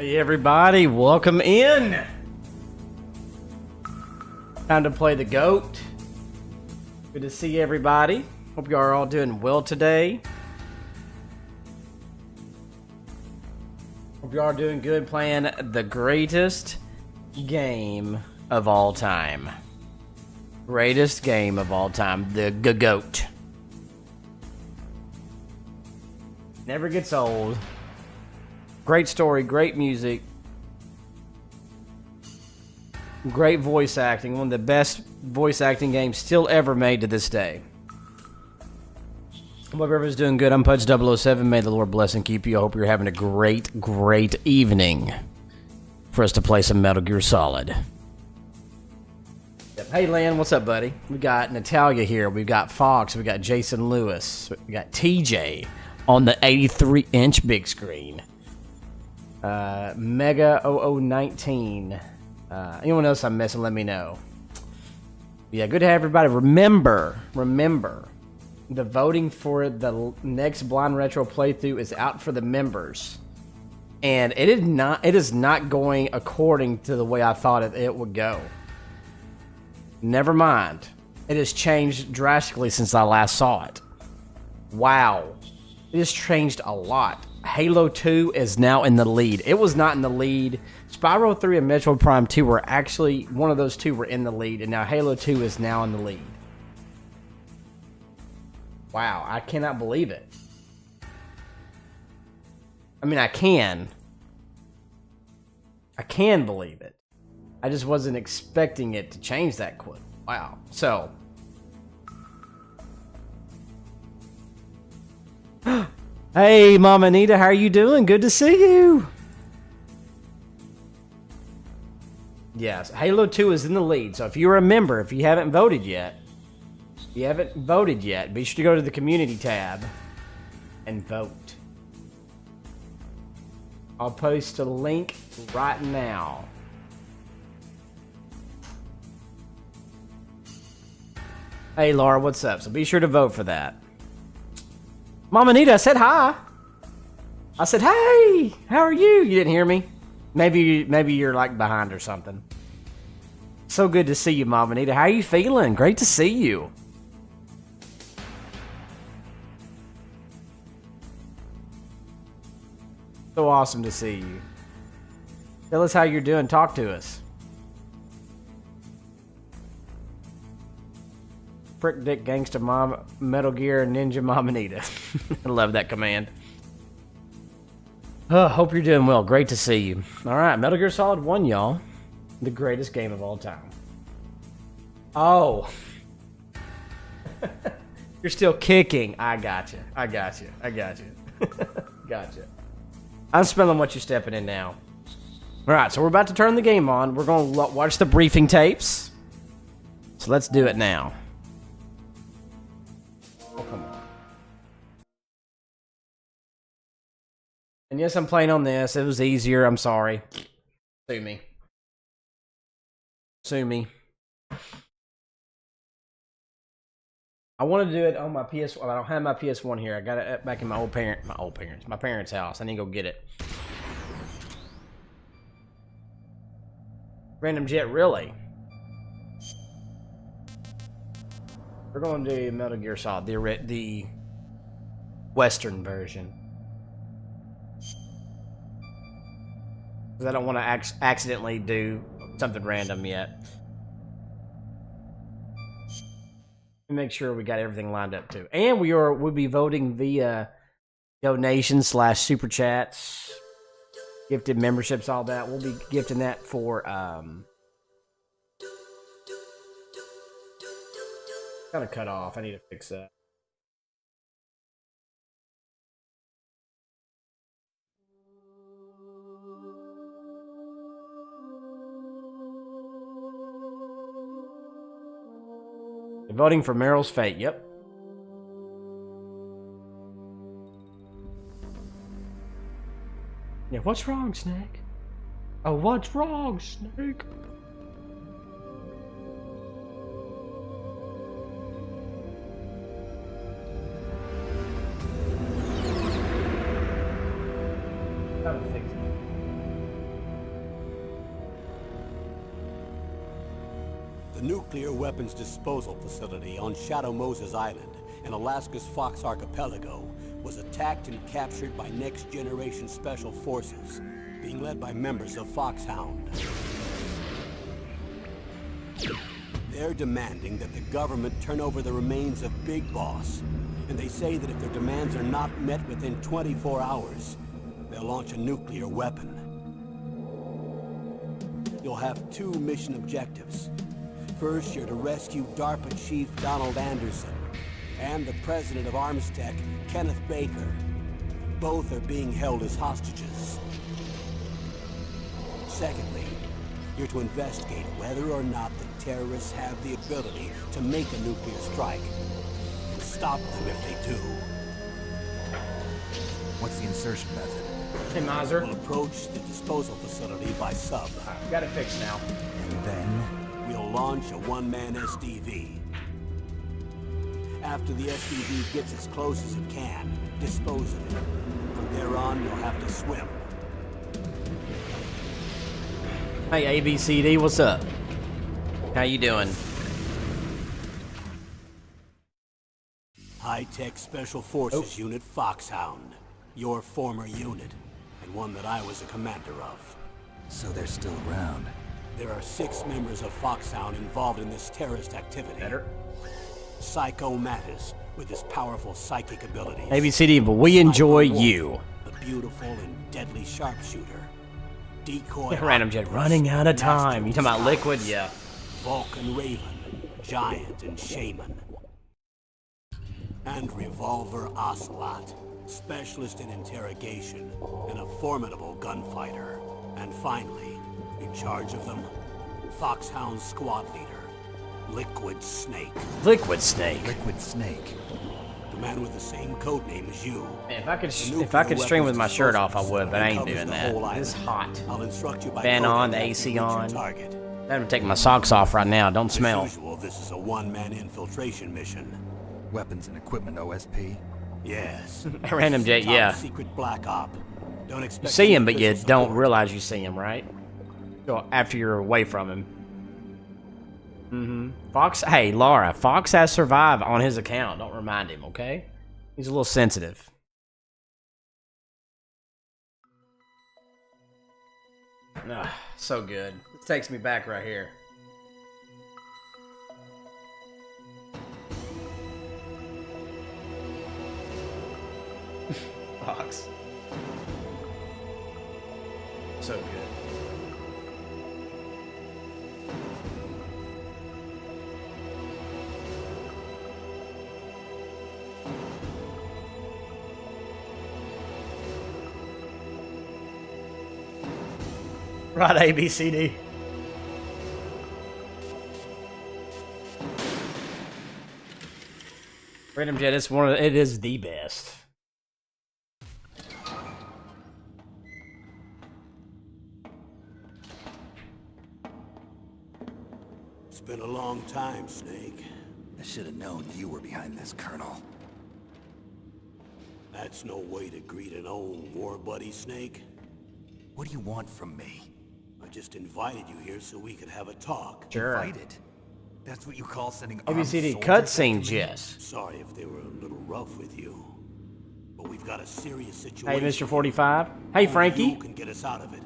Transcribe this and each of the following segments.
Hey everybody, welcome in. Time to play the GOAT. Good to see everybody. Hope you are all doing well today. Hope you are doing good playing the greatest game of all time. Greatest game of all time, the GOAT. Never gets old. Great story, great music, great voice acting. One of the best voice acting games still ever made to this day. Hope everyone's doing good. I'm Pudge 007. May the Lord bless and keep you. I hope you're having a great evening for us to play some Metal Gear Solid. Yep. Hey, Lan, what's up, buddy? We got Natalia here. We've got Fox. We got Jason Lewis. We got TJ on the 83-inch big screen. Mega 0019. Anyone else I'm missing, let me know. Yeah, good to have everybody. Remember, the voting for the next Blind Retro playthrough is out for the members. And it is not going according to the way I thought it would go. Never mind. It has changed drastically since I last saw it. Wow. It has changed a lot. Halo 2 is now in the lead. It was not in the lead. Spyro 3 and Metroid Prime 2 were actually, one of those two were in the lead, and now Halo 2 is now in the lead. Wow, I cannot believe it. I mean, I can believe it. I just wasn't expecting it to change that quick. Wow. So. Hey, Mama Anita, how are you doing? Good to see you. Yes, Halo 2 is in the lead. So if you're a member, if you haven't voted yet, be sure to go to the community tab and vote. I'll post a link right now. Hey, Laura, what's up? So be sure to vote for that. Mama Anita, I said hi. I said, hey, how are you? You didn't hear me? Maybe you're like behind or something. So good to see you, Mama Anita. How are you feeling? Great to see you. So awesome to see you. Tell us how you're doing. Talk to us. Frick Dick Gangsta Mom, Metal Gear Ninja Mom Anita. I love that command. Oh, hope you're doing well. Great to see you. All right, Metal Gear Solid 1, y'all. The greatest game of all time. Oh. You're still kicking. I gotcha. Gotcha. I'm smelling what you're stepping in now. All right, so we're about to turn the game on. We're going to watch the briefing tapes. So let's do it now. Oh, come on. And yes, I'm playing on this. It was easier. I'm sorry. Sue me. I want to do it on my PS1. I don't have my PS1 here. I got it back in my parents' house. I need to go get it. Random Jet, really? We're going to do Metal Gear Solid, the Western version. Because I don't want to accidentally do something random yet. Make sure we got everything lined up too. And we'll be voting via donations / super chats, gifted memberships, all that. We'll be gifting that for kind of cut off. I need to fix that. Voting for Meryl's fate. Yep. Yeah, what's wrong, Snake? Oh, what's wrong, Snake? Gotta fix it. The nuclear weapons disposal facility on Shadow Moses Island in Alaska's Fox Archipelago was attacked and captured by next-generation special forces, being led by members of Foxhound. They're demanding that the government turn over the remains of Big Boss, and they say that if their demands are not met within 24 hours, they'll launch a nuclear weapon. You'll have two mission objectives. First, you're to rescue DARPA Chief Donald Anderson and the president of Armstech, Kenneth Baker. Both are being held as hostages. Secondly, you're to investigate whether or not the terrorists have the ability to make a nuclear strike, and stop them if they do. What's the insertion method? Hey, Miser. We'll approach the disposal facility by sub. Got it fixed now. And then? We'll launch a one-man SDV. After the SDV gets as close as it can, dispose of it. From there on, you'll have to swim. Hey, ABCD, what's up? How you doing? High-Tech Special Forces Unit Foxhound. Your former unit, and one that I was a commander of. So they're still around. There are 6 members of Foxhound involved in this terrorist activity. Better. Psycho Mantis, with his powerful psychic abilities. ABCD, but we enjoy you. The beautiful and deadly sharpshooter. Decoy. Random Jet running out of time. You talking about Liquid? Yeah. Vulcan Raven, Giant and Shaman. And Revolver Ocelot, specialist in interrogation and a formidable gunfighter. And finally, in charge of them, Foxhound squad leader, Liquid Snake. Liquid Snake. Liquid Snake. The man with the same codename as you. Man, if I could stream with my shirt off, I would, but I ain't doing that. It's hot. I'll instruct you by Fan on, the AC on. I'm gonna take my socks off right now. Don't smell. As usual, this is a one-man infiltration mission. Weapons and equipment OSP. Yes. Random Jet, yeah. Secret black op. Don't expect You see him, but you official don't support. realize you see him, right? So after you're away from him. Fox, hey, Laura, Fox has survived on his account. Don't remind him, okay? He's a little sensitive. Ah, so good. This takes me back right here. Fox. So good. Right, ABCD. Random Jet, it is the best. It's been a long time, Snake. I should have known you were behind this, Colonel. That's no way to greet an old war buddy, Snake. What do you want from me? I just invited you here so we could have a talk. Sure. Invited? That's what you call sending armed ABCD soldiers cutscene, after me? Jess. Sorry if they were a little rough with you. But we've got a serious Hey, situation. Mr. 45. Hey, Only Frankie. you can get us out of it.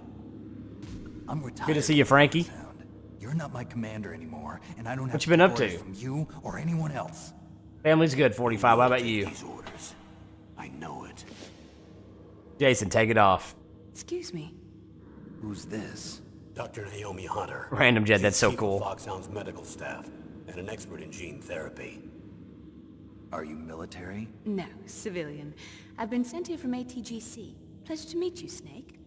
I'm retired. Good to see you, Frankie. Sound. You're not my commander anymore, and I don't have What you been up orders to? from you or anyone else. Family's good, 45. How about you? These orders. I know it. Jason, take it off. Excuse me. Who's this? Dr. Naomi Hunter. Random Jet, that's so Chief of cool. Foxhound's medical staff and an expert in gene therapy. Are you military? No, civilian. I've been sent here from ATGC. Pleasure to meet you, Snake.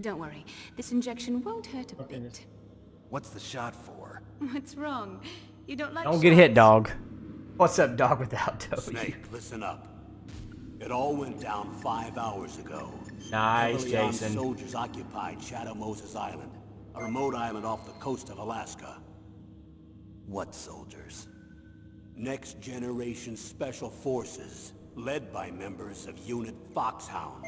Don't worry, this injection won't hurt a bit. What's the shot for? What's wrong? You don't like Don't get hit, shots? dog. What's up, dog without toe? Snake, listen up. It all went down 5 hours ago. Nice, Heavily armed Jason. soldiers occupied Shadow Moses Island, a remote island off the coast of Alaska. What soldiers? Next generation special forces, led by members of Unit Foxhound.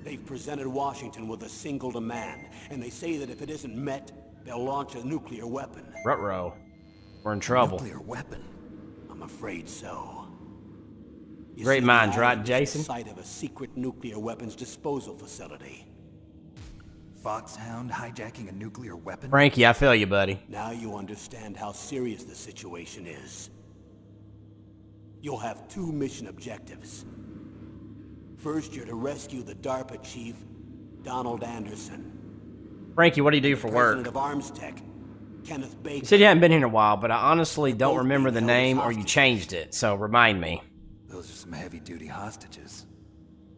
They've presented Washington with a single demand, and they say that if it isn't met, they'll launch a nuclear weapon. Ruh-roh. We're in trouble. Nuclear weapon. I'm afraid so. You Great see, the minds, right, island is the Jason? site of a secret nuclear weapons disposal facility. Foxhound hijacking a nuclear weapon? Frankie, I feel you, buddy. Now you understand how serious the situation is. You'll have 2 mission objectives. First, you're to rescue the DARPA Chief, Donald Anderson. Frankie, what do you do for work? President of Arms Tech, Kenneth Baker. You said you hadn't been here in a while, but I honestly don't remember the name or you changed it, so remind me. Those are some heavy-duty hostages.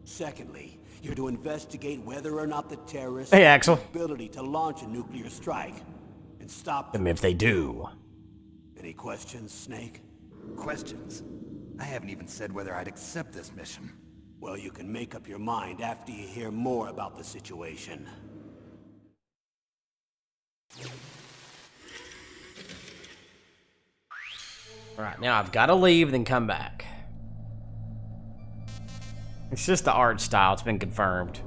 Secondly, you're to investigate whether or not the terrorists Hey, Axel. have the ability to launch a nuclear strike and stop them. If they do. Any questions, Snake? Questions? I haven't even said whether I'd accept this mission. Well, you can make up your mind after you hear more about the situation. Alright, now I've got to leave, then come back. It's just the art style, it's been confirmed.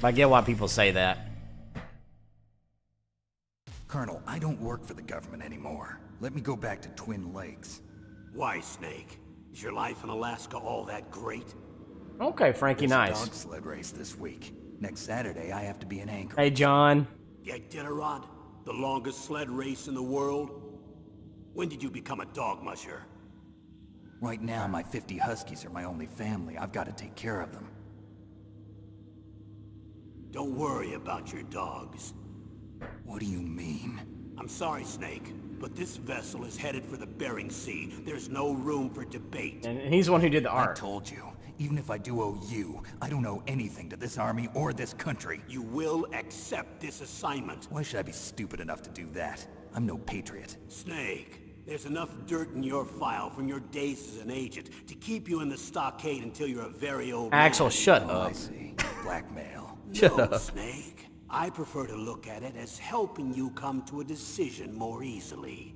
I get why people say that. Colonel, I don't work for the government anymore. Let me go back to Twin Lakes. Why, Snake? Is your life in Alaska all that great? Okay, Frankie, There's a nice. dog sled race this week. Next Saturday, I have to be in Anchorage. Hey, John. Yeah, Iditarod, the longest sled race in the world? When did you become a dog musher? Right now, my 50 huskies are my only family. I've got to take care of them. Don't worry about your dogs. What do you mean? I'm sorry, Snake, but this vessel is headed for the Bering Sea. There's no room for debate. And he's the one who did the I art. told you, even if I do owe you, I don't owe anything to this army or this country. You will accept this assignment. Why should I be stupid enough to do that? I'm no patriot. Snake, there's enough dirt in your file from your days as an agent to keep you in the stockade until you're a very old Axel, man. shut Oh, I up. see. Blackmail. Shut No, up. Snake. I prefer to look at it as helping you come to a decision more easily.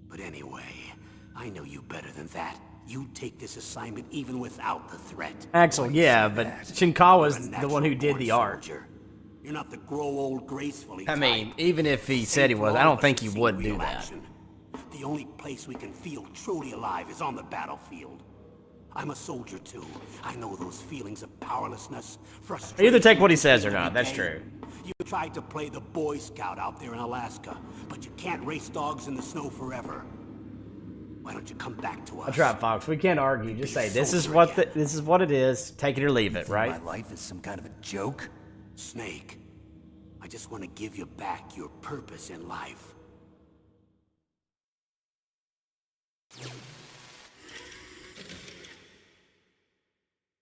But anyway, I know you better than that. You take this assignment even without the threat. Axel, yeah, but Shinkawa's You're a the one who did the natural-born art. soldier. You're not the grow old gracefully I mean, type. even if he said he Save was, for I all don't of us think to he see would do real that. action. The only place we can feel truly alive is on the battlefield. I'm a soldier too. I know those feelings of powerlessness, frustration. Either take what he says or every not, that's day. true. You tried to play the Boy Scout out there in Alaska, but you can't race dogs in the snow forever. Why don't you come back to us? That's right, Fox. We can't argue. Just say Be a this is soldier what again. this is what it is. Take it or leave it, My right? life is some kind of a joke? Snake, I just want to give you back your purpose in life.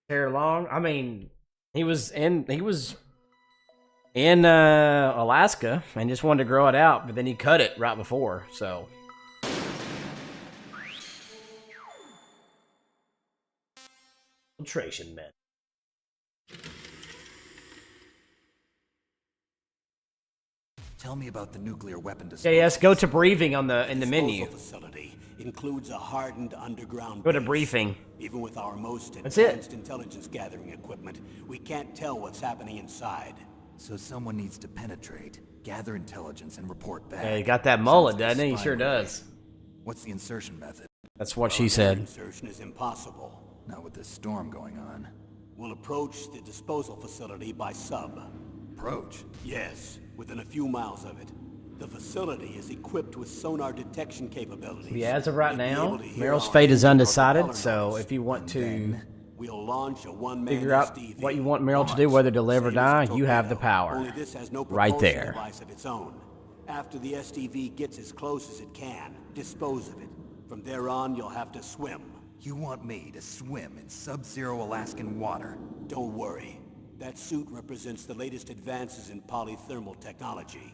Hair long. I mean, he was in Alaska and just wanted to grow it out, but then he cut it right before. So Infiltration, man. Tell me about the nuclear weapon Yeah, disposal. yes. Go to briefing on the in the menu. Disposal facility includes a hardened underground Go to base. briefing. Even with our most That's it. advanced intelligence gathering equipment, we can't tell what's happening inside. So someone needs to penetrate, gather intelligence, and report back. Yeah, he got that mullet, Sounds like a doesn't he? He spy sure movie. does. What's the insertion method? That's what she said. Insertion is impossible. Not with this storm going on. We'll approach the disposal facility by sub. Approach? Yes, within a few miles of it. The facility is equipped with sonar detection capabilities. Yeah, as of right You'll be now, able to hear Meryl's our fate is color undecided. So noise. if you want to Then We'll launch a one-man figure out SDV. what you want Meryl to do, whether to live or Same as die, a you have the torpedo, power. Only this has no Right propulsion there. device of its own. After the SDV gets as close as it can, dispose of it. From there on, you'll have to swim. you want me to swim in sub-zero Alaskan water? Don't worry. That suit represents the latest advances in polythermal technology.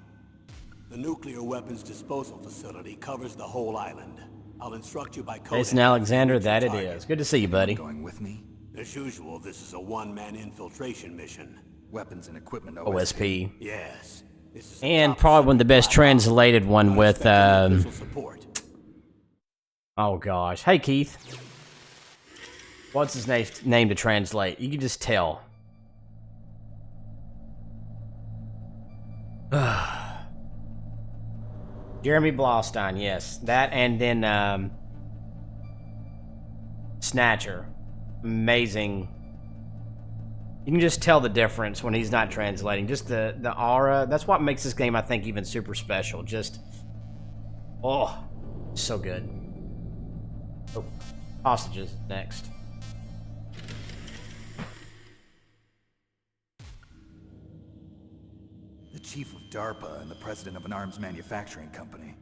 The nuclear weapons disposal facility covers the whole island. I'll instruct you by code. Jason Alexander, that it is. Good to see you, buddy. Going with me? As usual, this is a one-man infiltration mission. Weapons and equipment OSP. Yes. This is And probably one of the best translated one with, official support. oh gosh. Hey, Keith. What's his name to translate? You can just tell. Jeremy Blaustein, yes. That and then Snatcher. Amazing. You can just tell the difference when he's not translating. Just the aura. That's what makes this game, I think, even super special. Just, oh, so good. Oh, hostages next. The chief of DARPA and the president of an arms manufacturing company.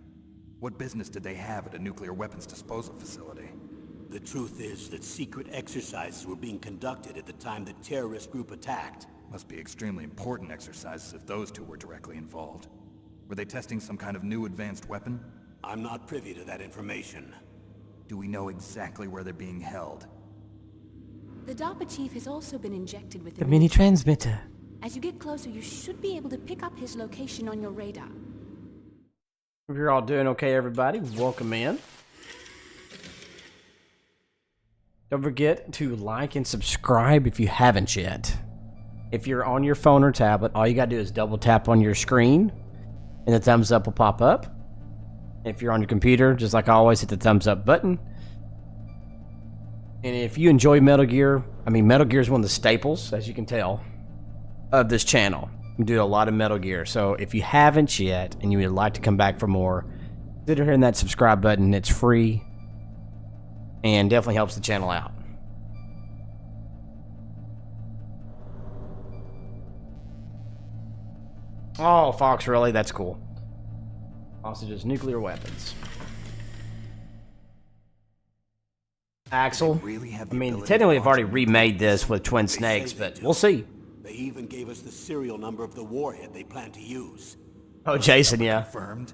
What business did they have at a nuclear weapons disposal facility? The truth is that secret exercises were being conducted at the time the terrorist group attacked. Must be extremely important exercises if those two were directly involved. Were they testing some kind of new advanced weapon? I'm not privy to that information. Do we know exactly where they're being held? The DARPA Chief has also been injected with The mini transmitter. As you get closer, you should be able to pick up his location on your radar. If you're all doing okay, everybody, welcome in. Don't forget to like and subscribe if you haven't yet. If you're on your phone or tablet, all you gotta do is double tap on your screen and the thumbs up will pop up. If you're on your computer, just like always, hit the thumbs up button. And if you enjoy Metal Gear, Metal Gear is one of the staples, as you can tell, of this channel. We do a lot of Metal Gear, so if you haven't yet and you would like to come back for more, consider hitting that subscribe button. It's free and definitely helps the channel out. Oh, Fox, really? That's cool. Also just nuclear weapons. Axel, Really have the ability technically to I've already launch remade this with Twin Snakes, but we'll see. They even gave us the serial number of the warhead they plan to use. Oh, Jason, yeah. Confirmed?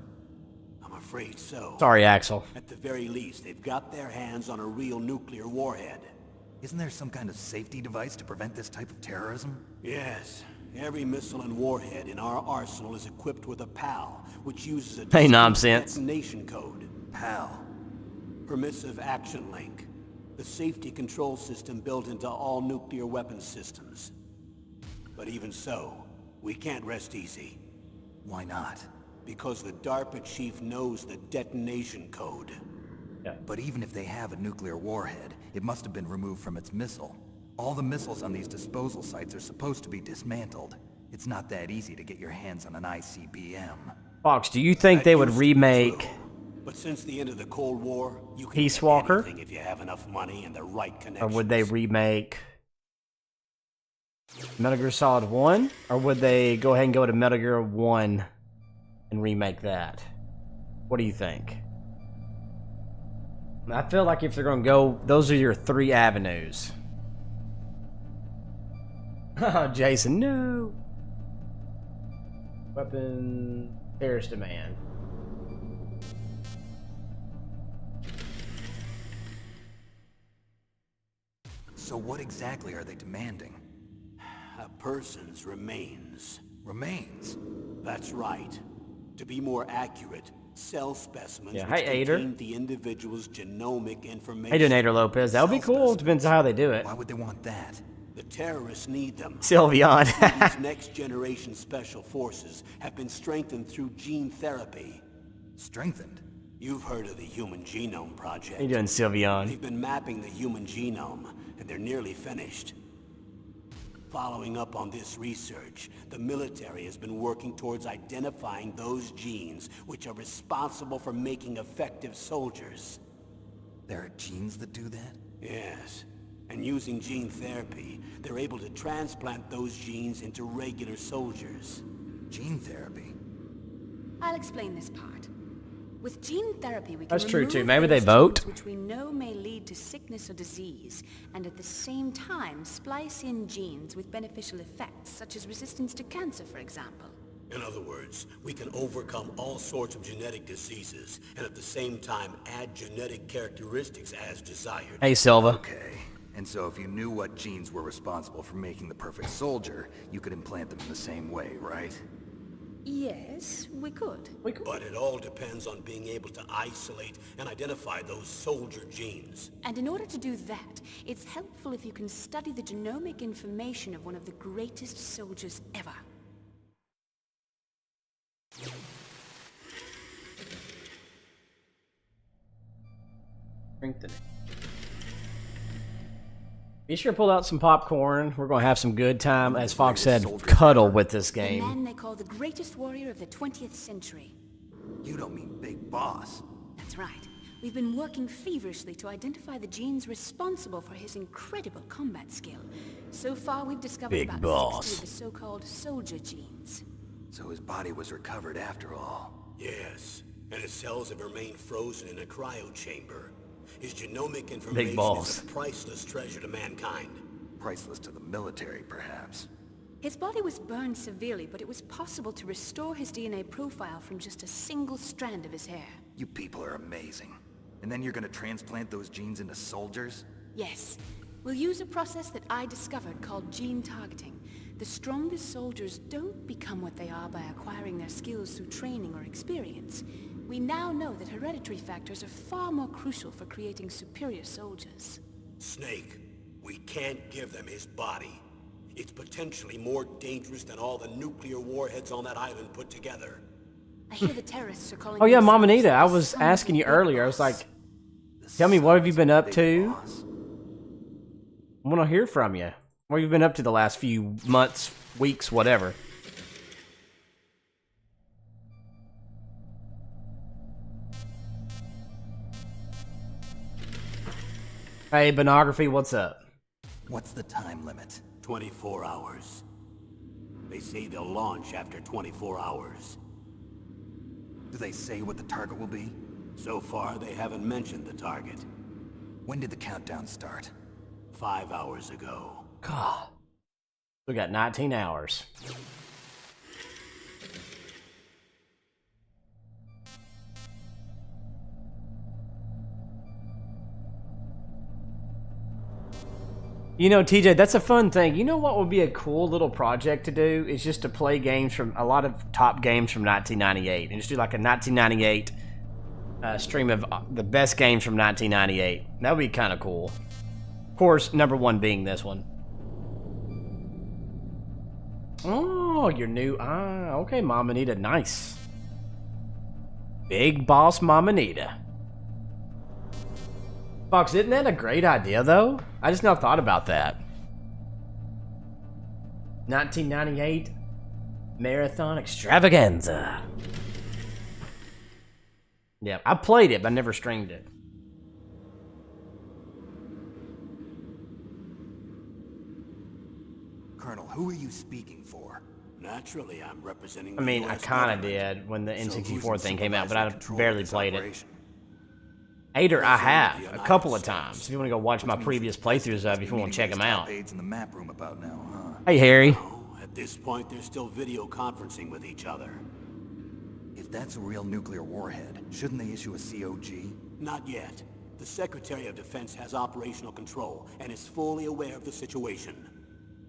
I'm afraid so. Sorry, Axel. At the very least, they've got their hands on a real nuclear warhead. Isn't there some kind of safety device to prevent this type of terrorism? Yes. Every missile and warhead in our arsenal is equipped with a PAL, which uses a Hey, distinct nonsense. detonation code. PAL. Permissive Action Link. The safety control system built into all nuclear weapons systems. But even so, we can't rest easy. Why not? Because the DARPA chief knows the detonation code. But even if they have a nuclear warhead, it must have been removed from its missile. All the missiles on these disposal sites are supposed to be dismantled. It's not that easy to get your hands on an ICBM. Fox, do you think they would remake But since the end of the Cold War, you can Peace get Walker? anything if you have enough money and the right or connections. would they remake Metal Gear Solid 1? Or would they go ahead and go to Metal Gear 1 and remake that? What do you think? I feel like if they're going to go, those are your three avenues. Oh, Jason, no. Weapon, terrorist demand. So what exactly are they demanding? A person's remains. Remains? That's right. To be more accurate, cell specimens Yeah, which hi, Ader. contain the individual's genomic information. Hey, Donator Lopez, that would be cool. Depends on how they do it. Why would they want that? The terrorists need them. Sylveon. These next-generation special forces have been strengthened through gene therapy. Strengthened? You've heard of the Human Genome Project. How you doing, Sylveon? They've been mapping the human genome, and they're nearly finished. Following up on this research, the military has been working towards identifying those genes which are responsible for making effective soldiers. There are genes that do that? Yes. And using gene therapy, they're able to transplant those genes into regular soldiers. Gene therapy? I'll explain this part. With gene therapy, we can That's true, remove too. Maybe they those vote. genes which we know may lead to sickness or disease, and at the same time splice in genes with beneficial effects, such as resistance to cancer, for example. In other words, we can overcome all sorts of genetic diseases, and at the same time add genetic characteristics as desired. Hey, Silva. Okay. And so if you knew what genes were responsible for making the perfect soldier, you could implant them in the same way, right? Yes, we could. But it all depends on being able to isolate and identify those soldier genes. And in order to do that, it's helpful if you can study the genomic information of one of the greatest soldiers ever. Strengthening. Be sure to pull out some popcorn. We're going to have some good time, as Fox said, cuddle with this The game. man they call the greatest warrior of the 20th century. You don't mean Big Boss. That's right. We've been working feverishly to identify the genes responsible for his incredible combat skill. So far, we've discovered Big about boss. 60 of the so-called soldier genes. So his body was recovered after all. Yes, and his cells have remained frozen in a cryo chamber. His genomic information balls. is a priceless treasure to mankind. Priceless to the military, perhaps. His body was burned severely, but it was possible to restore his DNA profile from just a single strand of his hair. You people are amazing. And then you're gonna transplant those genes into soldiers? Yes. We'll use a process that I discovered called gene targeting. The strongest soldiers don't become what they are by acquiring their skills through training or experience. We now know that hereditary factors are far more crucial for creating superior soldiers. Snake, we can't give them his body. It's potentially more dangerous than all the nuclear warheads on that island put together. I hear the terrorists are calling. Oh yeah, themselves Mama Nita, I was Sons asking of you Big earlier. I was Boss. like, tell me, what have you been up Big to? Boss. I want to hear from you. What have you been up to the last few months, weeks, whatever? Hey, Benography, what's up? What's the time limit? 24 hours. They say they'll launch after 24 hours. Do they say what the target will be? So far, they haven't mentioned the target. When did the countdown start? 5 hours ago. God. We got 19 hours. You know, TJ, that's a fun thing. You know what would be a cool little project to do? Is just to play games from, a lot of top games from 1998. And just do like a 1998 stream of the best games from 1998. That would be kind of cool. Of course, number one being this one. Oh, your new... okay, Mama Nita. Nice. Big Boss Mama Nita. Fox, isn't that a great idea, though? I just now thought about that. 1998 Marathon Extravaganza. Yeah, I played it, but I never streamed it. Colonel, who are you speaking for? Naturally, I'm representing I mean, the I US kind of government. did when the So who's N64 in thing came out, but I supervisory control barely of this played it. operation? Hater, I President of have the a United couple of States. times. If you want to go watch my Which means previous the president playthroughs of, must if be you want to check meeting with them his out. top aides in the map room about now, huh? Hey, Harry. Oh, at this point, they're still video conferencing with each other. If that's a real nuclear warhead, shouldn't they issue a COG? Not yet. The Secretary of Defense has operational control and is fully aware of the situation.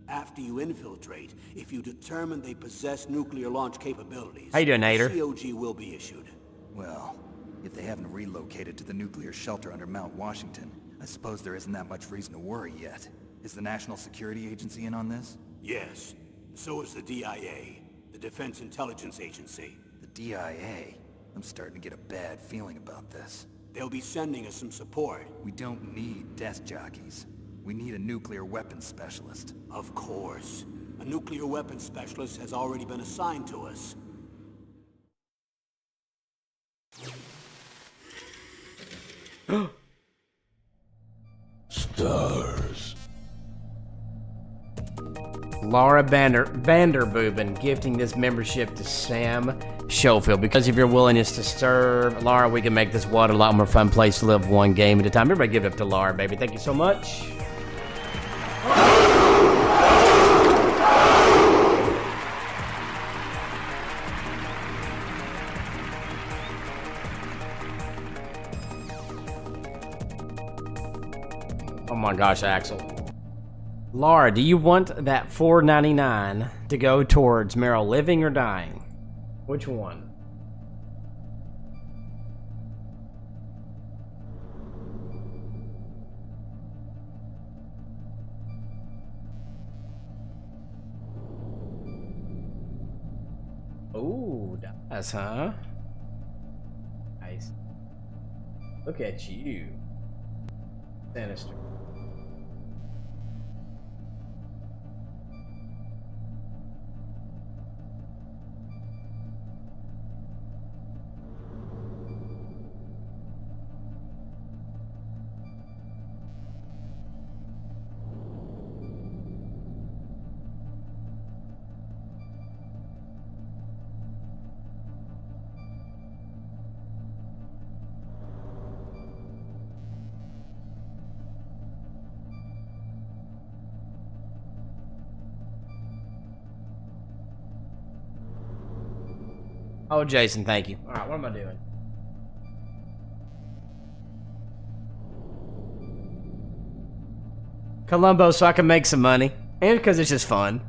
After you infiltrate, if you determine they possess nuclear launch capabilities, How you doing, Nader? COG will be issued. Well, if they haven't relocated to the nuclear shelter under Mount Washington, I suppose there isn't that much reason to worry yet. Is the National Security Agency in on this? Yes. So is the DIA, the Defense Intelligence Agency. The DIA? I'm starting to get a bad feeling about this. They'll be sending us some support. We don't need desk jockeys. We need a nuclear weapons specialist. Of course. A nuclear weapons specialist has already been assigned to us. Stars. Laura Vanderboven gifting this membership to Sam Schofield. Because of your willingness to serve, Laura, we can make this world a lot more fun place to live one game at a time. Everybody give it up to Laura, baby. Thank you so much. Oh my gosh, Axel. Laura, do you want that $4.99 to go towards Meryl living or dying? Which one? Ooh, that's huh? Nice. Look at you. Sinister. Oh, Jason, thank you. All right, what am I doing? Columbo, so I can make some money. And because it's just fun.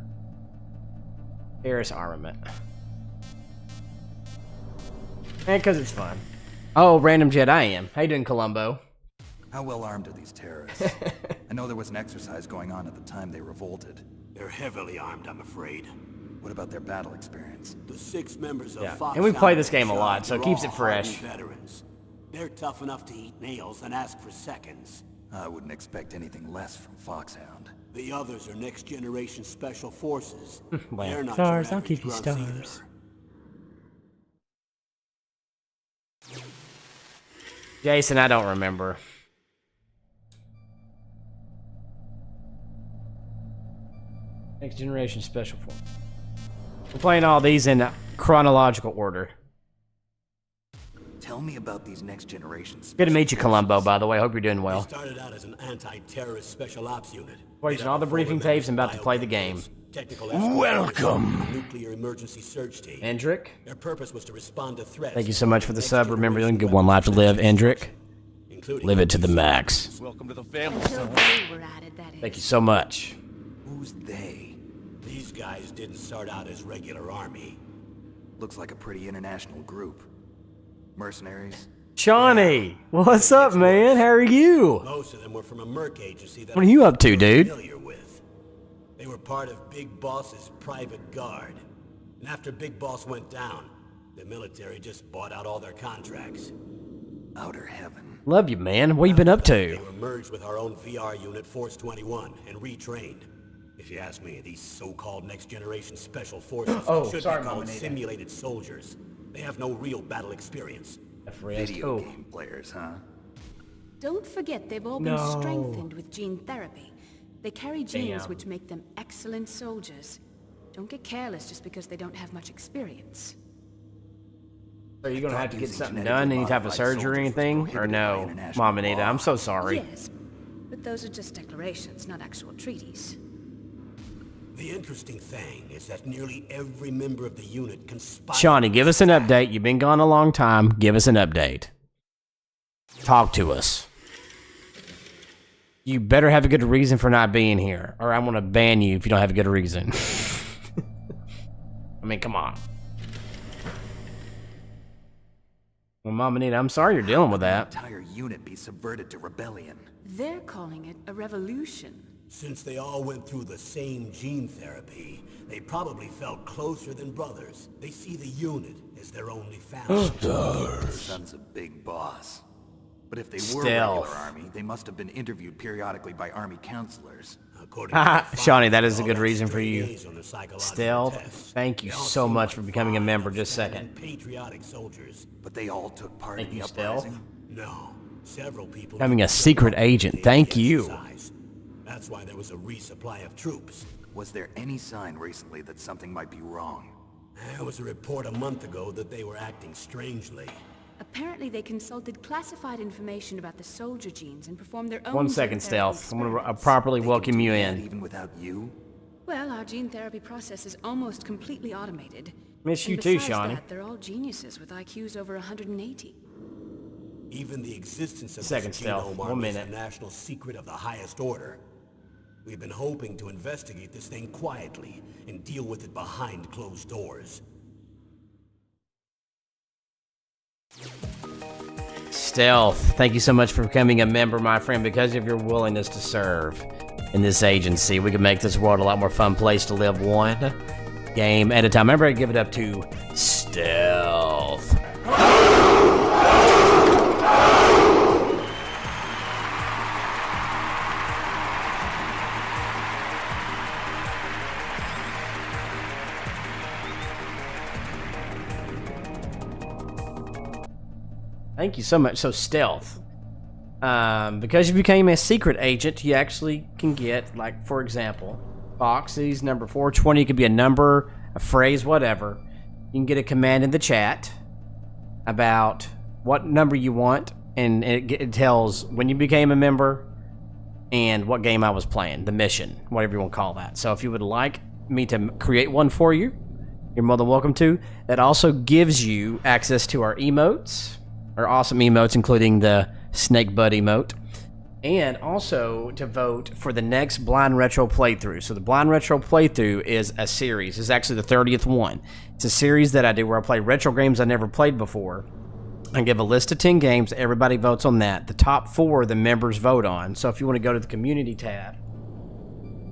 Here's armament. And because it's fun. Oh, random Jedi I am. How you doing, Columbo? How well armed are these terrorists? I know there was an exercise going on at the time they revolted. They're heavily armed, I'm afraid. What about their battle experience? The 6 members of Yeah, Fox and we play this Hound game a lot, so it are keeps all it fresh. hardened veterans. They're tough enough to eat nails and ask for seconds. I wouldn't expect anything less from Foxhound. The others are next generation special forces. Well, They're not stars, your I'll give you average grunts stars. either. Jason, I don't remember. Next generation special force. We're playing all these in chronological order. Tell me about these next generation Good to meet you, Columbo, by the way. Hope you're doing They well. started out as an anti-terrorist special ops unit. Watching all the briefing tapes and about to play the game. Technical Welcome. nuclear emergency search team. Endrick, Their purpose was to respond to threats. thank you so much for the sub. Remember, you only get one life to live, Endrick. including Live it to the max. Welcome to the family, Until son. they were added, that is. Thank you so much. Who's they? These guys didn't start out as regular army. Looks like a pretty international group. Mercenaries? Shawnee, what's up, man? How are you? Most of them were from a merc agency that What are you up to, I'm dude? familiar with. They were part of Big Boss's private guard. And after Big Boss went down, the military just bought out all their contracts. Outer heaven. Love you, man. What you been up They to? were merged with our own VR unit, Force 21, and retrained. If you ask me, these so-called next-generation special forces should sorry, be called Mama Nita. simulated soldiers. They have no real battle experience. Video Oh, game players, huh? Don't forget they've all been No. strengthened with gene therapy. They carry genes Damn. which make them excellent soldiers. Don't get careless just because they don't have much experience. so you're gonna have to get Using something genetically done? Any type of modified surgery or soldiers was anything? Or prohibited by no? international Mama Nita, law. I'm so sorry. Yes, but those are just declarations, not actual treaties. The interesting thing is that nearly every member of the unit conspired. Shawnee, give us an update. You've been gone a long time. Give us an update. Talk to us. You better have a good reason for not being here, or I'm gonna ban you if you don't have a good reason. I mean, come on. Well, Mama Nita, I'm sorry you're dealing with that. The entire unit be subverted to rebellion. They're calling it a revolution. Since they all went through the same gene therapy, they probably felt closer than brothers. They see the unit as their only family. Sons of Big Boss. But if they were Stealth. regular army, they must have been interviewed periodically by army counselors. According to the Shawnee, that is a all good got reason for straight you. A's on their psychological Stealth, tests. thank you They all so seem much like for becoming a fine, member just a upstanding, second. patriotic soldiers. But they all took part Thank in the you, Stealth. uprising. No, several people. Becoming a didn't show secret up at agent, the thank you. exercise. That's why there was a resupply of troops. Was there any sign recently that something might be wrong? There was a report a month ago that they were acting strangely. Apparently they consulted classified information about the soldier genes and performed their own 1 gene second, therapy Stealth. I'm gonna experiments. properly They can welcome do you that in. even without you? Well, our gene therapy process is almost completely automated. Miss you And too, besides Shawnee. that, they're all geniuses with IQs over 180. Even the existence of Second this Stealth, genome 1 army is minute. a national secret of the highest order. We've been hoping to investigate this thing quietly and deal with it behind closed doors. Stealth, thank you so much for becoming a member, my friend. Because of your willingness to serve in this agency, we can make this world a lot more fun place to live one game at a time. Remember, I give it up to Stealth. Thank you so much. So stealth. Because you became a secret agent, you actually can get, like, for example, Foxy's number 420 could be a number, a phrase, whatever. You can get a command in the chat about what number you want, and it tells when you became a member and what game I was playing, the mission, whatever you want to call that. So if you would like me to create one for you, you're more than welcome to. That also gives you access to our emotes, our awesome emotes, including the Snake Butt emote, and also to vote for the next Blind Retro playthrough. So the Blind Retro playthrough is a series. It's actually the 30th one. It's a series that I do where I play retro games I never played before. I give a list of 10 games. Everybody votes on that. The top 4 the members vote on. So if you want to go to the community tab,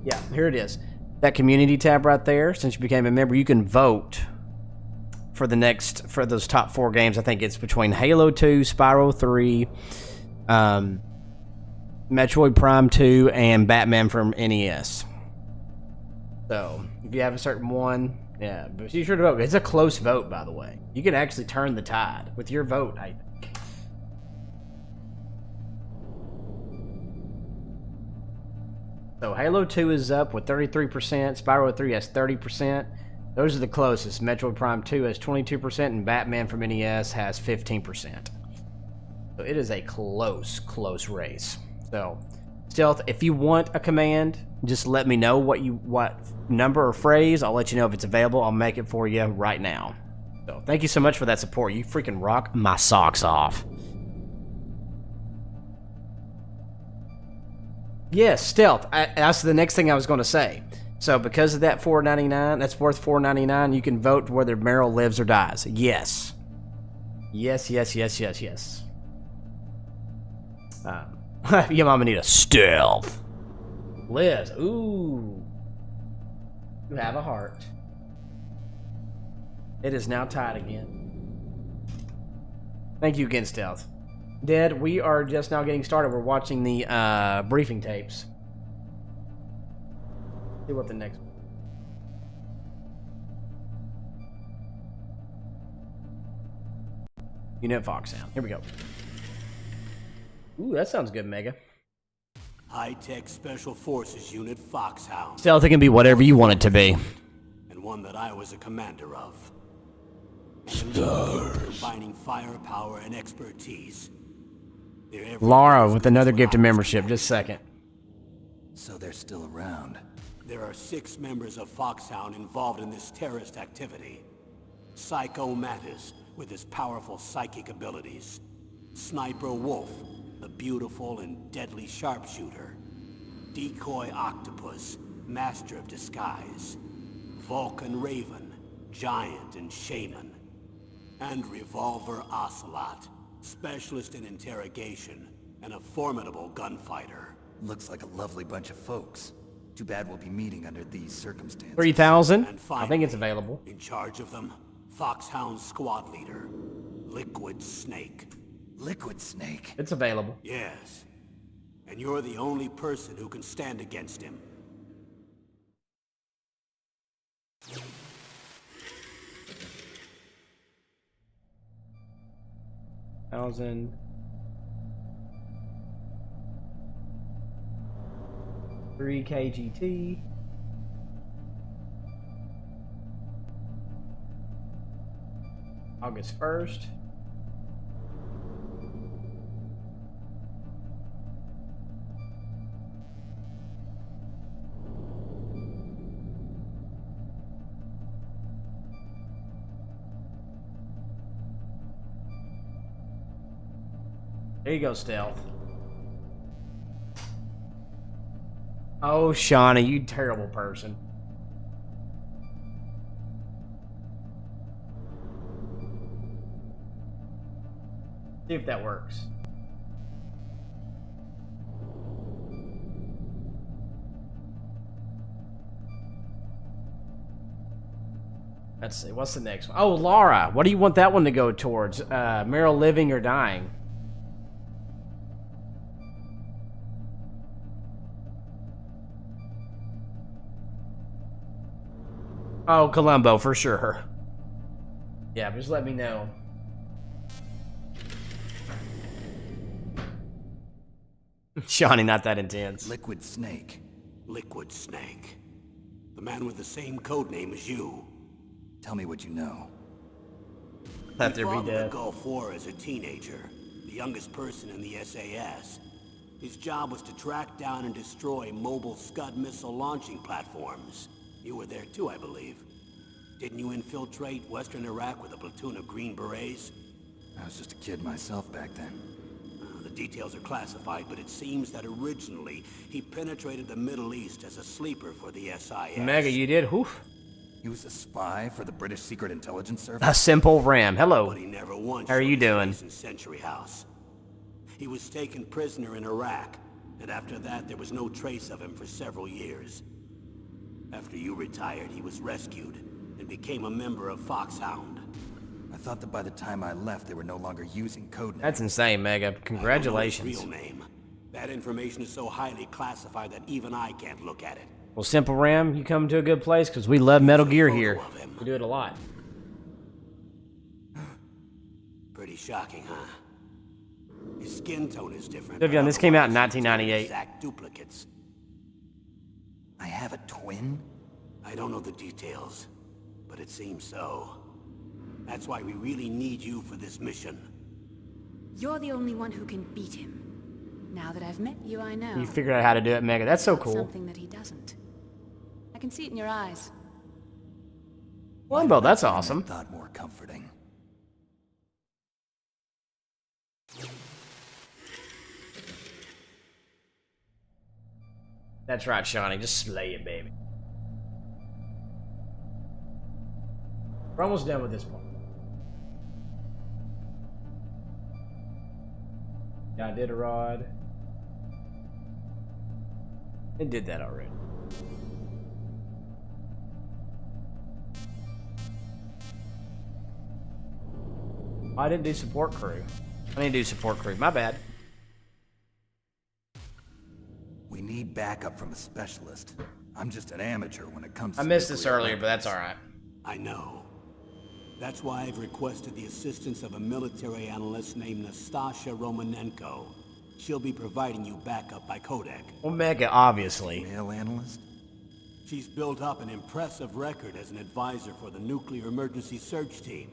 yeah, here it is. That community tab right there, since you became a member, you can vote for the next, for those top 4 games. I think it's between Halo 2, Spyro 3, Metroid Prime 2, and Batman from NES. So if you have a certain one, yeah, but be sure to vote. It's a close vote, by the way. You can actually turn the tide with your vote, I think. So Halo 2 is up with 33%. Spyro 3 has 30%. Those are the closest. Metroid Prime 2 has 22%, and Batman from NES has 15%. So it is a close race. So, Stealth, if you want a command, just let me know what number or phrase. I'll let you know if it's available. I'll make it for you right now. So, thank you so much for that support. You freaking rock my socks off. Yes, Stealth. That's the next thing I was going to say. So, because of that $4.99, that's worth $4.99, you can vote whether Meryl lives or dies. Yes. Yes. Your mama need a stealth. Liz, ooh. You have a heart. It is now tied again. Thank you again, Stealth. Dead, we are just now getting started. We're watching the briefing tapes. See what the next one. Unit Fox sound. Here we go. Ooh, that sounds good, Mega. High-tech Special Forces Unit Foxhound. Stealth, it can be whatever you want it to be. And one that I was a commander of. Combining firepower and expertise. Laura with another gift of membership. Just a second. So they're still around. There are 6 members of Foxhound involved in this terrorist activity. Psycho Mantis, with his powerful psychic abilities. Sniper Wolf, the beautiful and deadly sharpshooter. Decoy Octopus, master of disguise. Vulcan Raven, giant and shaman. And Revolver Ocelot, specialist in interrogation and a formidable gunfighter. Looks like a lovely bunch of folks. Too bad we'll be meeting under these circumstances. 3,000. And finally, I think it's available. In charge of them, Foxhound squad leader, Liquid Snake. Liquid Snake? It's available. Yes. And you're the only person who can stand against him. Thousand. Three KGT. August 1st. There you go, Stealth. Oh, Shawnee, you terrible person. See if that works. Let's see, what's the next one? Oh, Laura, what do you want that one to go towards? Meryl living or dying? Oh, Columbo, for sure. Yeah, just let me know. Shawnee, not that intense. Liquid Snake. Liquid Snake. The man with the same code name as you. Tell me what you know. Let He there be fought in the death. Gulf War as a teenager, the youngest person in the SAS. His job was to track down and destroy mobile Scud missile launching platforms. You were there too, I believe. Didn't you infiltrate Western Iraq with a platoon of Green Berets? I was just a kid myself back then. The details are classified, but it seems that originally he penetrated the Middle East as a sleeper for the SIS. Mega, you did? Oof. He was a spy for the British Secret Intelligence Service? A simple ram. Hello. But he never once How are you showed his doing? face in Century House. He was taken prisoner in Iraq, and after that there was no trace of him for several years. After you retired, he was rescued and became a member of Foxhound. I thought that by the time I left, they were no longer using codenames. That's insane, Mega. I don't know Congratulations. his real name. That information is so highly classified that even I can't look at it. Well, Simple Ram, you come to a good place because we love Metal Gear photo here. of him. We do it a lot. Pretty shocking, huh? His skin tone is different. Vivian, but this came out in otherwise, they're 1998. Exact duplicates. I have a twin? I don't know the details, but it seems so. That's why we really need you for this mission. You're the only one who can beat him. Now that I've met you, I know. You figured out how to do it, Mega. That's so That's cool. something that he doesn't. I can see it in your eyes. Wombo, that's Find that awesome. thought more comforting. That's right, Shawnee. Just slay it, baby. We're almost done with this one. Yeah, I did a rod. It did that already. I didn't do support crew. I didn't do support crew. My bad. We need backup from a specialist. I'm just an amateur when it comes to I missed this nuclear earlier, but that's weapons. alright. I know. That's why I've requested the assistance of a military analyst named Nastasha Romanenko. She'll be providing you backup by Kodak. Well, Mega, obviously. Male analyst? She's built up an impressive record as an advisor for the Nuclear Emergency Search Team.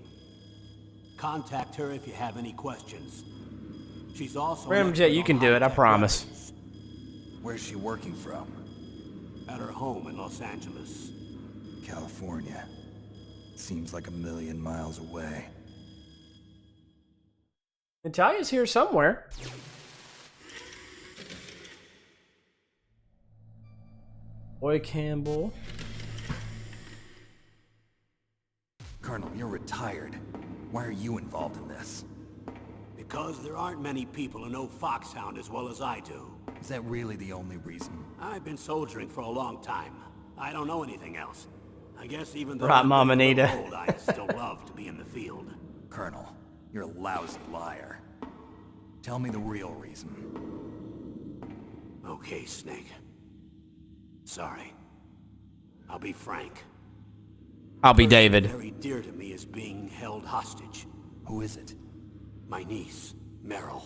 Contact her if you have any questions. She's also... an Ramjet, expert you on can do it, I high-tech promise. weapons. Where's she working from? At her home in Los Angeles. California. Seems like a million miles away. Natalia's here somewhere. Boy Campbell. Colonel, you're retired. Why are you involved in this? Because there aren't many people who know Foxhound as well as I do. Is that really the only reason? I've been soldiering for a long time. I don't know anything else. I guess even though Right, I'm Mama getting a Nita. little old, I still love to be in the field. Colonel, you're a lousy liar. Tell me the real reason. Okay, Snake. Sorry. I'll be frank. I'll be Person David. Very dear to me is being held hostage. Who is it? My niece, Meryl.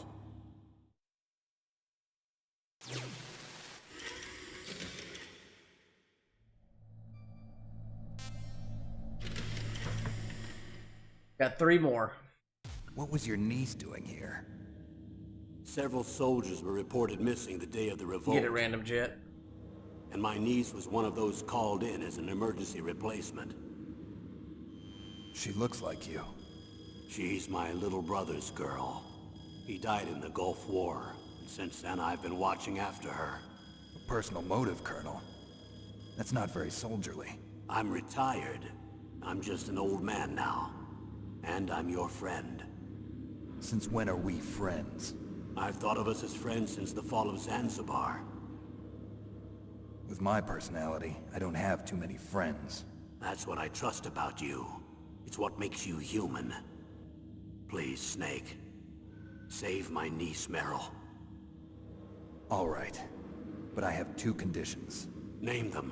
Got 3 more. What was your niece doing here? Several soldiers were reported missing the day of the revolt. Get a random jet. And my niece was one of those called in as an emergency replacement. She looks like you. She's my little brother's girl. He died in the Gulf War, and since then I've been watching after her. A personal motive, Colonel. That's not very soldierly. I'm retired. I'm just an old man now. And I'm your friend. Since when are we friends? I've thought of us as friends since the fall of Zanzibar. With my personality, I don't have too many friends. That's what I trust about you. It's what makes you human. Please, Snake. Save my niece, Meryl. All right. But I have 2 conditions. Name them.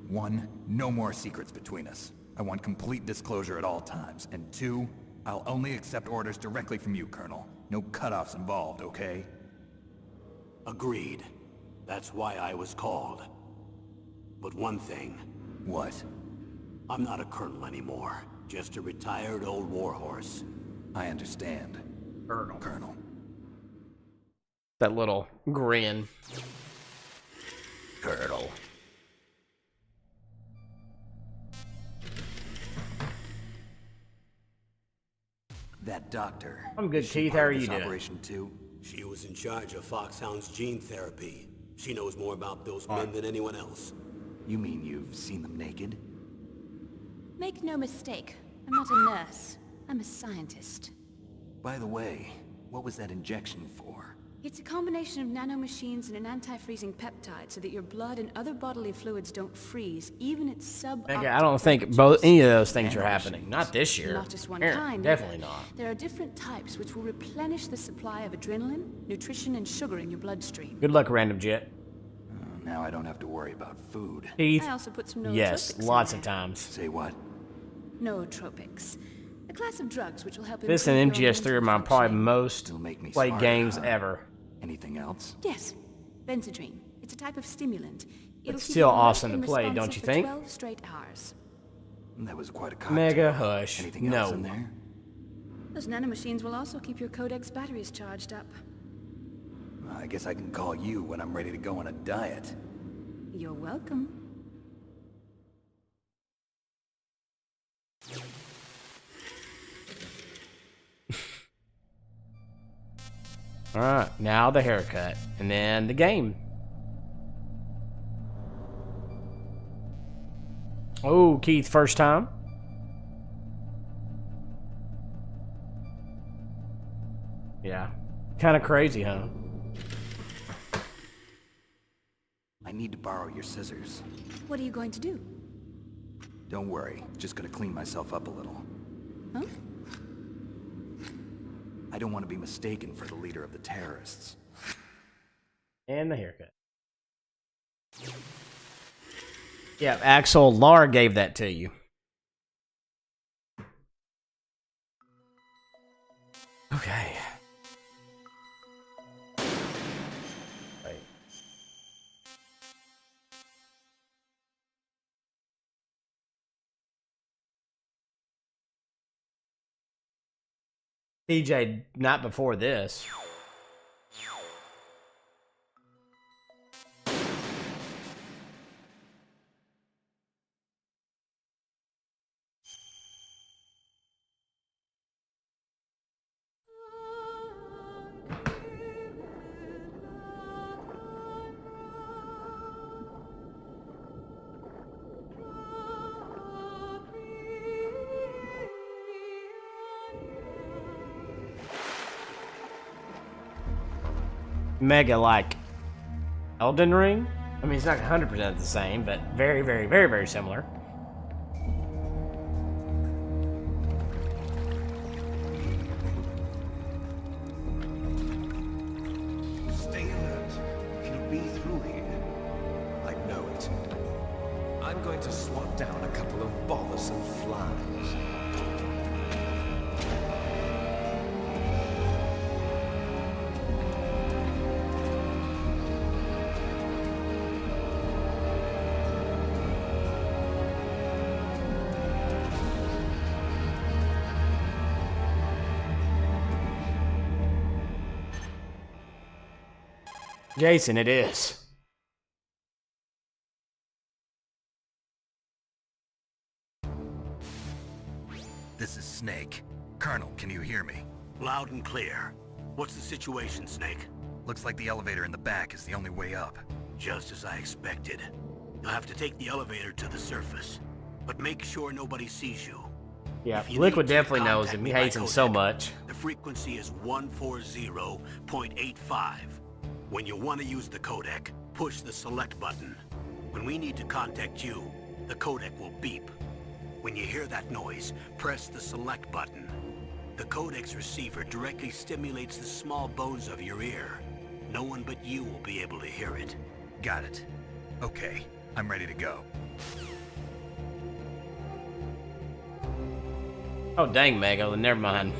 1, no more secrets between us. I want complete disclosure at all times. And 2, I'll only accept orders directly from you, Colonel. No cutoffs involved, okay? Agreed. That's why I was called. But one thing. What? I'm not a colonel anymore. Just a retired old warhorse. I understand. Colonel. That little grin. Colonel. That doctor. I'm good, is she Keith. part How of are this you doing? Operation too? She was in charge of Foxhound's gene therapy. She knows more about those men than anyone else. You mean you've seen them naked? Make no mistake, I'm not a nurse. I'm a scientist. By the way, what was that injection for? It's a combination of nanomachines and an anti-freezing peptide so that your blood and other bodily fluids don't freeze, even at suboptimal Okay, I don't think temperatures. any of those things are happening. Not this year. Not just one Here, kind. definitely not. There are different types which will replenish the supply of adrenaline, nutrition, and sugar in your bloodstream. Good luck, random jet. Now I don't have to worry about food. Keith. I also put some nootropics Yes, in lots there. of times. Say what? Nootropics. A class of drugs which will help This improve and your MGS3 are mental my probably functioning. most It'll make me played smarter, games huh? ever. Anything else? Yes, Benzedrine. It's a type of stimulant. It'll It's keep still you alert awesome and to play, don't responsive you for think? 12 straight hours. That was quite a cocktail. Mega hush. Anything else No. in there? Those nanomachines will also keep your codex batteries charged up. I guess I can call you when I'm ready to go on a diet. You're welcome. Alright, now the haircut. And then the game. Oh, Keith, first time. Yeah. Kind of crazy, huh? I need to borrow your scissors. What are you going to do? Don't worry, just gonna clean myself up a little. Huh? I don't want to be mistaken for the leader of the terrorists. And the haircut. Yeah, Axel, Laura gave that to you. Okay. Wait. TJ, not before this. Mega like Elden Ring. I mean, it's not 100% the same, but very, very, very, very similar. Stay alert. Can you be through here? I know it. I'm going to swat down a couple of bothersome flies. Jason, it is. This is Snake. Colonel, can you hear me? Loud and clear. What's the situation, Snake? Looks like the elevator in the back is the only way up. Just as I expected. You'll have to take the elevator to the surface. But make sure nobody sees you. Yeah, If you Liquid need to, definitely knows contact him. me He by hates him so codec. much. The frequency is 140.85. When you want to use the codec, push the select button. When we need to contact you, the codec will beep. When you hear that noise, press the select button. The codec's receiver directly stimulates the small bones of your ear. No one but you will be able to hear it. Got it. Okay, I'm ready to go. Oh, dang, Mega. Never mind.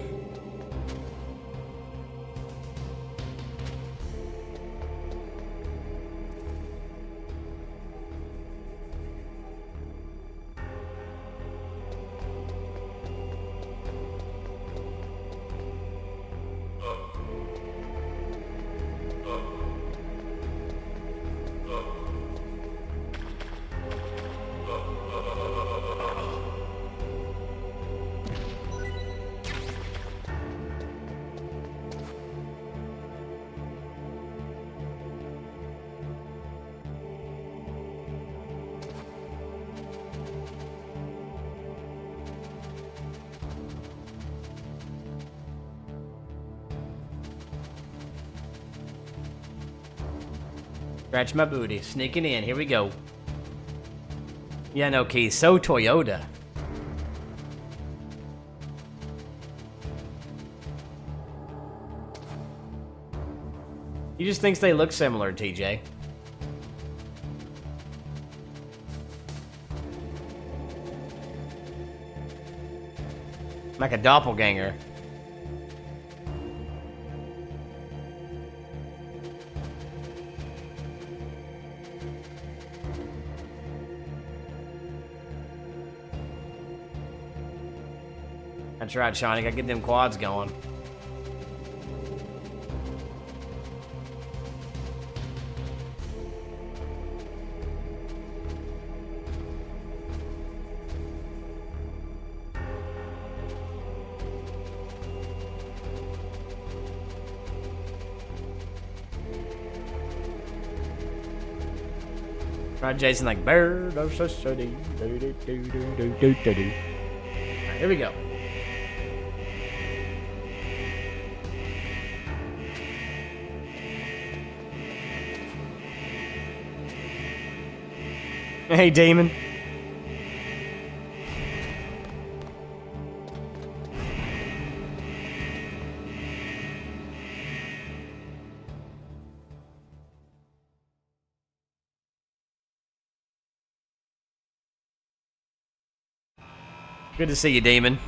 Scratch my booty. Sneaking in. Here we go. Yeah, no, Keith. So Toyota. He just thinks they look similar, TJ. Like a doppelganger. That's right, Shawnee. Gotta get them quads going. Right, Jason, like bird. Alright, here we go. Hey, Damon. Good to see you, Damon.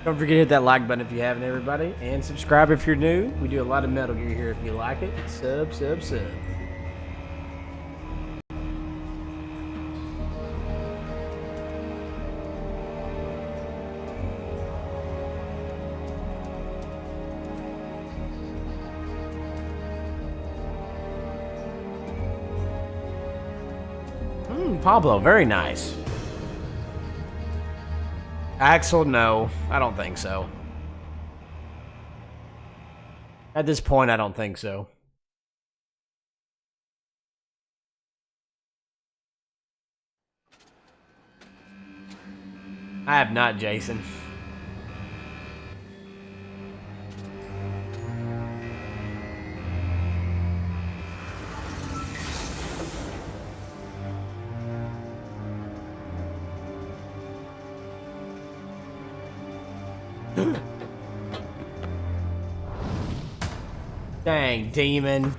Don't forget to hit that like button if you haven't, everybody. And subscribe if you're new. We do a lot of Metal Gear here if you like it. Sub. Pablo, very nice. Axel, no. I don't think so. At this point, I don't think so. I have not, Jason. Dang, demon.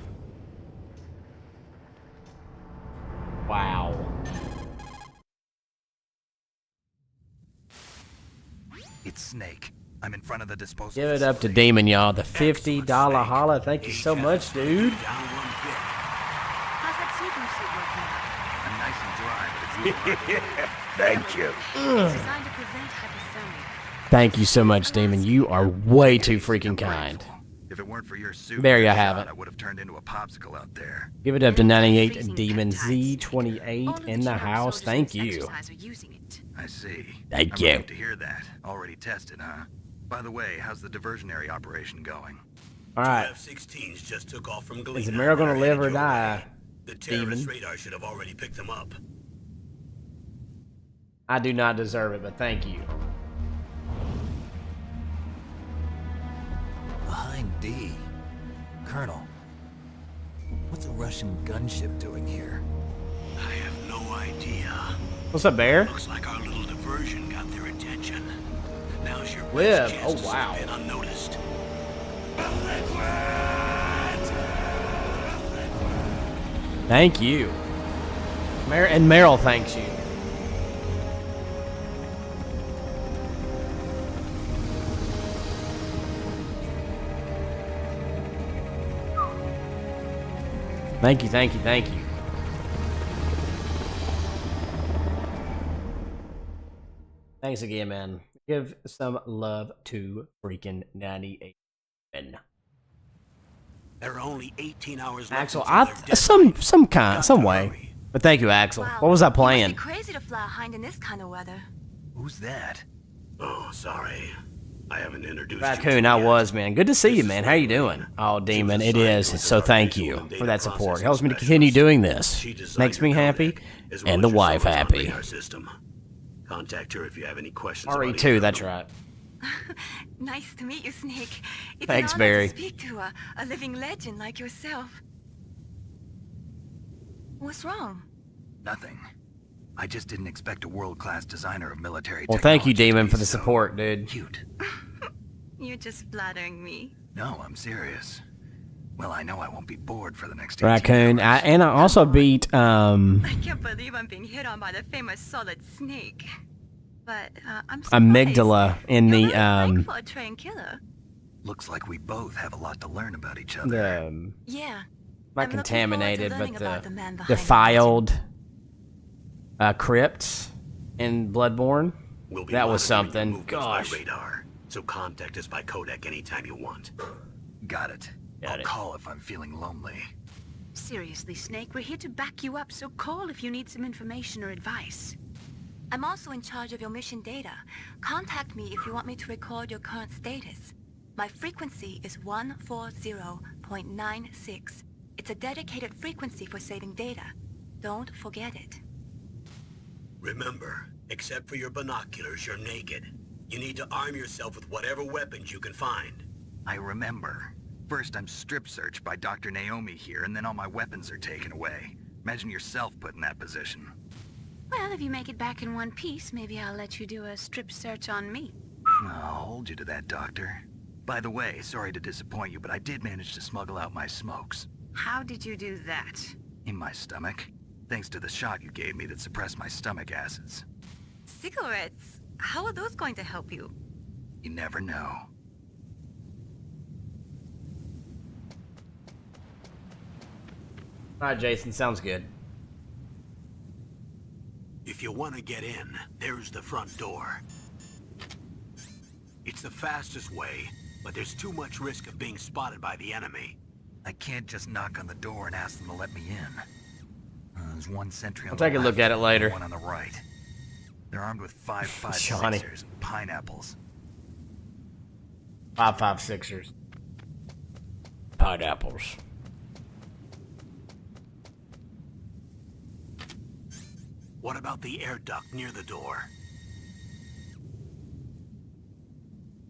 Wow. It's Snake. I'm in front of the disposal. Give it up to Demon, y'all. The $50 holla. Thank you so much, dude. How's that sleeping suit working out? I'm nice and dry, but it's Thank you. It's designed to prevent hypothermia. Thank you so much, Demon. You are way too freaking kind. If it weren't for your suit, There you have it. I would have turned into a popsicle out there. Give it up to 98 Demon Z28 in the house. Thank you. I see. Thank I'm you. relieved to hear that. Already tested, huh? By the way, how's the diversionary operation going? All right. F-16s just took off from Galena. Is Meryl gonna live or die? The terrorist Demon? radar should have already picked them up. I do not deserve it, but thank you. Behind D. Colonel, what's a Russian gunship doing here? I have no idea. What's up, Bear? Looks like our little diversion got their attention. Now's your Liv. best Oh, chance to wow. slip in unnoticed. Thank you. And Meryl thanks you. Thank you, thank you, thank you. Thanks again, man. Give some love to freaking 98. There are only 18 hours left. Axel, until their some way. But thank you, Axel. What was I playing? Crazy to fly hind in this kind of weather. Who's that? Oh, sorry. I haven't introduced Raccoon, you I yet. was, man. Good to see you, man. How you doing? Oh, Demon, it is. So thank you for that support. Helps me to continue doing this. Makes me happy, and the wife happy. Contact her if you have any questions. about RE2, either of that's them. right. Nice to meet you, Snake. It's Thanks, an honor Barry. to speak to a living legend like yourself. What's wrong? Nothing. I just didn't expect a world-class designer of military Well, thank you, technology to Demon, be for the so support, dude. Cute. You're just flattering me. No, I'm serious. Well, I know I won't be bored for the next 18 Raccoon. hours. And I also beat, I can't believe I'm being hit on by the famous solid Snake. But I'm surprised. Amygdala in You're the, really frank for a trained killer. Looks like we both have a lot to learn about each other. the Yeah. not I'm looking contaminated, forward to but learning about the man behind the defiled crypts in Bloodborne. We'll be That was monitoring your something. movements Gosh. by radar, so contact us by codec anytime you want. Got it. Got I'll it. call if I'm feeling lonely. Seriously, Snake, we're here to back you up, so call if you need some information or advice. I'm also in charge of your mission data. Contact me if you want me to record your current status. My frequency is 140.96. It's a dedicated frequency for saving data. Don't forget it. Remember, except for your binoculars, you're naked. You need to arm yourself with whatever weapons you can find. I remember. First, I'm strip searched by Dr. Naomi here, and then all my weapons are taken away. Imagine yourself put in that position. Well, if you make it back in one piece, maybe I'll let you do a strip search on me. I'll hold you to that, Doctor. By the way, sorry to disappoint you, but I did manage to smuggle out my smokes. How did you do that? In my stomach. Thanks to the shot you gave me that suppressed my stomach acids. Cigarettes? How are those going to help you? You never know. All right, Jason, sounds good. If you want to get in, there's the front door. It's the fastest way, but there's too much risk of being spotted by the enemy. I can't just knock on the door and ask them to let me in. There's one sentry on I'll the take a look left at it and later. one on the right. They're armed with 5.56 Johnny. and pineapples. 5.56ers. Pineapples. What about the air duct near the door?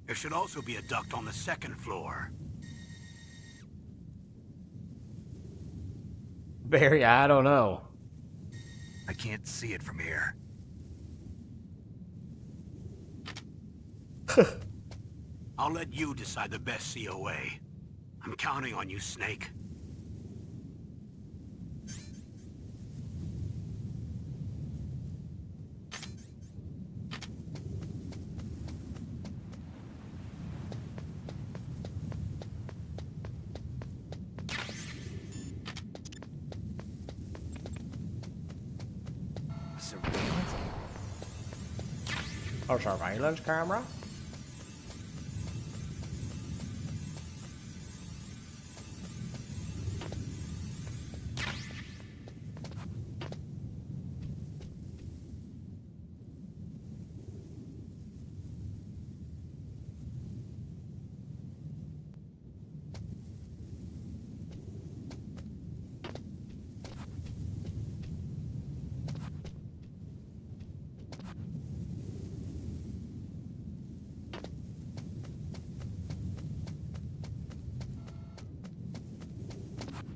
There should also be a duct on the second floor. Barry, I don't know. I can't see it from here. I'll let you decide the best COA. I'm counting on you, Snake. Surveillance? Oh, surveillance camera?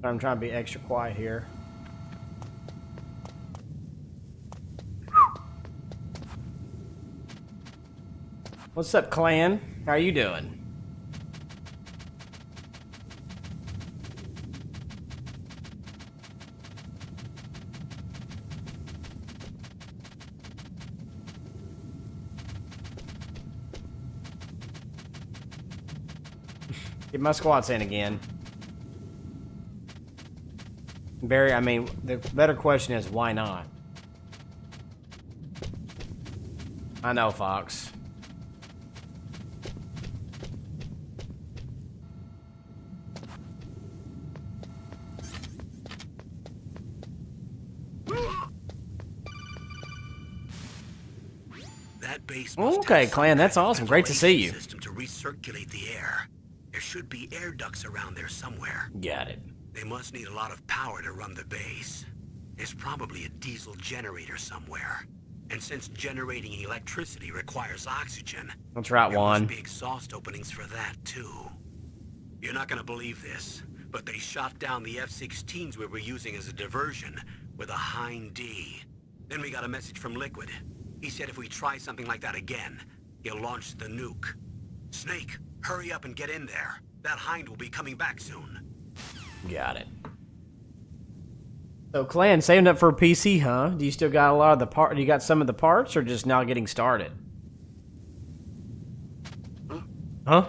I'm trying to be extra quiet here. What's up, clan? How you doing? Get my squats in again. Barry, I mean, the better question is, why not? I know, Fox. That base must Okay, have some clan, that's kind of awesome. Great to see you. ventilation system to recirculate the air. There should be air ducts around there somewhere. Got it. They must need a lot of power to run the base. There's probably a diesel generator somewhere. And since generating electricity requires oxygen, That's right, there Juan. must be exhaust openings for that too. You're not gonna believe this, but they shot down the F-16s we were using as a diversion with a Hind D. Then we got a message from Liquid. He said if we try something like that again, he'll launch the nuke. Snake, hurry up and get in there. That Hind will be coming back soon. Got it. So, Clan, saving up for a PC, huh? Do you still got a lot of the part? Do you got some of the parts, or just now getting started? Huh?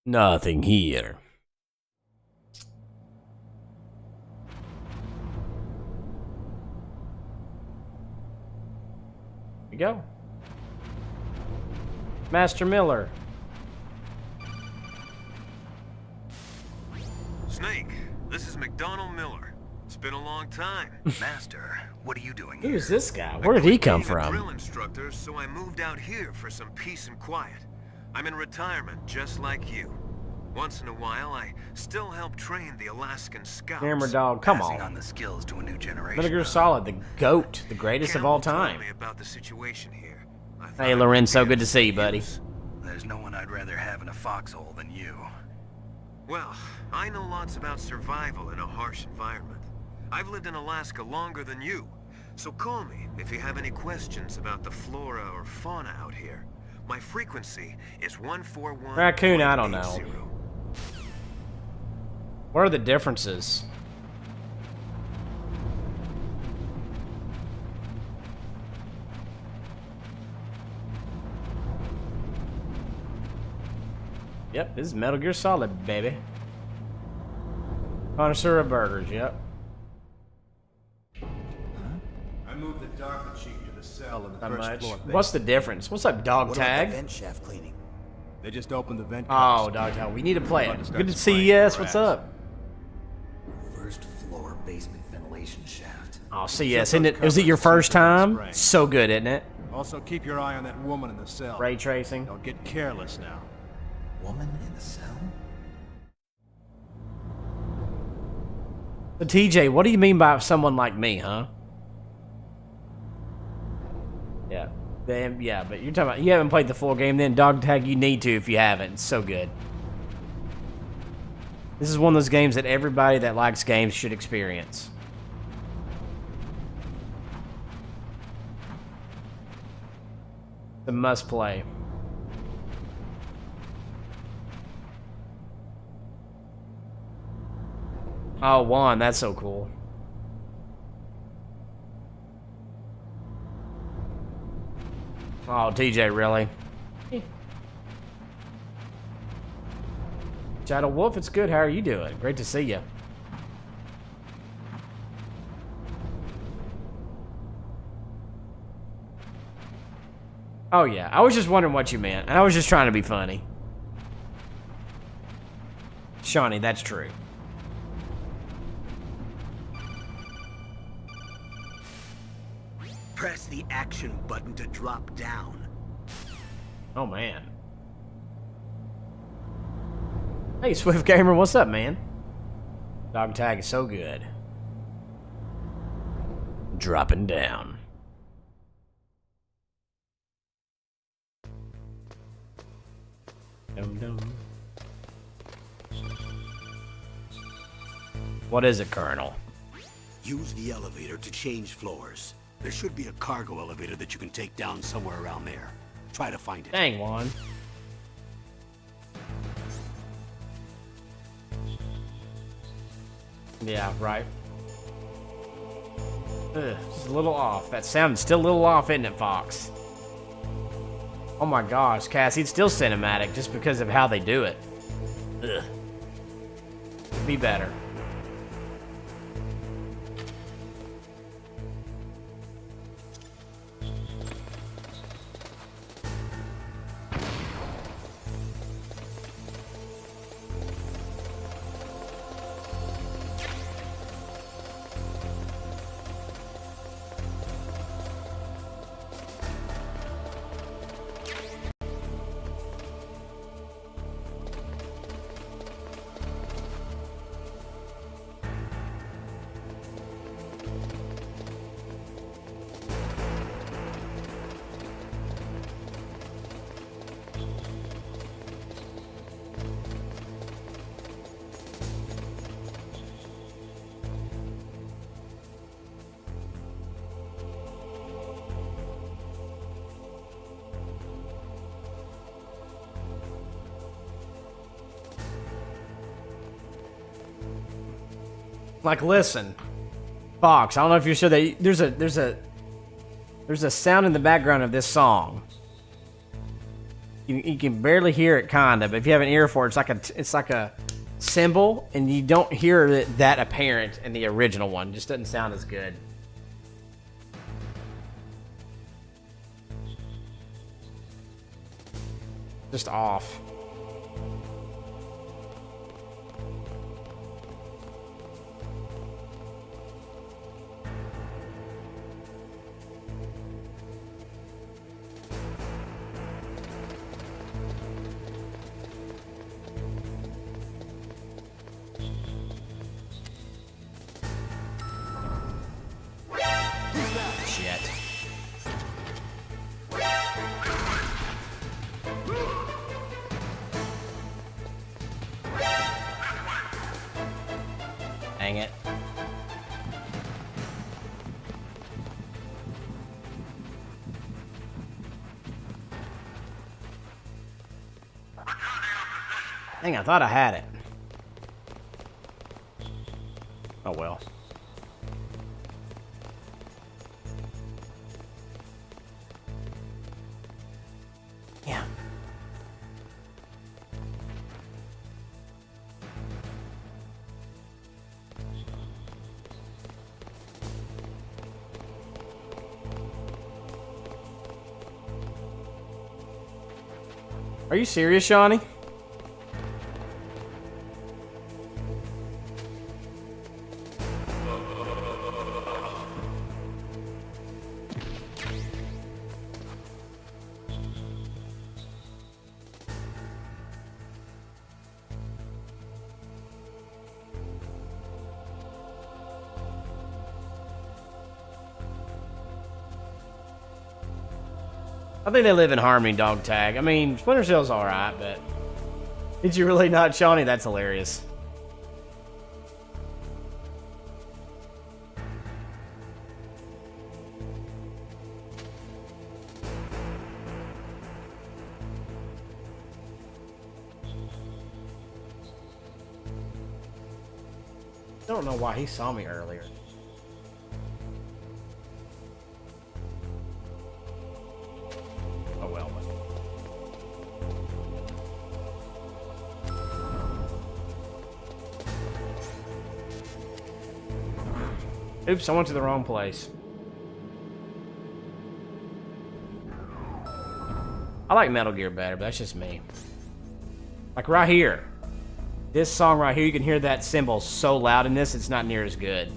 Nothing here. Here we go. Master Miller. Snake, this is McDonald Miller. It's been a long time. Master, what are you doing here? Who's this guy? Where did he come I'm a drill from? instructor, so I moved out here for some peace and quiet. I'm in retirement, just like you. Once in a while, I still help train the Alaskan Scouts. Hammer Dog, come Passing on. the skills to a new generation. Metal Gear Solid, the GOAT, the greatest of all Campbell told time. me about the situation here. I thought Hey, it Lorenzo, would be good to see you, buddy. use. There's no one I'd rather have in a foxhole than you. Well, I know lots about survival in a harsh environment. I've lived in Alaska longer than you, so call me if you have any questions about the flora or fauna out here. My frequency is 141. Raccoon, I don't know. What are the differences? Yep, this is Metal Gear Solid, baby. Connoisseur of burgers, yep. I moved the DARPA chief to the cell in the Not first much. floor. What's the difference? What's up, dog What about the tag? vent shaft cleaning? They just opened the vent. Oh, cups. dog tag. We need to play About to it. start Good to spraying see you. Yes, your what's ass. up? First floor basement ventilation shaft. Oh, CS, isn't it? Was it your first time? So good, isn't it? Also, keep your eye on that woman in the cell. Ray tracing. Don't get careless now. Woman in the cell? So, TJ, what do you mean by someone like me, huh? Yeah. Damn, yeah, but you're talking about, you haven't played the full game, then dog tag, you need to if you haven't. It's so good. This is one of those games that everybody that likes games should experience. The must play. Oh, Juan, that's so cool. Oh, TJ, really? Shadow Wolf, it's good. How are you doing? Great to see you. Oh, yeah. I was just wondering what you meant. I was just trying to be funny. Shawnee, that's true. Press the action button to drop down. Oh, man. Hey, Swift Gamer, what's up, man? Dog tag is so good. Dropping down. Dum-dum. What is it, Colonel? Use the elevator to change floors. There should be a cargo elevator that you can take down somewhere around there. Try to find it. Dang, Juan. Yeah, right. Ugh, just a little off. That sound's still a little off, isn't it, Fox? Oh my gosh, Cassie, it's still cinematic just because of how they do it. Ugh. Be better. Like, listen, Fox. I don't know if you're sure that there's a sound in the background of this song. You can barely hear it, kind of. But if you have an ear for it, it's like a cymbal, and you don't hear it that apparent in the original one. It just doesn't sound as good. Just off. Shit. Dang it. Dang, I thought I had it. Oh well. Yeah. Are you serious, Shawnee? I think they live in harmony, dog tag. I mean, Splinter Cell's alright, but... Did you really not, Shawnee? That's hilarious. I don't know why he saw me earlier. Oh well. Oops, I went to the wrong place. I like Metal Gear better, but that's just me. Like right here. This song right here, you can hear that cymbal so loud in this, it's not near as good.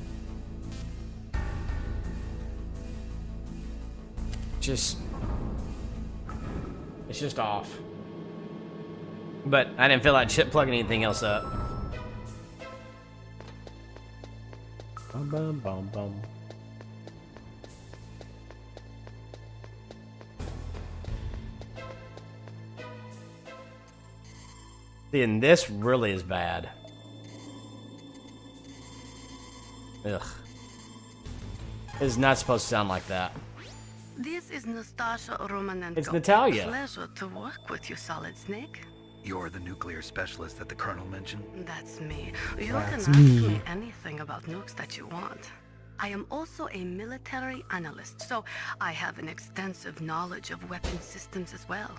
It's just off. But I didn't feel like plugging anything else up. Bum, bum, bum, bum. See, and this really is bad. Ugh. It's not supposed to sound like that. This is Nastasha Romanenko. It's Natalia. Pleasure to work with you, Solid Snake. You're the nuclear specialist that the Colonel mentioned? That's me. You can ask me anything about nukes that you want. I am also a military analyst, so I have an extensive knowledge of weapon systems as well.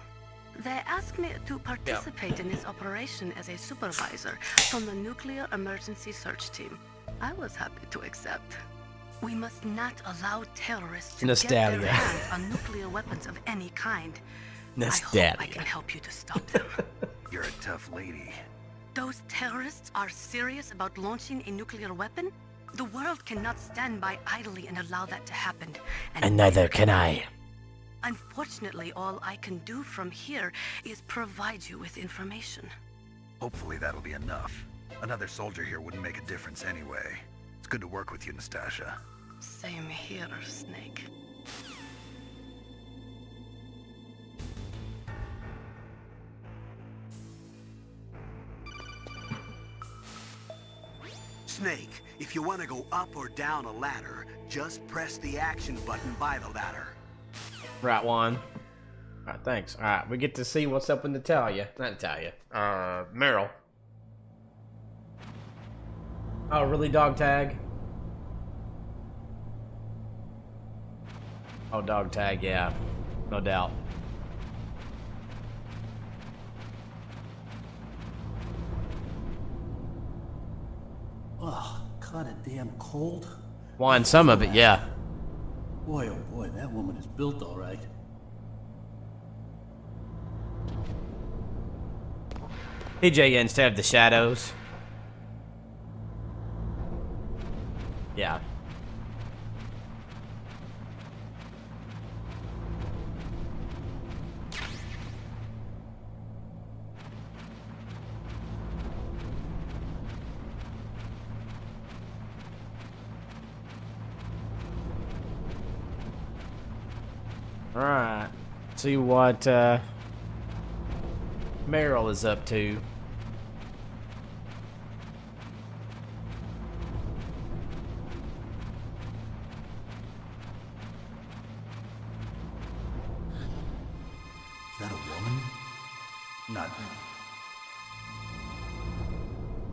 They asked me to participate in this operation as a supervisor from the Nuclear Emergency Search Team. I was happy to accept. We must not allow terrorists to get their hands on nuclear weapons of any kind. I hope I can help you to stop them. You're a tough lady. Those terrorists are serious about launching a nuclear weapon? The world cannot stand by idly and allow that to happen. And neither can I. Unfortunately, all I can do from here is provide you with information. Hopefully that'll be enough. Another soldier here wouldn't make a difference anyway. It's good to work with you, Nastasha. Same here, Snake. Snake, if you want to go up or down a ladder, just press the action button by the ladder. Right one. Alright, thanks. Alright, we get to see what's up with Natalia. Not Natalia. Meryl. Oh, really, dog tag? Oh, dog tag, yeah. No doubt. Oh, kinda damn cold. Won some of it, yeah. Boy, oh boy, that woman is built all right. TJ instead of the shadows. Yeah. Alright. See what Meryl is up to. Is that a woman? Not.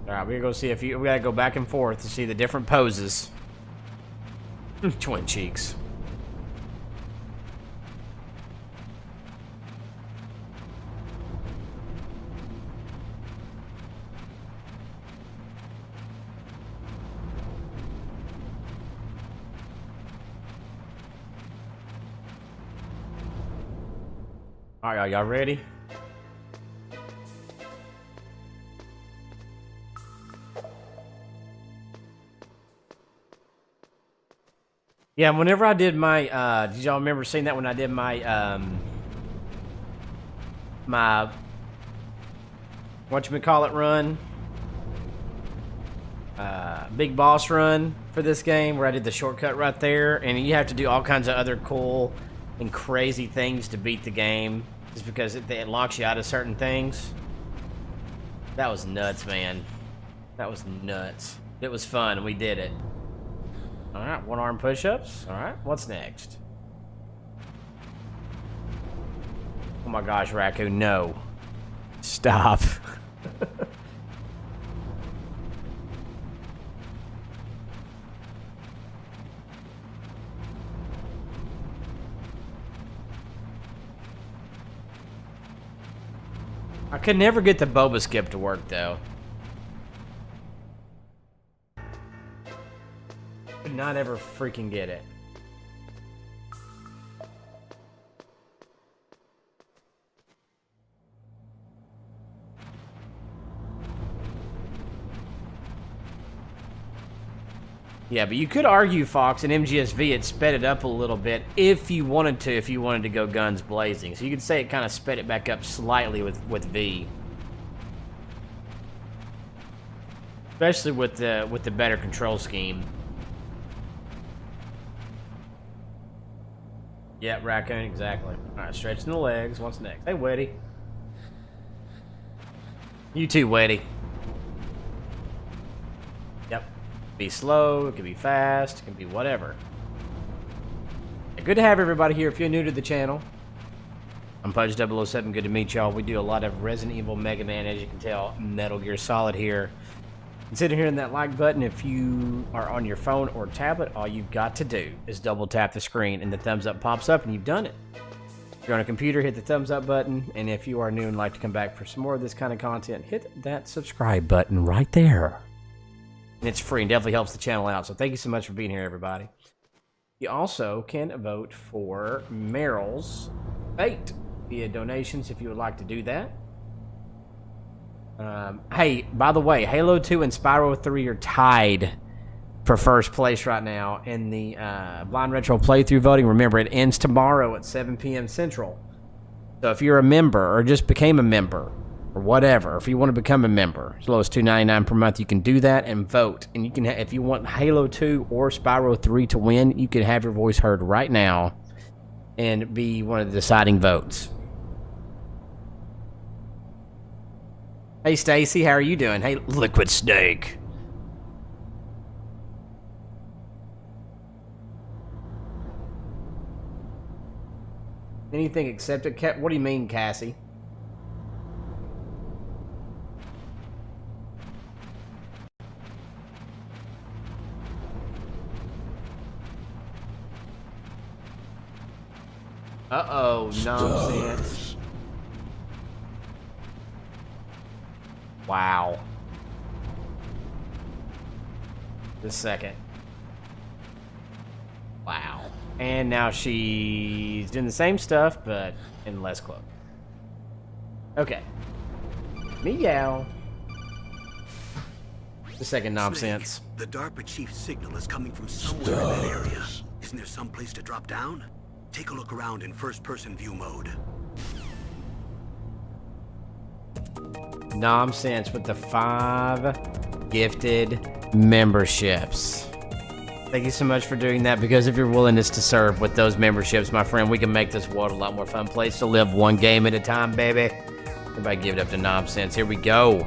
Alright, we're gonna go see if you. We gotta go back and forth to see the different poses. Twin cheeks. Alright, y'all ready? Yeah, whenever I did my, did y'all remember seeing that when I did my, my, whatchamacallit run? Big boss run for this game, where I did the shortcut right there, and you have to do all kinds of other cool and crazy things to beat the game, just because it locks you out of certain things. That was nuts, man. That was nuts. It was fun, and we did it. Alright, one arm push-ups. Alright, what's next? Oh my gosh, Raccoon, no. Stop. I could never get the boba skip to work, though. Could not ever freaking get it. Yeah, but you could argue, Fox, in MGSV it sped it up a little bit if you wanted to go guns blazing. So you could say it kind of sped it back up slightly with V. Especially with the better control scheme. Yeah, Raccoon, exactly. Alright, stretching the legs. What's next? Hey, Weddy. You too, Weddy. Yep. Be slow, it can be fast, it can be whatever. Good to have everybody here. If you're new to the channel, I'm Pudge 007. Good to meet y'all. We do a lot of Resident Evil, Mega Man, as you can tell, Metal Gear Solid here. Consider hitting that like button. If you are on your phone or tablet, all you've got to do is double tap the screen and the thumbs up pops up and you've done it. If you're on a computer, hit the thumbs up button. And if you are new and like to come back for some more of this kind of content, hit that subscribe button right there. And it's free and definitely helps the channel out. So thank you so much for being here, everybody. You also can vote for Meryl's fate via donations if you would like to do that. Hey, by the way, Halo 2 and Spyro 3 are tied for first place right now in the Blind Retro playthrough voting. Remember, it ends tomorrow at 7 p.m. Central. So if you're a member or just became a member or whatever, if you want to become a member, as low as $2.99 per month, you can do that and vote. And you can, if you want Halo 2 or Spyro 3 to win, you can have your voice heard right now and be one of the deciding votes. Hey, Stacy, how are you doing? Hey, Liquid Snake. Anything except it. What do you mean, Cassie? Uh-oh, nonsense. Wow. Just a second. Wow. And now she's doing the same stuff, but in less clothes. Okay. Meow. The second nonsense. Snake, the DARPA Chief signal is coming from somewhere in that area. Isn't there some place to drop down? Take a look around in first-person view mode. Nonsense with the 5 gifted memberships. Thank you so much for doing that. Because of your willingness to serve with those memberships, my friend, we can make this world a lot more fun place to live one game at a time, baby. Everybody give it up to nonsense. Here we go.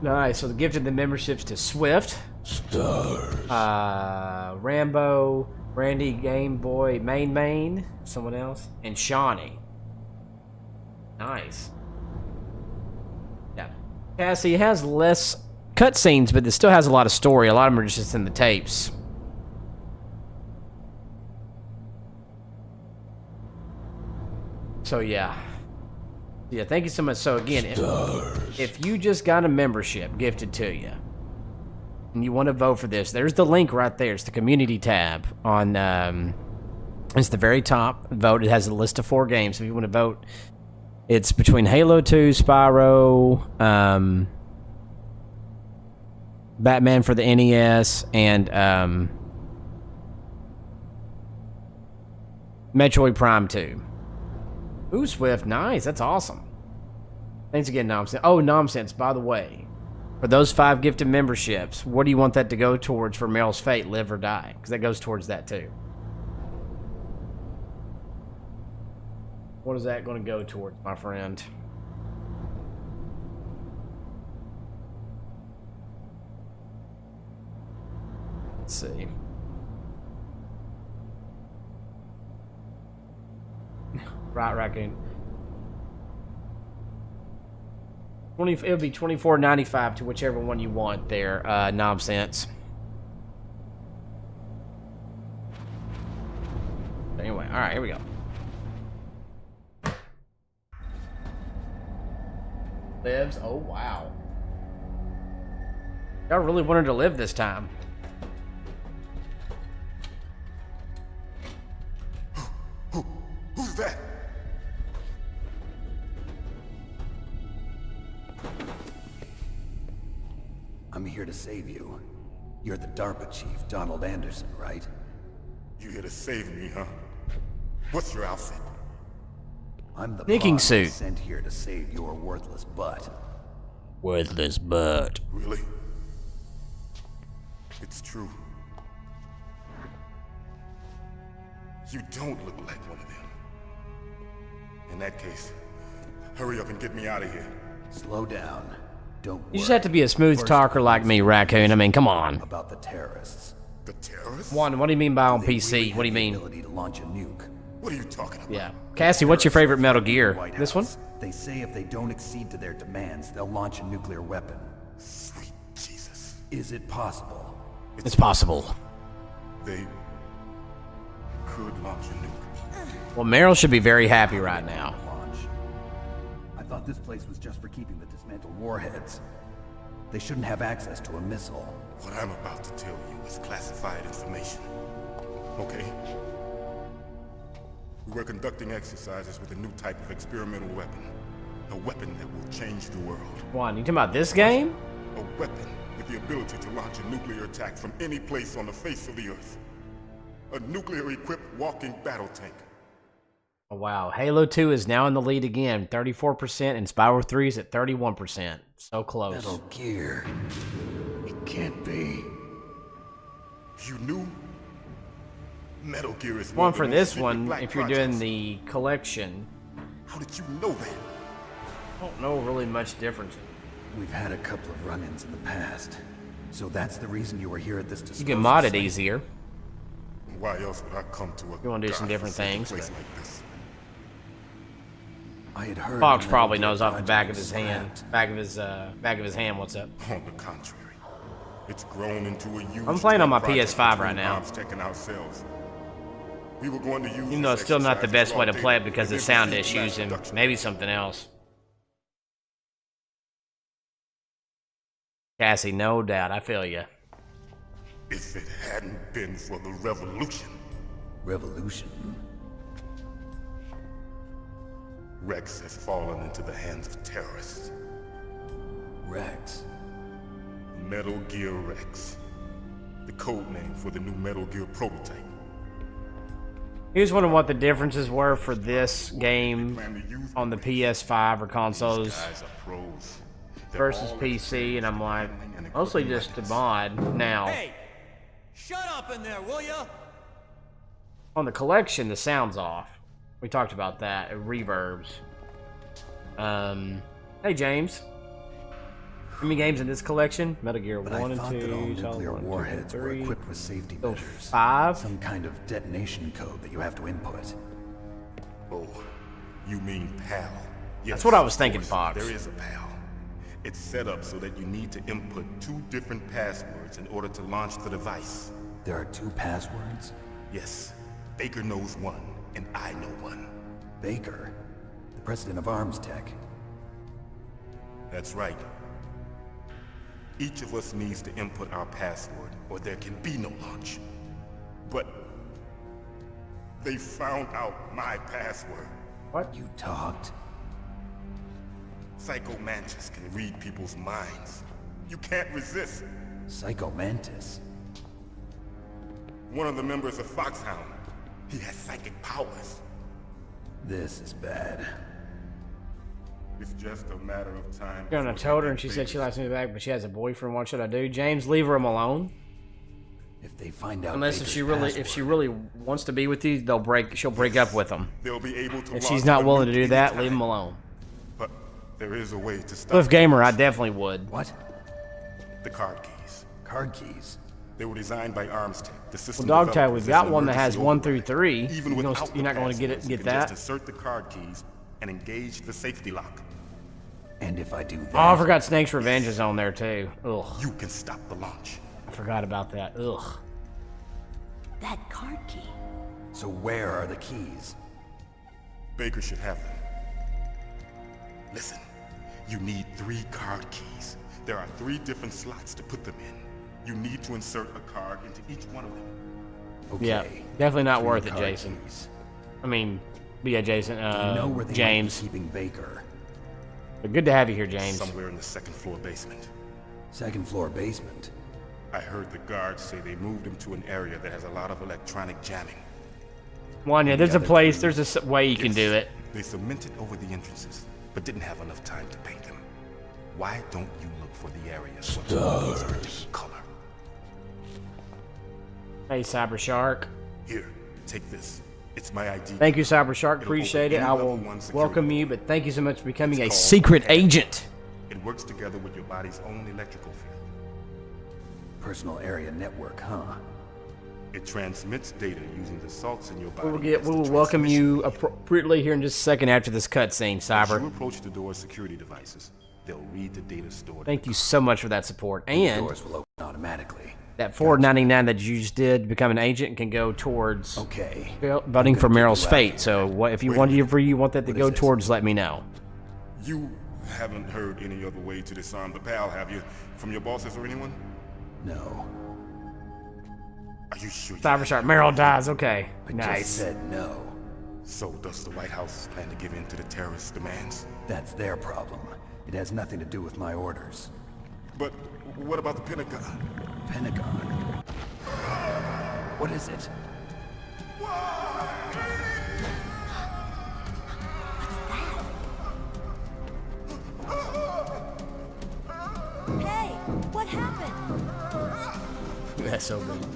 Nice. So the gifted the memberships to Swift, Rambo, Randy, Game Boy, Main, someone else, and Shawnee. Nice. Yeah. Cassie has less cutscenes, but it still has a lot of story. A lot of them are just in the tapes. So yeah. Yeah, thank you so much. So again, if you just got a membership gifted to you, and you want to vote for this, there's the link right there. It's the community tab on, it's the very top. Vote. It has a list of 4 games. If you want to vote, it's between Halo 2, Spyro, Batman for the NES, and Metroid Prime 2. Ooh, Swift, nice. That's awesome. Thanks again, Nonsense. Oh, Nonsense, by the way. For those 5 gifted memberships, what do you want that to go towards for Meryl's Fate, Live or Die? Because that goes towards that, too. What is that going to go towards, my friend? Let's see. Right, Raccoon. It'll be $24.95 to whichever one you want there, Nonsense. Anyway, alright, here we go. Lives? Oh, wow. Y'all really wanted to live this time. Who's that? I'm here to save you. You're the DARPA Chief, Donald Anderson, right? You here to save me, huh? What's your outfit? I'm the thinking pawn suit. Sent here to save your worthless butt. Worthless butt. Really? It's true. You don't look like one of them. In that case, hurry up and get me out of here. Slow down. Don't You just have to be a smooth talker like me, Raccoon. I mean, come on. About the terrorists. The terrorists? One, what do you mean by on PC? What do you mean? Ability to launch a nuke. What are you talking about? Yeah. Cassie, what's your favorite Metal Gear? This one? They say if they don't accede to their demands, they'll launch a nuclear weapon. Sweet Jesus. Is it possible? It's possible. They could launch a nuke. Well, Meryl should be very happy right now. Launch. I thought this place was just for keeping the dismantled warheads. They shouldn't have access to a missile. What I'm about to tell you is classified information. Okay? We were conducting exercises with a new type of experimental weapon. A weapon that will change the world. Juan, you talking about this game? A weapon with the ability to launch a nuclear attack from any place on the face of the Earth. A nuclear-equipped walking battle tank. Oh, wow. Halo 2 is now in the lead again, 34%, and Spyro 3 is at 31%. So close. Metal Gear. It can't be. You knew? Metal Gear is One of the for most this secret one, black if you're projects. doing the collection. How did you know that? I don't know really much difference. We've had a couple of run-ins in the past. So that's the reason you were here at this You disposal can mod it site? easier. Why else would I come to a You want to do some different godforsaken things, place but like this? I had heard Fox the probably Metal knows Gear off the back of project his was hand. scrapped. Back of his hand. What's up? On the contrary, it's grown into a huge. I'm playing on my project PS5 right between now. Armstech and ourselves. We were going to use Even though it's still not the best way to play it because of sound issues and maybe something else. Cassie, no doubt. I feel you. If it hadn't been for the revolution, Revolution? Rex has fallen into the hands of terrorists. Rex? Metal Gear Rex. The code name for the new Metal Gear prototype. He was wondering what the differences were for this game on the PS5 or consoles These guys are pros. They're versus all PC, and I'm like, and mostly equipping just the weapons. mod now. Hey! Shut up in there, will ya? On the collection, the sound's off. We talked about that. It reverbs. Hey James. How many games in this collection? Metal Gear But 1 I and thought 2, that all Solid nuclear 1, 2, warheads were 3. equipped with safety So measures. 5? Some kind of detonation code that you have to input. Oh, you mean PAL? Yes, That's what I was of thinking, course, Fox. There is a PAL. It's set up so that you need to input 2 different passwords in order to launch the device. There are 2 passwords? Yes, Baker knows one, and I know one. Baker, the president of Arms Tech. That's right. Each of us needs to input our password, or there can be no launch. But they found out my password. What? You talked? Psycho Mantis can read people's minds. You can't resist. Psycho Mantis? One of the members of Foxhound. He has psychic powers. This is bad. It's just a matter of time. And I told her, and she said she likes me back, but she has a boyfriend. What should I do? James, leave her alone. If they find out Unless Baker's if she really wants to be with you, she'll break up with him. They'll be able to. If launch she's not a willing to nuke do that, anytime. leave him alone. But there is a way to stop. Cliff Gamer, I definitely would. What? The card keys. Card keys? They were designed by Armstech. The system. Well, Dog Tag, developed we've as got an one that has emergency 1 through override. 3. Even You're without not going to passwords, get you can that. Just insert the card keys and engage the safety lock. And if I do that... Oh, I forgot Snake's Revenge is on there too. Ugh. You can stop the launch. I forgot about that. Ugh. That card key. So where are the keys? Baker should have them. Listen, you need 3 card keys. There are 3 different slots to put them in. You need to insert a card into each one of them. Okay. Yeah, definitely not 3 worth it, card Jason. keys. I mean, yeah, Jason. Do you know where they James. might be keeping Baker? But good to have you here, James. Somewhere in the 2nd floor basement. 2nd floor basement? I heard the guards say they moved him to an area that has a lot of electronic jamming. Wanya, there's a other place, clues? there's a way you can do it. They cemented over the entrances, but didn't have enough time to paint them. Why don't you look for the areas where the walls are in color? Hey, Cyber Shark. Here, take this. It's my ID. Thank you, Cyber Shark. It'll Appreciate it. open I any will level 1 security welcome you, door. but thank you so much for becoming a It's called secret Pudge. agent. It works together with your body's own electrical field. Personal area network, huh? It transmits data using the salts in your body. We as the will welcome transmission you medium. appropriately here in just a second after this cutscene, As you Cyber. approach the door's security devices, they'll read the data stored. Thank you so much for that support. The And doors will open automatically. that $4.99 that you just did to become an agent can go towards Okay. voting for I'm gonna Meryl's get you out fate. of So here. what if you Wait a want minute. you want that to What go is this? towards, let me know. You haven't heard any other way to disarm the PAL, have you? From your bosses or anyone? No. Are you sure? you Cyber have- Shark, Meryl dies. Okay, I just nice. said no. So does the White House plan to give in to the terrorists' demands? That's their problem. It has nothing to do with my orders. But what about the Pentagon? Pentagon? What is it? Hey, what happened? That's so good.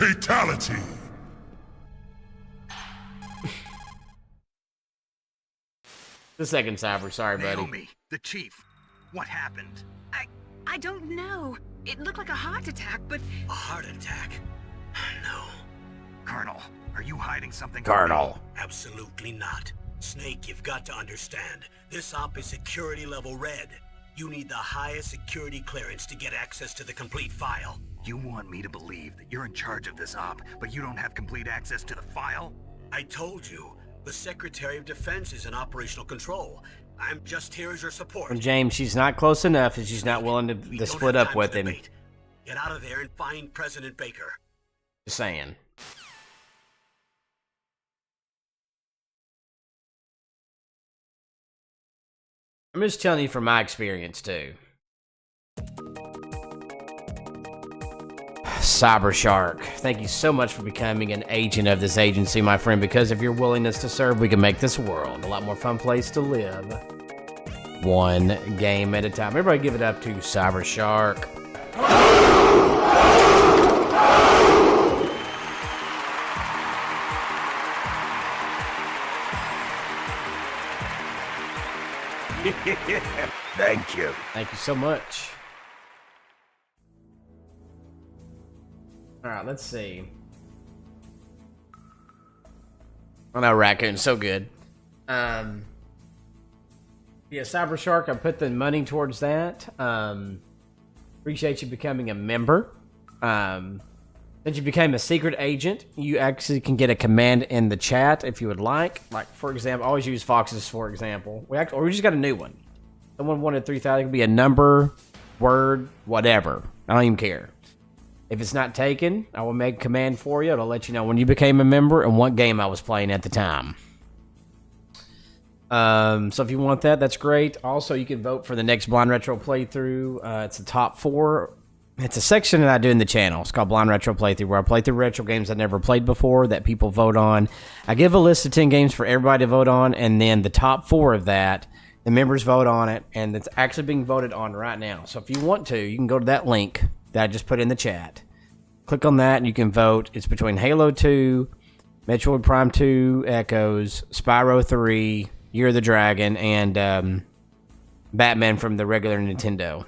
Fatality! The second Cyber, sorry, buddy. Naomi, the chief. What happened? I don't know. It looked like a heart attack, but... A heart attack? No. Colonel, are you hiding something? Colonel. Absolutely not. Snake, you've got to understand. This op is security level red. You need the highest security clearance to get access to the complete file. You want me to believe that you're in charge of this op, but you don't have complete access to the file? I told you. The Secretary of Defense is in operational control. I'm just here as your support. And James, she's not close enough and she's not willing to split up with him. Get out of there and find President Baker. Just saying. I'm just telling you from my experience, too. Cyber Shark, thank you so much for becoming an agent of this agency, my friend. Because of your willingness to serve, we can make this world a lot more fun place to live. One game at a time. Everybody give it up to Cyber Shark. Thank you. Thank you so much. Alright, let's see. I know Raccoon's so good. Yeah, Cyber Shark, I put the money towards that. Appreciate you becoming a member. Since you became a secret agent, you actually can get a command in the chat if you would like. Like, for example, always use Fox's, for example. We just got a new one. Someone wanted 3,000. It could be a number, word, whatever. I don't even care. If it's not taken, I will make a command for you. It'll let you know when you became a member and what game I was playing at the time. So if you want that, that's great. Also, you can vote for the next Blind Retro playthrough. It's the top 4. It's a section that I do in the channel. It's called Blind Retro Playthrough, where I play through retro games I never played before that people vote on. I give a list of 10 games for everybody to vote on, and then the top 4 of that, the members vote on it, and it's actually being voted on right now. So if you want to, you can go to that link that I just put in the chat. Click on that, and you can vote. It's between Halo 2, Metroid Prime 2 Echoes, Spyro 3, Year of the Dragon, and Batman from the regular Nintendo.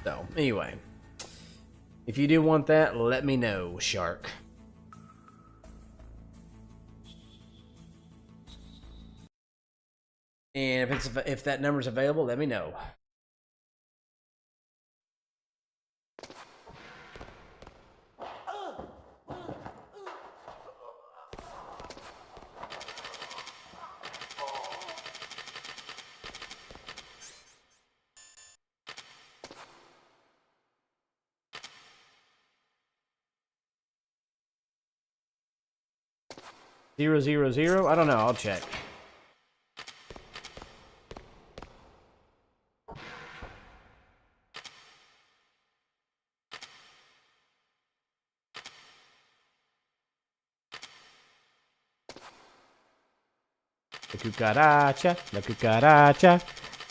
So, anyway, if you do want that, let me know, Shark. And if that number's available, let me know. Zero, zero, zero? I don't know. I'll check. La cucaracha,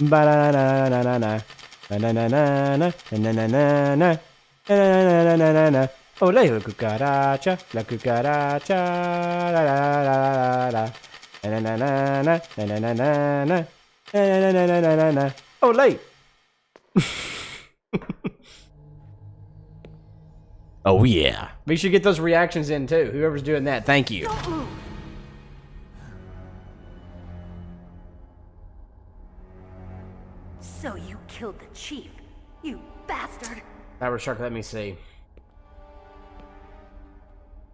ba-na-na-na-na-na, na-na-na-na-na, na-na-na-na-na, na-na-na-na-na-na. Olé, la cucaracha, la cucaracha, la-la-la-la-la, na-na-na-na, na-na-na-na-na, na-na-na-na-na-na. Olé! Oh yeah. Make sure you get those reactions in too. Whoever's doing that, thank you. So you killed the chief, you bastard! Cyber Shark, let me see.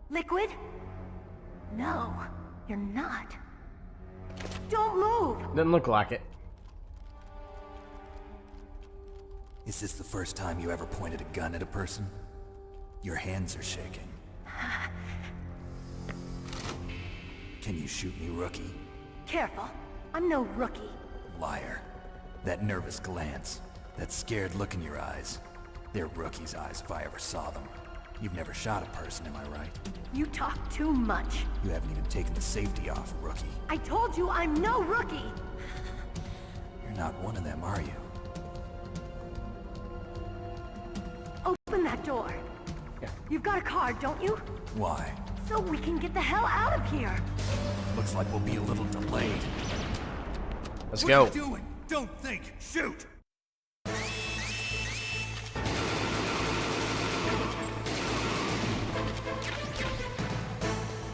Liquid? No, you're not. Don't move! Doesn't look like it. Is this the first time you ever pointed a gun at a person? Your hands are shaking. Can you shoot me, rookie? Careful, I'm no rookie. Liar. That nervous glance, that scared look in your eyes. They're rookie's eyes if I ever saw them. You've never shot a person, am I right? You talk too much. You haven't even taken the safety off, rookie. I told you I'm no rookie! You're not one of them, are you? that door. You've got a card, don't you? Why? So we can get the hell out of here. Looks like we'll be a little delayed. Let's go. What are you doing? Don't think. Shoot!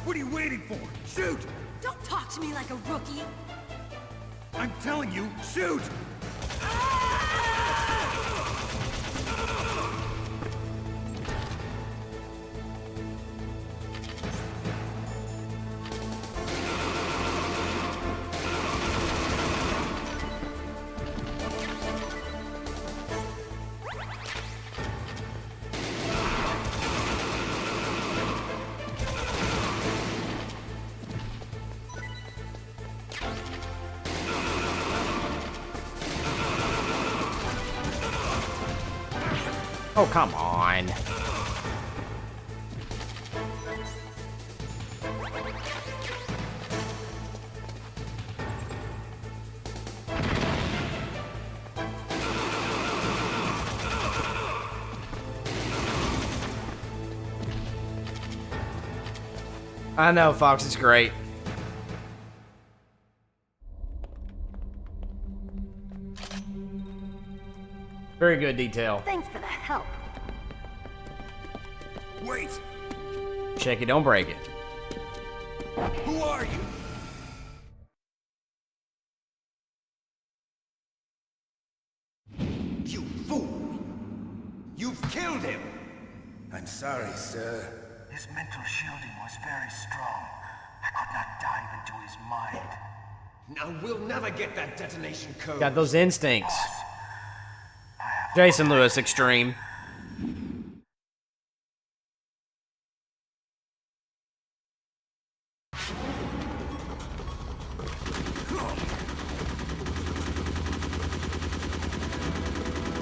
What are you waiting for? Shoot! Don't talk to me like a rookie. I'm telling you, shoot! Oh, come on. I know, Fox, it's great. Very good detail. Thanks for the help. Wait! Check it, don't break it. Who are you? You fool! You've killed him! I'm sorry, sir. His mental shielding was very strong. I could not dive into his mind. Now we'll never get that detonation code. Got those instincts. Jason Lewis, extreme.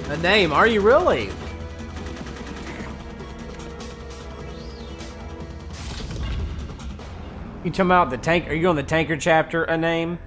A name, are you really? You talking about the tank? Are you on the tanker chapter? A name?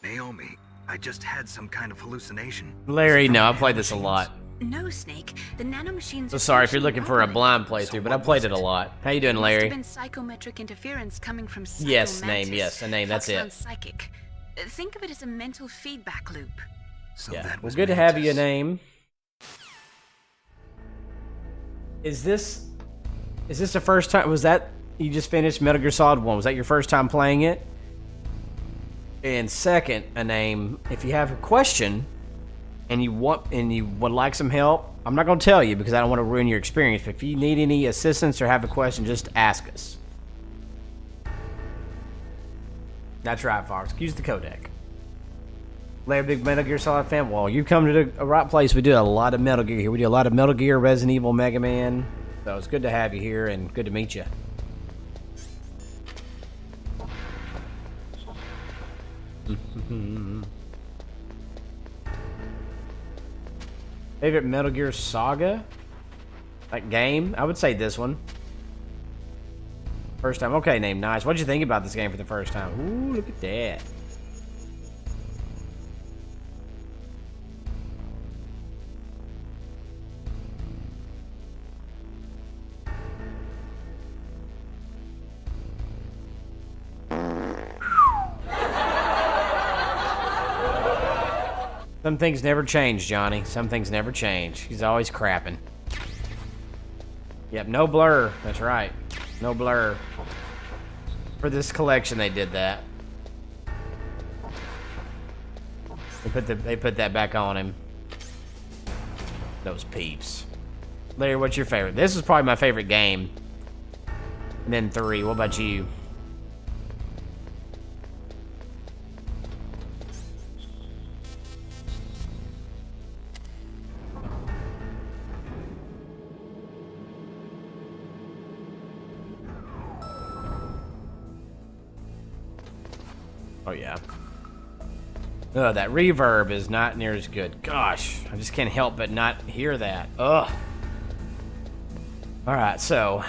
Naomi, I just had some kind of hallucination. Larry, no, I played this a lot. No, Snake. The nanomachines. So sorry if you're looking for a blind playthrough, but I played it a lot. How you doing, Larry? Must have been psychometric interference coming from Yes, Mantis. name, yes, a name, that's it. Psychic. Think of it as a mental feedback loop. So Yeah, that well, was good to have you, Mantis. name. Is this the first time? Was that you just finished Metal Gear Solid 1? Was that your first time playing it? And second, a name. If you have a question and you would like some help, I'm not going to tell you because I don't want to ruin your experience. But if you need any assistance or have a question, just ask us. That's right, Fox. Use the codec. Larry, big Metal Gear Solid fan. Well, you come to the right place. We do a lot of Metal Gear here. We do a lot of Metal Gear, Resident Evil, Mega Man. So it's good to have you here and good to meet you. Favorite Metal Gear Saga? Like game? I would say this one. First time. Okay, name nice. What'd you think about this game for the first time? Ooh, look at that. Some things never change, Johnny. Some things never change. He's always crapping. Yep, no blur. That's right. No blur. For this collection, they did that. They put that back on him. Those peeps. Larry, what's your favorite? This is probably my favorite game. And then 3. What about you? Oh, yeah. Oh, that reverb is not near as good. Gosh, I just can't help but not hear that. Ugh. Alright, so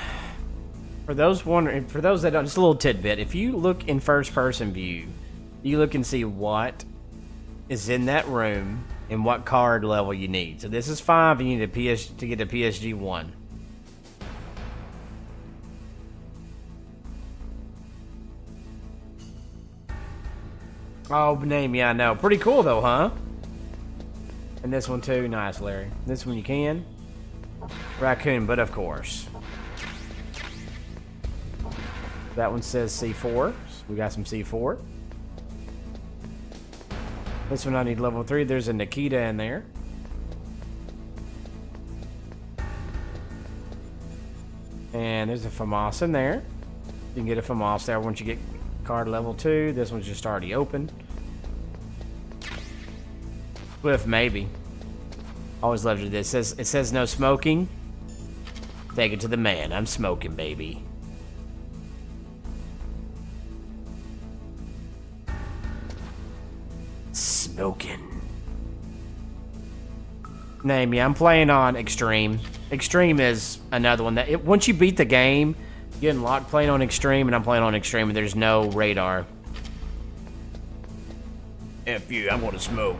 for those wondering, for those that don't, just a little tidbit, if you look in first person view, you look and see what is in that room and what card level you need. So this is 5, you need a PS to get a PSG 1. Oh, name, yeah, I know. Pretty cool though, huh? And this one too, nice, Larry. This one you can. Raccoon, but of course. That one says C4. So we got some C4. This one I need level 3. There's a Nikita in there. And there's a FAMAS in there. You can get a FAMAS there once you get card level 2. This one's just already open. Swift, maybe. Always loved this. It says no smoking. Take it to the man. I'm smoking, baby. Smoking. Name, yeah, I'm playing on Extreme. Extreme is another one that once you beat the game, you unlock playing on Extreme, and I'm playing on Extreme, and there's no radar. F you, I'm gonna smoke.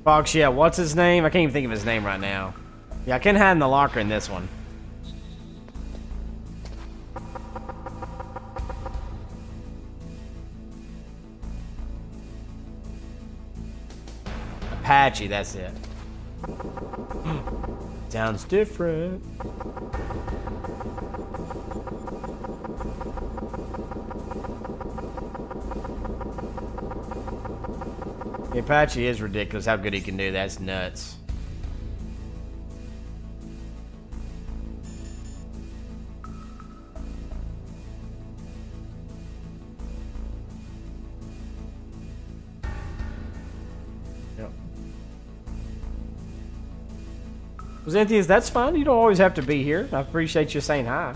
Fox, yeah, what's his name? I can't even think of his name right now. Yeah, I can hide in the locker in this one. Apache, that's it. Sounds different. The Apache is ridiculous how good he can do. That's nuts. Yep. Well, Xanthias, that's fine. You don't always have to be here. I appreciate you saying hi.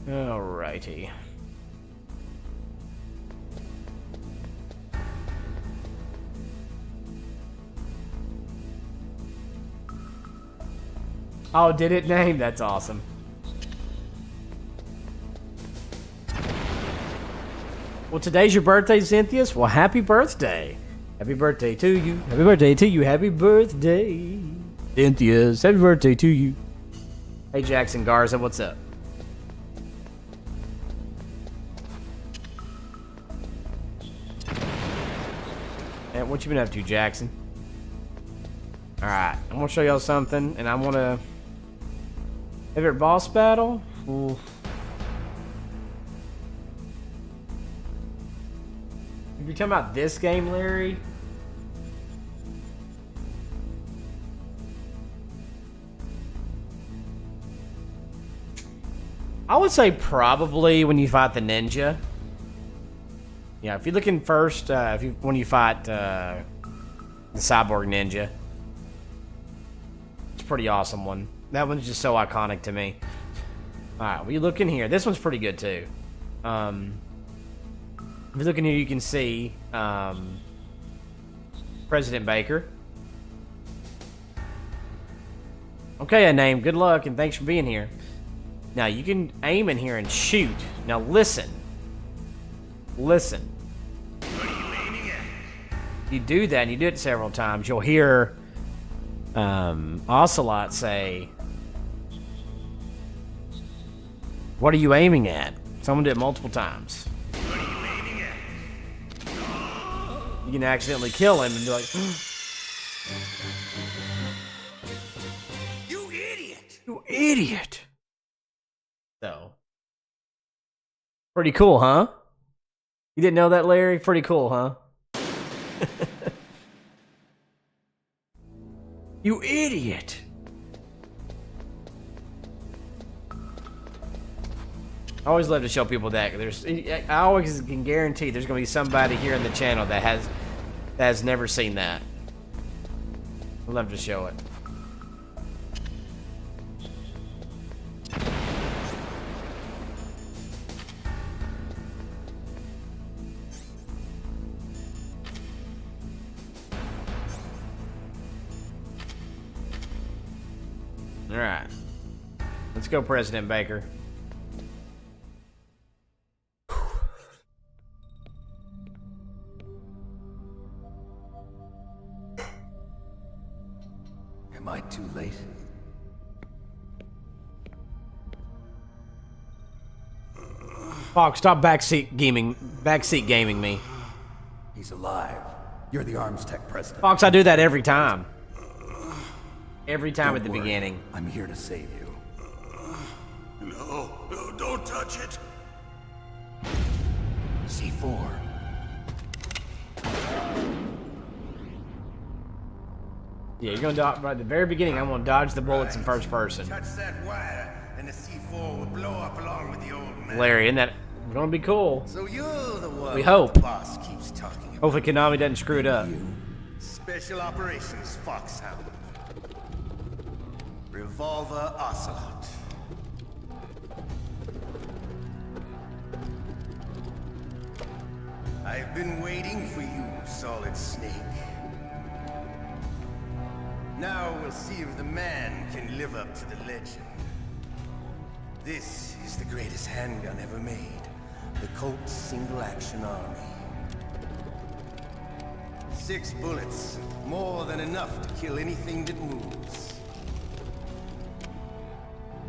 Alrighty. Oh, did it name? That's awesome. Well, today's your birthday, Cynthius. Well, happy birthday. Happy birthday to you. Happy birthday to you. Happy birthday, Cynthius. Happy birthday to you. Hey, Jackson Garza, what's up? What you been up to, Jackson? Alright, I'm gonna show y'all something, and I'm gonna... Favorite boss battle? Ooh. If you're talking about this game, Larry... I would say probably when you fight the ninja. Yeah, if you're looking first, when you fight the Cyborg Ninja, it's a pretty awesome one. That one's just so iconic to me. All right, well, you look in here. This one's pretty good too. If you look in here, you can see President Baker. Okay, name. Good luck and thanks for being here. Now you can aim in here and shoot. Now listen. Listen. What are you aiming at? You do that, and you do it several times. You'll hear Ocelot say, "What are you aiming at?" Someone did it multiple times. What are you aiming at? You can accidentally kill him and be like, "You idiot! You idiot!" So, pretty cool, huh? You didn't know that, Larry? Pretty cool, huh? You idiot! I always love to show people that. I always can guarantee there's going to be somebody here in the channel that has never seen that. I love to show it. All right, let's go, President Baker. Am I too late? Fox, stop backseat gaming me. He's alive. You're the Arms Tech president. Fox, I do that every time. Every time at the Don't worry. beginning. I'm here to save you. No, no, don't touch it. C4. Yeah, you're gonna dodge right at the very beginning. I'm gonna dodge the bullets in first person. Touch that wire, and the C4 will blow up along with the old man. Larry, isn't that gonna be cool? So you're the one We hope. the boss keeps talking about. Hopefully Konami doesn't screw it up. Special Operations Foxhound. Revolver Ocelot. I've been waiting for you, Solid Snake. Now we'll see if the man can live up to the legend. This is the greatest handgun ever made. The Colt Single Action Army. 6 bullets, more than enough to kill anything that moves.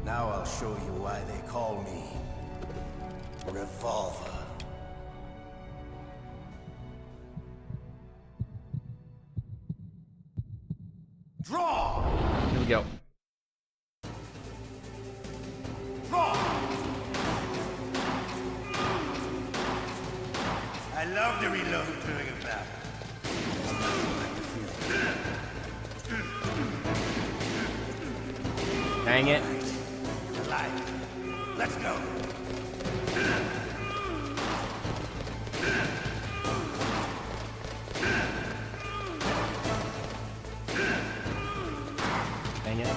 Now I'll show you why they call me Revolver. Draw! Here we go. Draw! I love to reload during a battle. Dang it. Alive. Let's go. Dang it.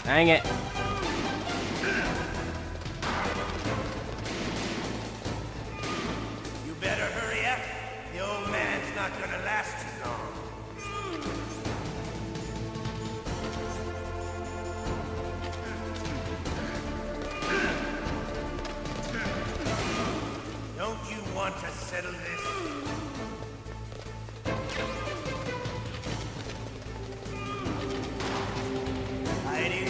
Dang it. You better hurry up. The old man's not gonna last too long. Don't you want to settle this? Hiding.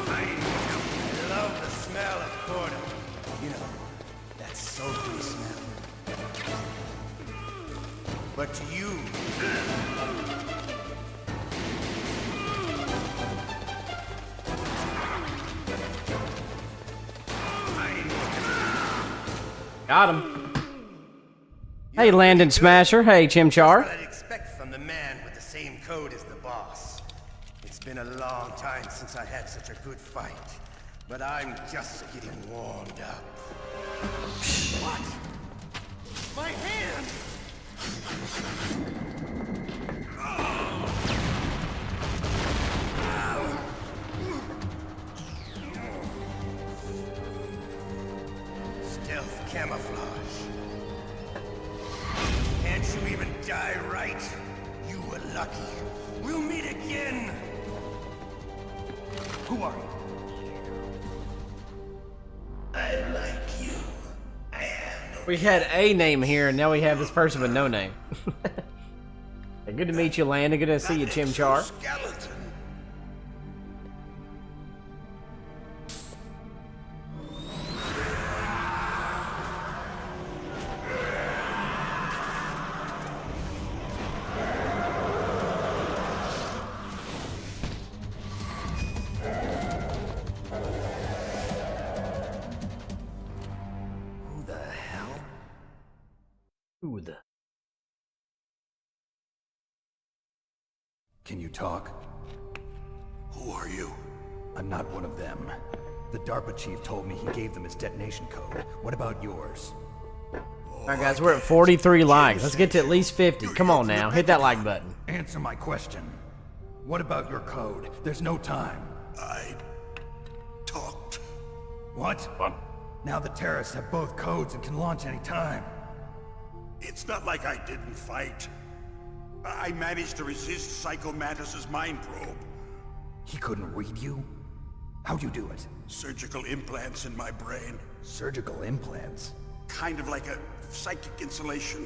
I love the smell of corn. You know, that sultry smell. But to you, Got him. Hey, Landon Smasher. Hey, Chimchar. what I'd expect from the man with the same code as the boss. It's been a long time since I had such a good fight, but I'm just getting warmed up. What? My hand! Stealth camouflage. Can't you even die right? You were lucky. We'll meet again! Who are you? I like you. I have no... We had a name here, and now we have this person with no name. Hey, good to meet you, Landon. Good to see you, Chimchar. Skeleton. Smooth. Can you talk? Who are you? I'm not one of them. The DARPA Chief told me he gave them his detonation code. What about yours? Alright guys, we're at 43 likes. Let's get to at least 50. Come on now, hit that like button. Answer my question. What about your code? There's no time. I talked. What? Now the terrorists have both codes and can launch any time. It's not like I didn't fight. I managed to resist Psycho Mantis's mind probe. He couldn't read you? How'd you do it? Surgical implants in my brain. Surgical implants? Kind of like a psychic insulation.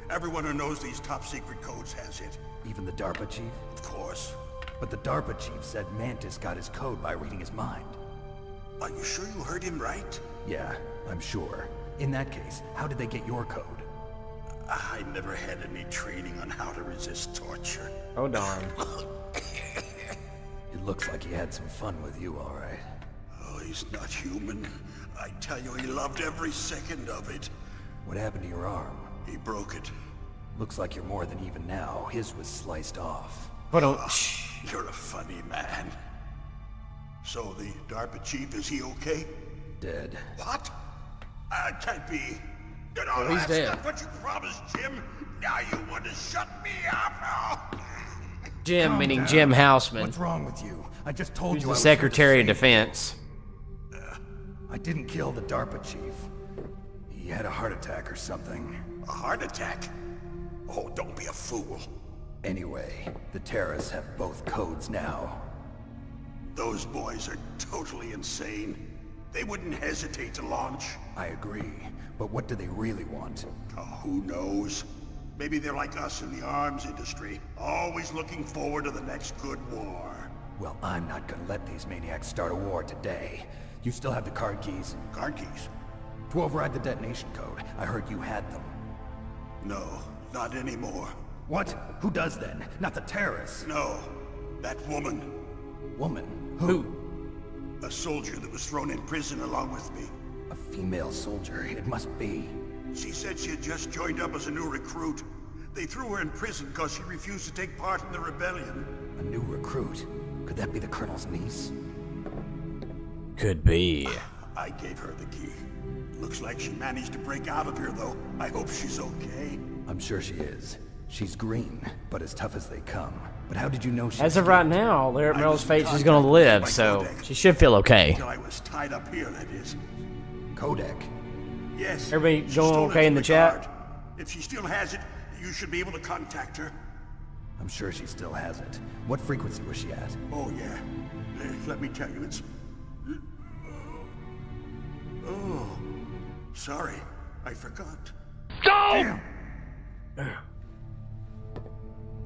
Everyone who knows these top secret codes has it. Even the DARPA Chief? Of course. But the DARPA Chief said Mantis got his code by reading his mind. Are you sure you heard him right? Yeah, I'm sure. In that case, how did they get your code? I never had any training on how to resist torture. Oh darn. It looks like he had some fun with you, all right. Oh, he's not human. I tell you, he loved every second of it. What happened to your arm? He broke it. Looks like you're more than even now. His was sliced off. Hold on. You're a funny man. So the DARPA chief, is he okay? Dead. What? Can't be. You know, Oh, he's that's dead. not what you promised, Jim. Now you want to shut me up. Jim, Calm meaning down. Jim Houseman, What's wrong with you? I just told who's you the I was here to Secretary of save you. Defense. I didn't kill the DARPA chief. He had a heart attack or something. A heart attack? Oh, don't be a fool. Anyway, the terrorists have both codes now. Those boys are totally insane. They wouldn't hesitate to launch. I agree, but what do they really want? Oh, who knows? Maybe they're like us in the arms industry, always looking forward to the next good war. Well, I'm not gonna let these maniacs start a war today. You still have the card keys? Card keys? To override the detonation code. I heard you had them. No, not anymore. What? Who does then? Not the terrorists. No, that woman. Woman? Who? A soldier that was thrown in prison along with me. A female soldier. It must be. She said she had just joined up as a new recruit. They threw her in prison because she refused to take part in the rebellion. A new recruit? Could that be the Colonel's niece? Could be. I gave her the key. Looks like she managed to break out of here, though. I hope she's okay. I'm sure she is. She's green, but as tough as they come. But how did you know she As of right now, Larry I Meryl's was in face is contact gonna with live, my so Kodak. she should feel okay. Until I was tied up here, that is. Kodak? Yes. Everybody she going stole it okay from in the chat? guard. If she still has it, you should be able to contact her. I'm sure she still has it. What frequency was she at? Oh, yeah. Let me tell you, it's... Oh, sorry. I forgot. Damn!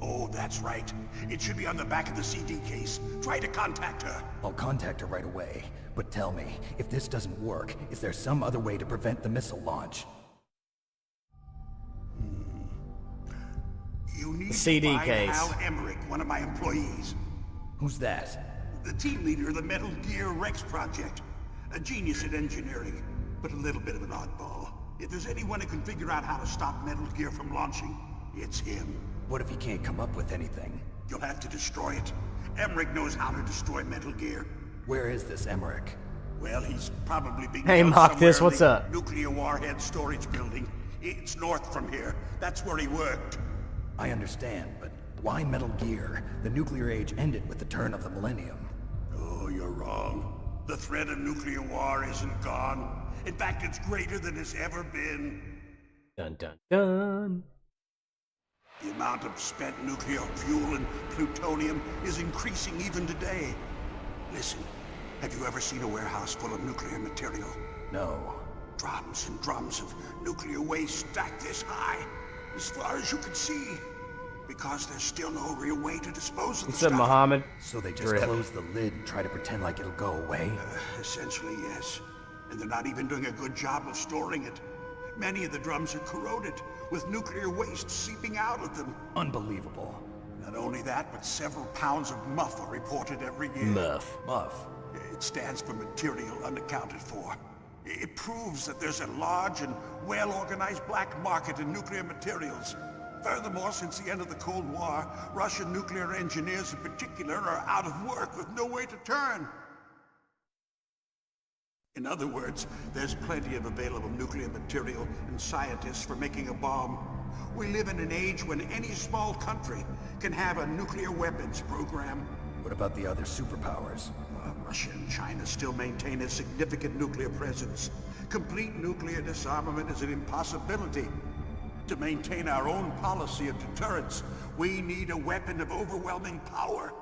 Oh, that's right. It should be on the back of the CD case. Try to contact her. I'll contact her right away. But tell me, if this doesn't work, is there some other way to prevent the missile launch? You need CD to find case. Hal Emmerich, one of my employees. Who's that? The team leader of the Metal Gear Rex project. A genius at engineering, but a little bit of an oddball. If there's anyone who can figure out how to stop Metal Gear from launching, it's him. What if he can't come up with anything? You'll have to destroy it. Emmerich knows how to destroy Metal Gear. Where is this Emmerich? Well, he's probably being Hey, held Mock this, somewhere what's in the up? Nuclear warhead storage building. It's north from here. That's where he worked. I understand, but why Metal Gear? The nuclear age ended with the turn of the millennium. Oh, you're wrong. The threat of nuclear war isn't gone. In fact, it's greater than it's ever been. Dun dun dun. The amount of spent nuclear fuel and plutonium is increasing even today. Listen, have you ever seen a warehouse full of nuclear material? No. Drums and drums of nuclear waste stacked this high, as far as you can see. Because there's still no real way to dispose of the What's up, stuff. Muhammad? So they just Drip. close the lid and try to pretend like it'll go away? Essentially, yes. And they're not even doing a good job of storing it. Many of the drums are corroded, with nuclear waste seeping out of them. Unbelievable. Not only that, but several pounds of muff are reported every year. Muff. Muff. It stands for material unaccounted for. It proves that there's a large and well-organized black market in nuclear materials. Furthermore, since the end of the Cold War, Russian nuclear engineers in particular are out of work with no way to turn. In other words, there's plenty of available nuclear material and scientists for making a bomb. We live in an age when any small country can have a nuclear weapons program. What about the other superpowers? Russia and China still maintain a significant nuclear presence. Complete nuclear disarmament is an impossibility. To maintain our own policy of deterrence, we need a weapon of overwhelming power.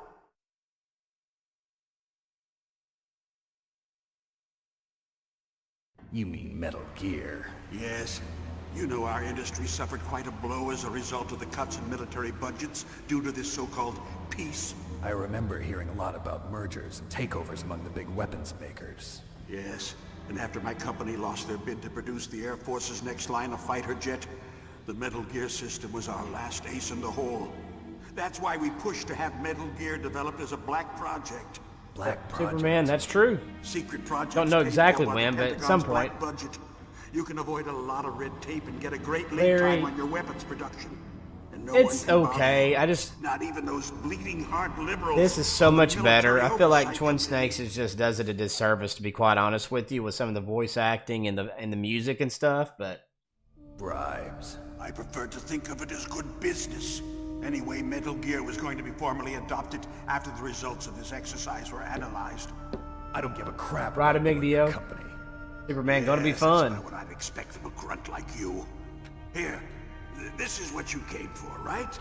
You mean Metal Gear? Yes. You know our industry suffered quite a blow as a result of the cuts in military budgets due to this so-called peace. I remember hearing a lot about mergers and takeovers among the big weapons makers. Yes, and after my company lost their bid to produce the Air Force's next line of fighter jet, the Metal Gear system was our last ace in the hole. That's why we pushed to have Metal Gear developed as a black project. Black project? Superman, that's true. Secret project. Don't know exactly when, but at some point. Budget. You can avoid a lot of red tape and get a great lead time on your weapons production. It's okay. I just not even those bleeding heart liberals. This is so much better. I feel like Twin Snakes just does it a disservice, to be quite honest with you, with some of the voice acting and the music and stuff. But bribes. I prefer to think of it as good business. Anyway, Metal Gear was going to be formally adopted after the results of this exercise were analyzed. I don't give a crap. Right, Big Dio. Superman, gonna be fun. That's what I'd expect from a grunt like you. Here. This is what you came for, right?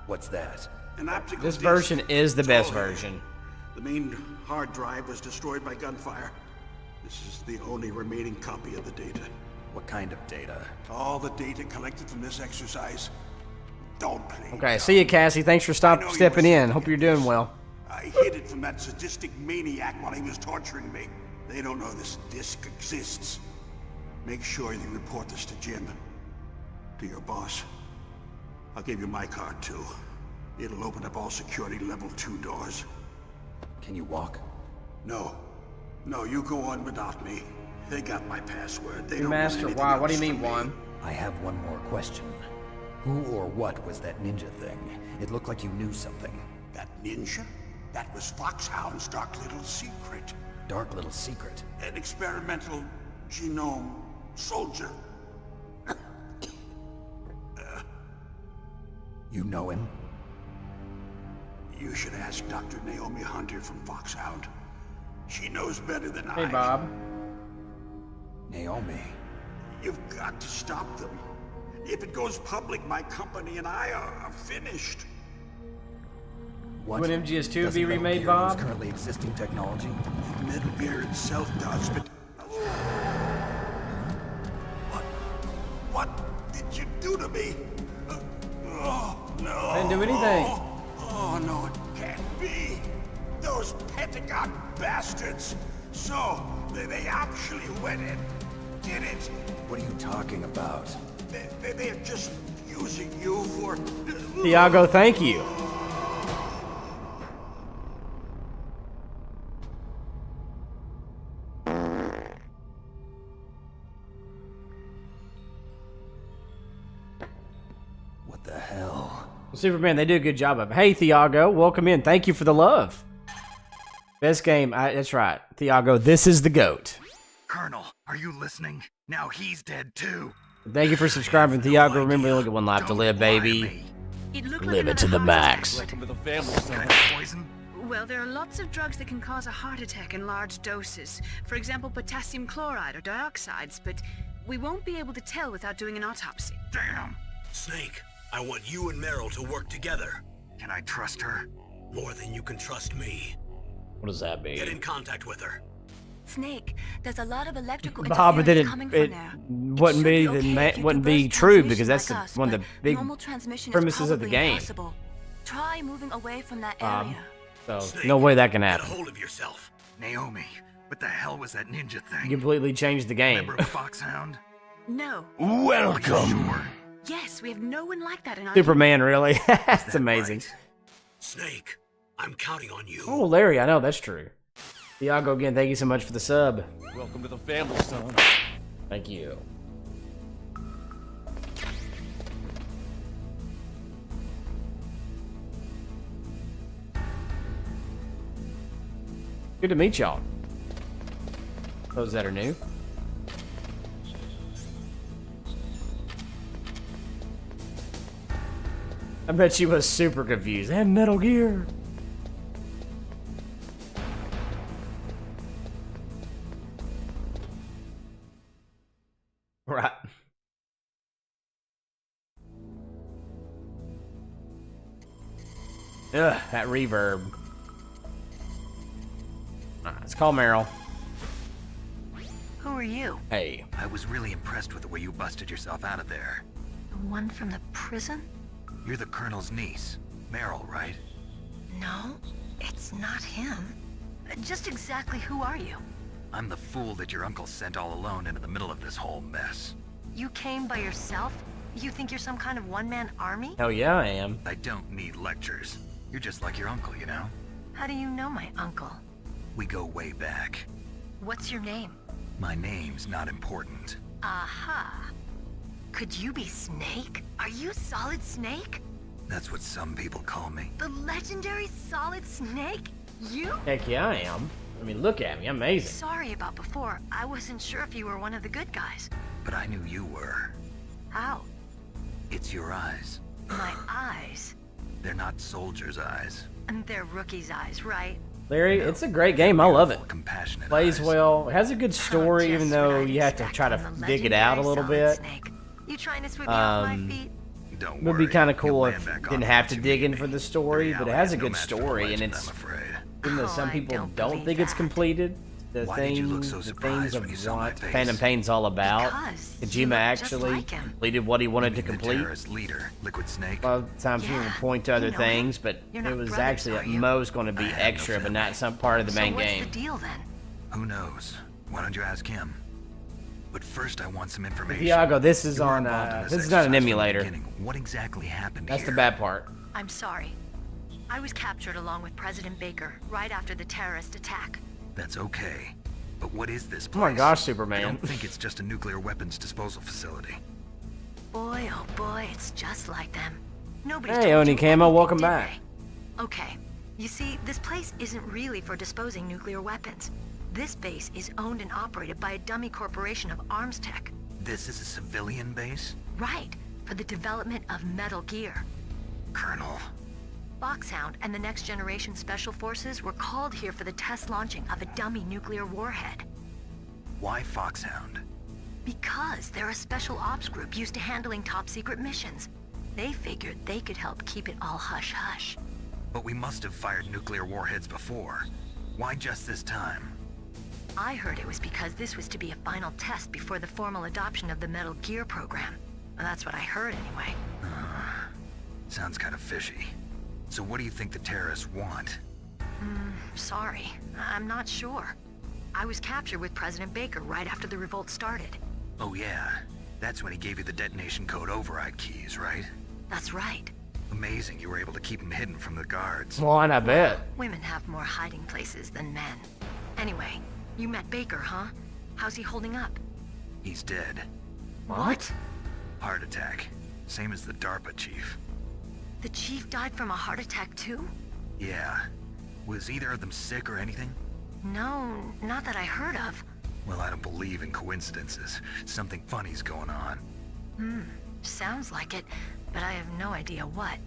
What's that? An optical This disc. version is the best version. The main hard drive was destroyed by gunfire. This is the only remaining copy of the data. What kind of data? All the data collected from this exercise. Don't play. Okay, see you, Cassie. Thanks for stepping in. Hope you're doing well. I hid it from that sadistic maniac while he was torturing me. They don't know this disc exists. Make sure you report this to Jim. To your boss. I'll give you my card too. It'll open up all security level 2 doors. Can you walk? No. No, you go on without me. They got my password. They Your don't master, want wow, what do you anything mean, else Juan? I have one more question. Who or what was that ninja thing? It looked like you knew something. That ninja? That was Foxhound's dark little secret. Dark little secret? An experimental genome soldier. You know him? You should ask Dr. Naomi Hunter from Foxhound. She knows better than I. Hey, Bob. Naomi. You've got to stop them. If it goes public, my company and I are finished. What? Would MGS2 Doesn't be Metal remade, Gear Bob? use currently existing technology? Metal Gear itself does, but... What did you do to me? Oh, no. I didn't do anything. Oh, no, it can't be. Those Pentagon bastards. So, they actually went and did it. What are you talking about? They're just using you for... Thiago, thank you. What the hell? Superman, they do a good job of it. Hey, Thiago, welcome in. Thank you for the love. Best game. That's right. Thiago, this is the GOAT. Colonel, are you listening? Now he's dead too. Thank you for subscribing, Thiago. Remember, you only get one life to live, baby. Live it to the max. Poison? Well, there are lots of drugs that can cause a heart attack in large doses. For example, potassium chloride or dioxides, but we won't be able to tell without doing an autopsy. Damn. Snake, I want you and Meryl to work together. Can I trust her? More than you can trust me. What does that mean? Get in contact with her. Snake, there's a lot of electrical Bob, but then interference coming it from there. wouldn't be wouldn't be true because that's us, one of the big normal transmission premises of the probably game. impossible. Try moving away from that Bob. area. So Snake, no way that can get a happen. hold of yourself. Naomi, what the hell was that ninja thing? You completely changed the game. Remember Foxhound? No. Welcome. Sure. Yes, we have no one like that in our Superman, really? That's amazing. Snake, I'm counting on you. Oh, Larry, I know that's true. Iago, again, thank you so much for the sub. Welcome to the family, son. Thank you. Good to meet y'all. Those that are new. I bet she was super confused. And Metal Gear. Right. Ugh, that reverb. Alright, let's call Meryl. Who are you? Hey. I was really impressed with the way you busted yourself out of there. The one from the prison? You're the Colonel's niece, Meryl, right? No, it's not him. Just exactly who are you? I'm the fool that your uncle sent all alone into the middle of this whole mess. You came by yourself? You think you're some kind of one-man army? Hell yeah, I am. I don't need lectures. You're just like your uncle, you know? How do you know my uncle? We go way back. What's your name? My name's not important. Aha. Could you be Snake? Are you Solid Snake? That's what some people call me. The legendary Solid Snake? You? Heck yeah, I am. I mean, look at me. I'm amazing. Sorry about before. I wasn't sure if you were one of the good guys. But I knew you were. How? It's your eyes. My eyes? They're not soldiers' eyes. And they're rookies' eyes, right? Larry, it's a great game. I love it. Compassionate Plays eyes. well. It has a good story, even though you have to try to dig it out a little bit. You trying to sweep me off my feet? Don't It would be worry. kind of cool You'll if land you back didn't on have once to you dig meet in me. for the story, The but it reality has a is no good match for the story, and legend, it's I'm afraid. even though some I people don't don't believe think it's that. completed. The Why did you look so the surprised things when you of saw my what face? Phantom Pain's all about. Because you Kojima look just actually like him. completed what he wanted to You mean the complete. terrorist leader, Liquid Snake. A lot of times people Yeah, point to other you know things, him. but You're it not was brothers, actually are at you? most going to be I have no extra, but family. not some part of the main so what's game. the deal then? Who knows? Why don't you ask him? But first, I want some information. Iago, this is You were on. involved in This is not an exercise from the emulator. beginning. What exactly happened That's here? the bad part. I'm sorry. I was captured along with President Baker right after the terrorist attack. That's okay. But what is this Oh place? my gosh, I Superman. don't think it's just a nuclear weapons disposal facility. Boy, oh boy, it's just like them. Nobody Hey, told Oni you Camo, anything, welcome did back. they? Okay. You see, this place isn't really for disposing nuclear weapons. This base is owned and operated by a dummy corporation of arms tech. This is a civilian base? Right, for the development of Metal Gear. Colonel. Foxhound and the Next Generation Special Forces were called here for the test launching of a dummy nuclear warhead. Why Foxhound? Because they're a special ops group used to handling top-secret missions. They figured they could help keep it all hush-hush. But we must have fired nuclear warheads before. Why just this time? I heard it was because this was to be a final test before the formal adoption of the Metal Gear program. Well, that's what I heard anyway. Sounds kind of fishy. So what do you think the terrorists want? Sorry, I'm not sure. I was captured with President Baker right after the revolt started. Oh yeah, that's when he gave you the detonation code override keys, right? That's right. Amazing you were able to keep them hidden from the guards. Well, and I bet. Women have more hiding places than men. Anyway, you met Baker, huh? How's he holding up? He's dead. What? Heart attack. Same as the DARPA Chief. The chief died from a heart attack too? Yeah. Was either of them sick or anything? No, not that I heard of. Well, I don't believe in coincidences. Something funny's going on. Sounds like it, but I have no idea what.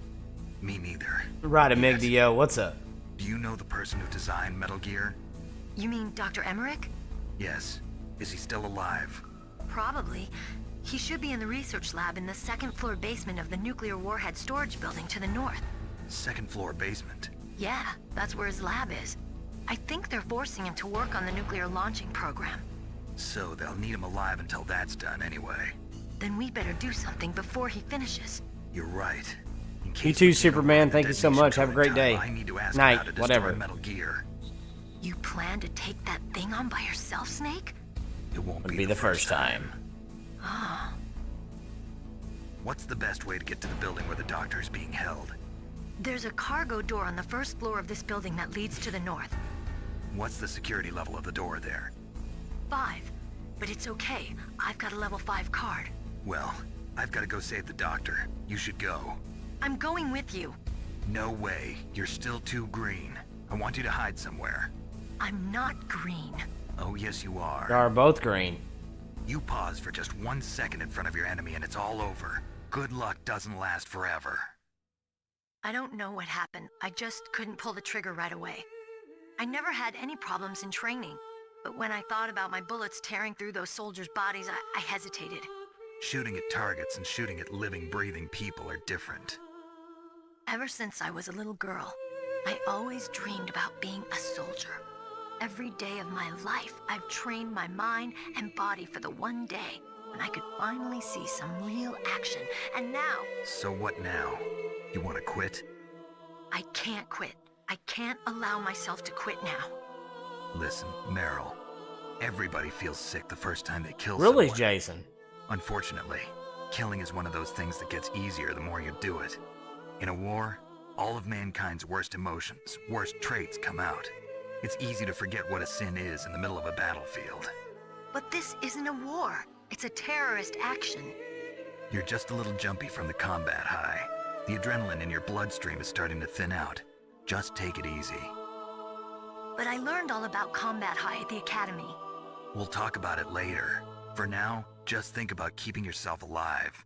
Me neither. Right, Amigdio, what's up? Do you know the person who designed Metal Gear? You mean Dr. Emmerich? Yes. Is he still alive? Probably. He should be in the research lab in the second floor basement of the nuclear warhead storage building to the north. Second floor basement. Yeah, that's where his lab is. I think they're forcing him to work on the nuclear launching program. So they'll need him alive until that's done anyway. Then we better do something before he finishes. You're right. In You case too, we can't Superman. override the Thank you so detonation much. Have a code great in day. time, I need to ask Night, how to destroy whatever. Metal Gear. You plan to take that thing on by yourself, Snake? It won't Would be the first time. Ah, What's the best way to get to the building where the doctor is being held? there's a cargo door on the first floor of this building that leads to the north. What's the security level of the door there? 5. But it's okay. I've got a level 5 card. Well, I've got to go save the doctor. You should go. I'm going with you. No way. You're still too green. I want you to hide somewhere. I'm not green. Oh, yes, you are. They are both green. You pause for just 1 second in front of your enemy and it's all over. Good luck doesn't last forever. I don't know what happened. I just couldn't pull the trigger right away. I never had any problems in training. But when I thought about my bullets tearing through those soldiers' bodies, I hesitated. Shooting at targets and shooting at living, breathing people are different. Ever since I was a little girl, I always dreamed about being a soldier. Every day of my life, I've trained my mind and body for the one day when I could finally see some real action. And now... So what now? You want to quit? I can't quit. I can't allow myself to quit now. Listen, Meryl. Everybody feels sick the first time they kill Really, someone. Jason? Unfortunately, killing is one of those things that gets easier the more you do it. In a war, all of mankind's worst emotions, worst traits come out. It's easy to forget what a sin is in the middle of a battlefield. But this isn't a war. It's a terrorist action. You're just a little jumpy from the combat high. The adrenaline in your bloodstream is starting to thin out. Just take it easy. But I learned all about combat high at the academy. We'll talk about it later. For now, just think about keeping yourself alive.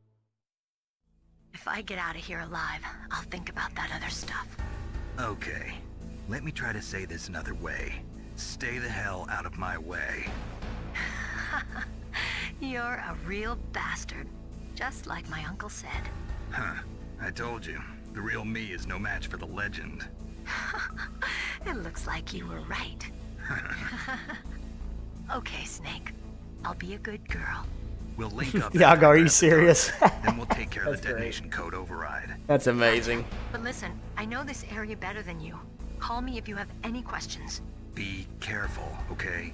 If I get out of here alive, I'll think about that other stuff. Okay. Let me try to say this another way. Stay the hell out of my way. You're a real bastard. Just like my uncle said. Huh. I told you. The real me is no match for the legend. It looks like you were right. Okay, Snake. I'll be a good girl. We'll link up. Yago, are you serious? Then we'll take care of the detonation code override. That's amazing. But listen, I know this area better than you. Call me if you have any questions. Be careful, okay?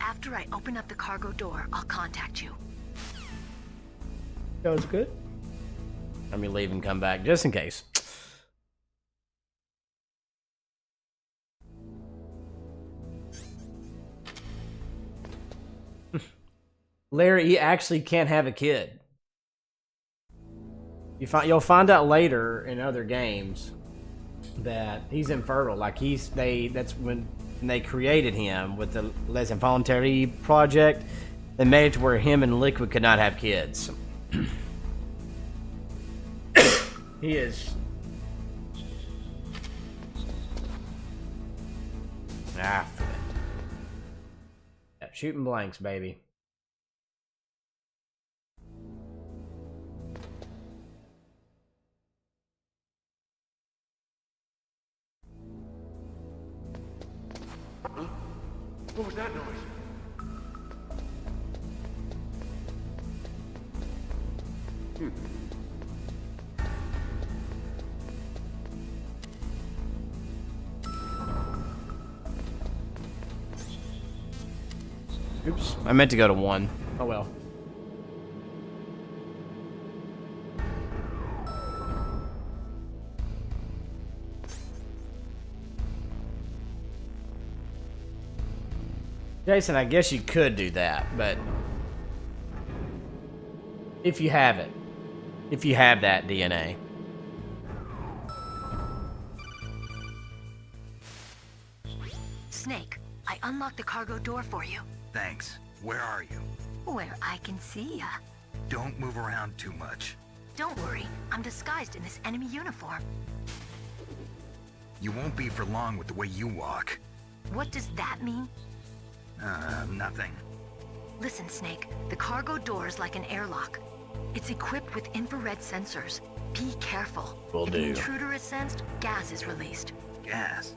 After I open up the cargo door, I'll contact you. That was good. Let me leave and come back just in case. Larry, he actually can't have a kid. You'll find out later in other games that he's infertile. Like that's when they created him with the Les Involontaires project. They made it to where him and Liquid could not have kids. He is. Yeah, shooting blanks, baby. What was that noise? Oops, I meant to go to 1. Oh well. Jason, I guess you could do that, but if you have it, if you have that DNA. Snake, I unlocked the cargo door for you. Thanks. Where are you? Where I can see ya. Don't move around too much. Don't worry, I'm disguised in this enemy uniform. You won't be for long with the way you walk. What does that mean? Nothing. Listen, Snake, the cargo door is like an airlock. It's equipped with infrared sensors. Be careful. Will if do. an intruder is sensed, gas is released. Gas?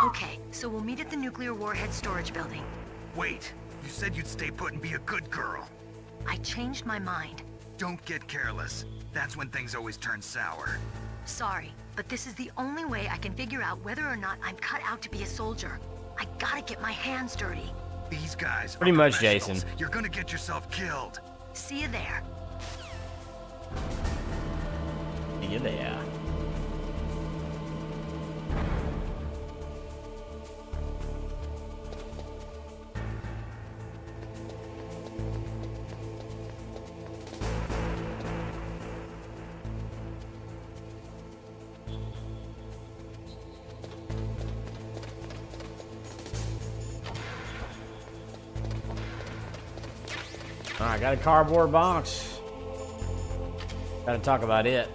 Okay, so we'll meet at the nuclear warhead storage building. Wait, you said you'd stay put and be a good girl. I changed my mind. Don't get careless. That's when things always turn sour. Sorry, but this is the only way I can figure out whether or not I'm cut out to be a soldier. I gotta get my hands dirty. These guys Pretty are much, professionals. Jason. You're gonna get yourself killed. See you there. See you there. Alright, got a cardboard box. Gotta talk about it.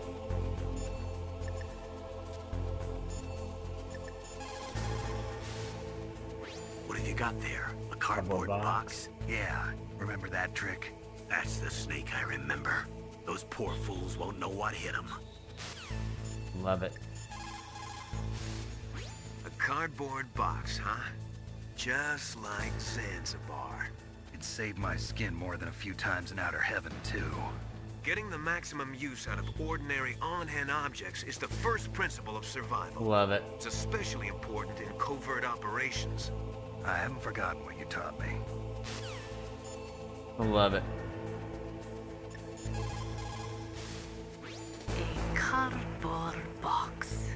What have you got there? A cardboard box? Yeah, remember that trick? That's the snake I remember. Those poor fools won't know what hit them. Love it. A cardboard box, huh? Just like Zanzibar. It saved my skin more than a few times in outer heaven, too. Getting the maximum use out of ordinary on-hand objects is the first principle of survival. Love it. It's especially important in covert operations. I haven't forgotten what you taught me. I love it. A cardboard box.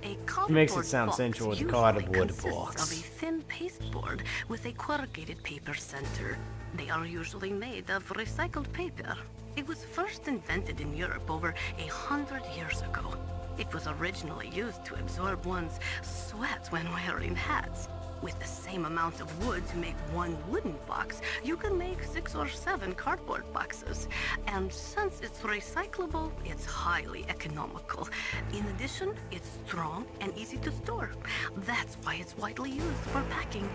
A cardboard Makes it sound box sensual with the usually cardboard consists box. of a thin pasteboard with a corrugated paper center. They are usually made of recycled paper. It was first invented in Europe over 100 years ago. It was originally used to absorb one's sweat when wearing hats. With the same amount of wood to make one wooden box, you can make 6 or 7 cardboard boxes. And since it's recyclable, it's highly economical. In addition, it's strong and easy to store. That's why it's widely used for packing.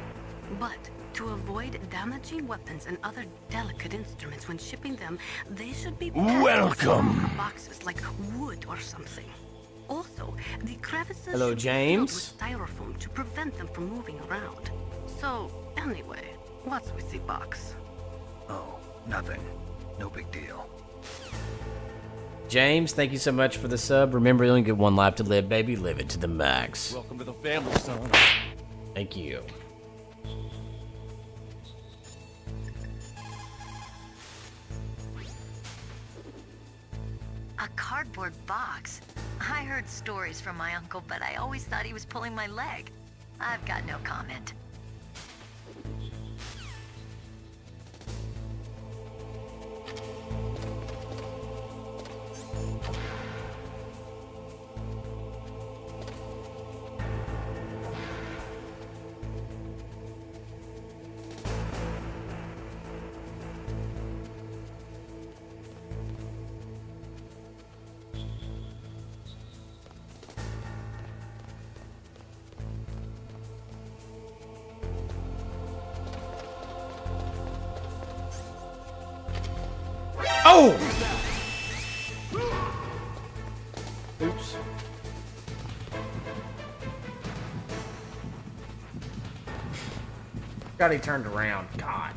But to avoid damaging weapons and other delicate instruments when shipping them, they should be packed in smaller boxes like wood or something. Also, the crevices Hello, should James. be filled with styrofoam to prevent them from moving around. So, anyway, what's with the box? Oh, nothing. No big deal. James, thank you so much for the sub. Remember, you only get one life to live, baby. Live it to the max. Welcome to the family, son. Thank you. A cardboard box? I heard stories from my uncle, but I always thought he was pulling my leg. I've got no comment. Oh! Oops. God, he turned around. God.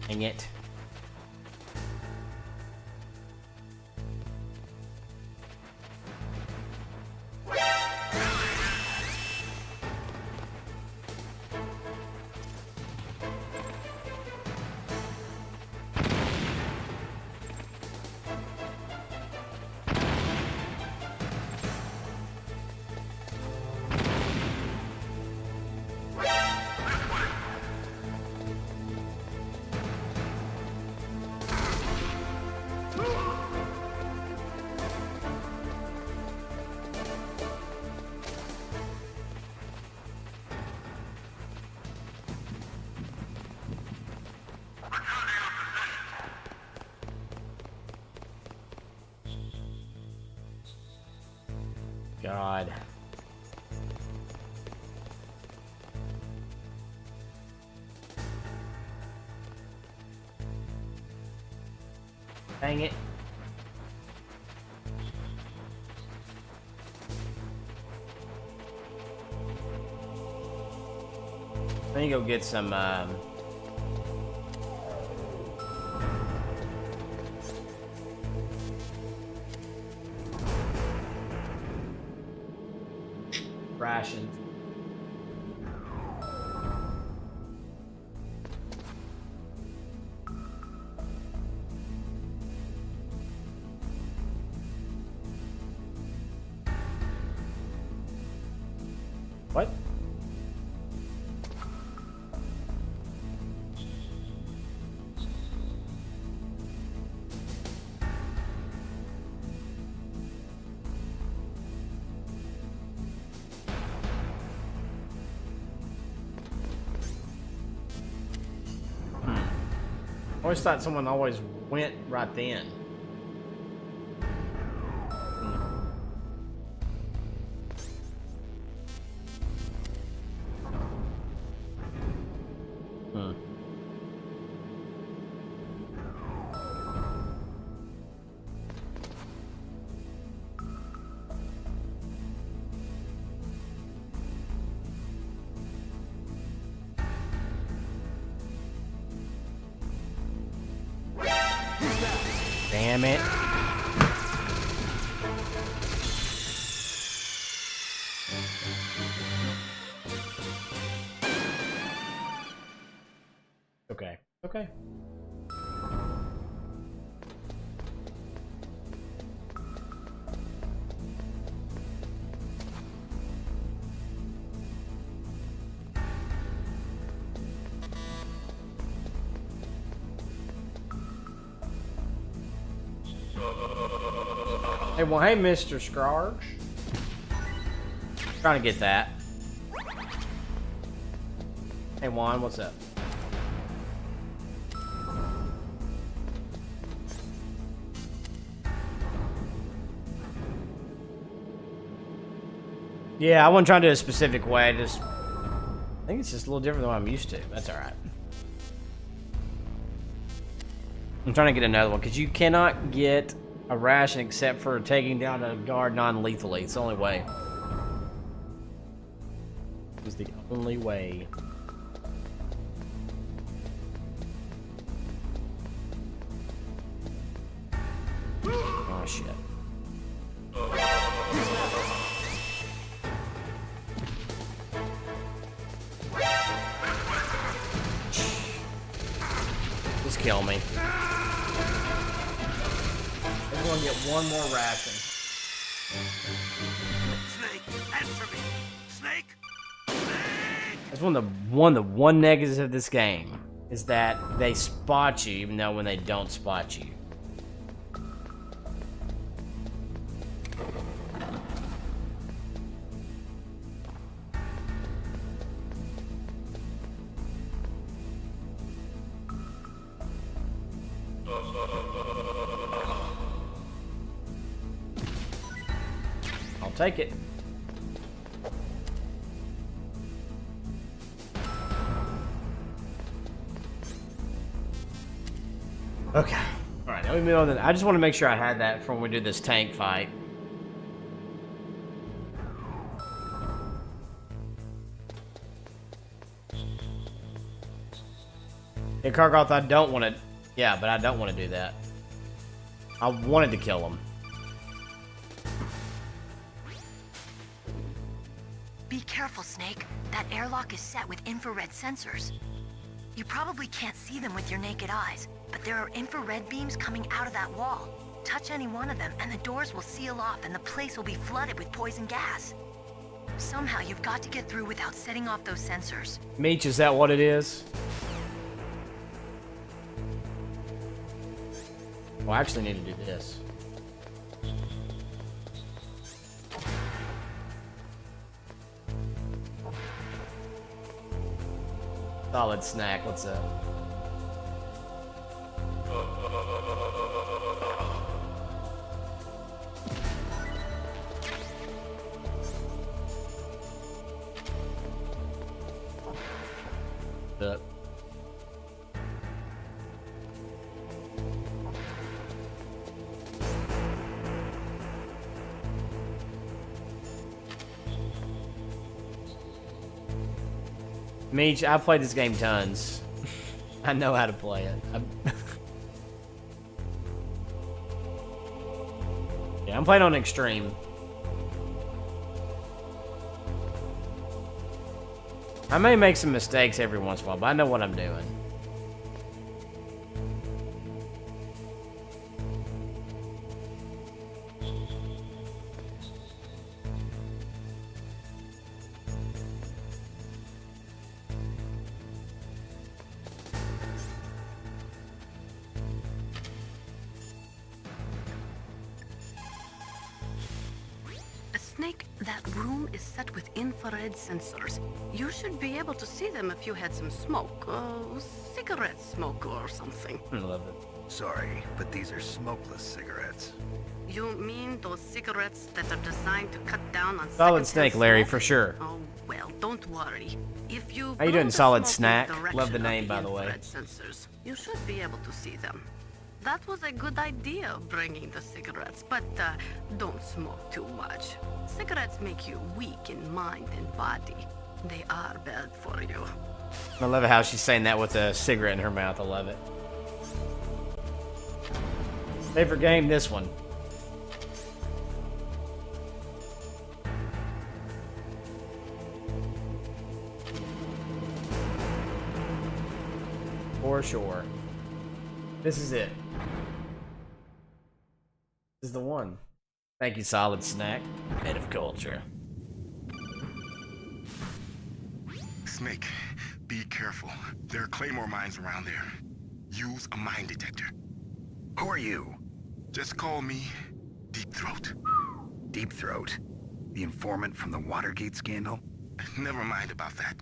Dang it. God. Dang it. Let me go get some, rations. What? always thought someone always went right then. Damn it. Okay. Okay. Hey, well, hey, Mr. Scarge. Trying to get that. Hey, Juan, what's up? Yeah, I wasn't trying to do it a specific way. I think it's just a little different than what I'm used to. That's alright. I'm trying to get another one, because you cannot get a ration except for taking down a guard non-lethally. It's the only way. It's the only way. Oh, shit. Just kill me. I'm going to get one more ration. Snake, answer me. Snake. That's one of the one negatives of this game is that they spot you even though when they don't spot you. I'll take it. Okay. Alright, now we move on. I just want to make sure I had that for when we do this tank fight. Hey, Kargoth, I don't want to... Yeah, but I don't want to do that. I wanted to kill him. Be careful, Snake. That airlock is set with infrared sensors. You probably can't see them with your naked eyes, but there are infrared beams coming out of that wall. Touch any one of them, and the doors will seal off, and the place will be flooded with poison gas. Somehow, you've got to get through without setting off those sensors. Meech, is that what it is? Well, I actually need to do this. Solid snack, what's up? Up. Meech, I've played this game tons. I know how to play it. Yeah, I'm playing on extreme. I may make some mistakes every once in a while, but I know what I'm doing. That room is set with infrared sensors. You should be able to see them if you had some smoke. Cigarette smoke or something. I love it. Sorry, but these are smokeless cigarettes. You mean those cigarettes that are designed to cut down on Solid Snake, Larry, for sure. Oh, well, don't worry. If you How you doing, Solid Snack? Love the name, by the way. Sensors, you should be able to see them. That was a good idea, bringing the cigarettes, but don't smoke too much. Cigarettes make you weak in mind and body. They are bad for you. I love it how she's saying that with a cigarette in her mouth. I love it. Favorite game, this one. For sure. This is it. This is the one. Thank you, Solid Snack. Head of culture. Snake, be careful. There are Claymore mines around there. Use a mine detector. Who are you? Just call me Deep Throat. Deep Throat? The informant from the Watergate scandal? Never mind about that.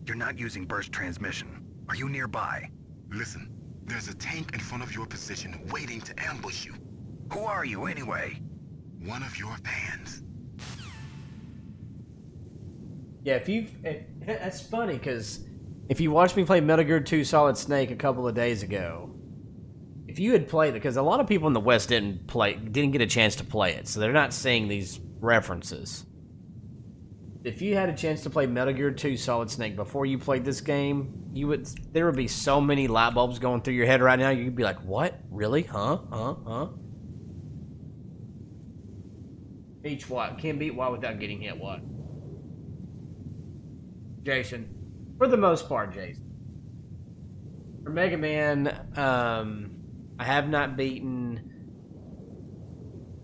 You're not using burst transmission. Are you nearby? Listen, there's a tank in front of your position waiting to ambush you. Who are you anyway? One of your fans. Yeah, if you've... That's funny, because if you watched me play Metal Gear 2 Solid Snake a couple of days ago, if you had played it, because a lot of people in the West didn't get a chance to play it, so they're not seeing these references. If you had a chance to play Metal Gear 2 Solid Snake before you played this game, there would be so many light bulbs going through your head right now, you'd be like, what? Really? Huh? Beach what? Can't beat what without getting hit what? Jason. For the most part, Jason. For Mega Man, I have not beaten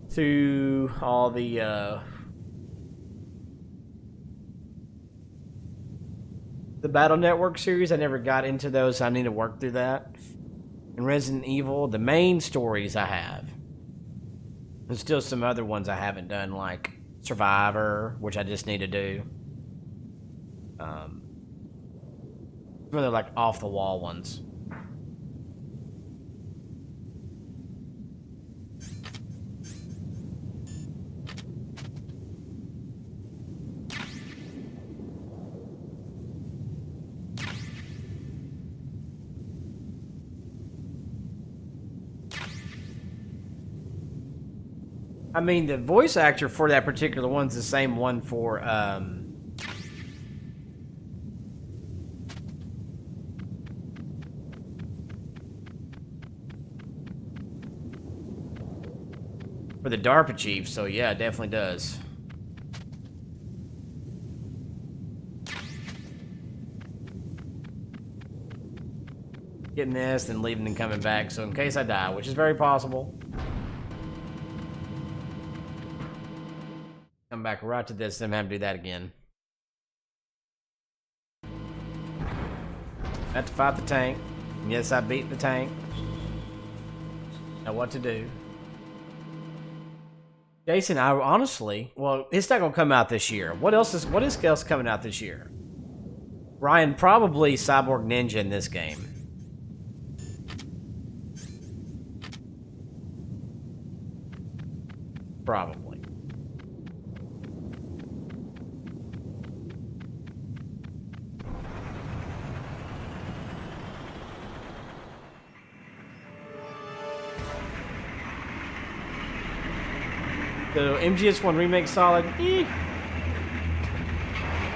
through all the Battle Network series. I never got into those, so I need to work through that. And Resident Evil, the main stories I have. There's still some other ones I haven't done, like Survivor, which I just need to do. Really like off-the-wall ones. I mean, the voice actor for that particular one's the same one for, for the DARPA Chief, so yeah, it definitely does. Getting this, then leaving and coming back, so in case I die, which is very possible. Come back right to this, then have to do that again. Have to fight the tank. And yes, I beat the tank. Know what to do. Jason, I honestly, well, it's not gonna come out this year. What is coming out this year? Ryan, probably Cyborg Ninja in this game. Probably. The MGS1 remake solid. Eh.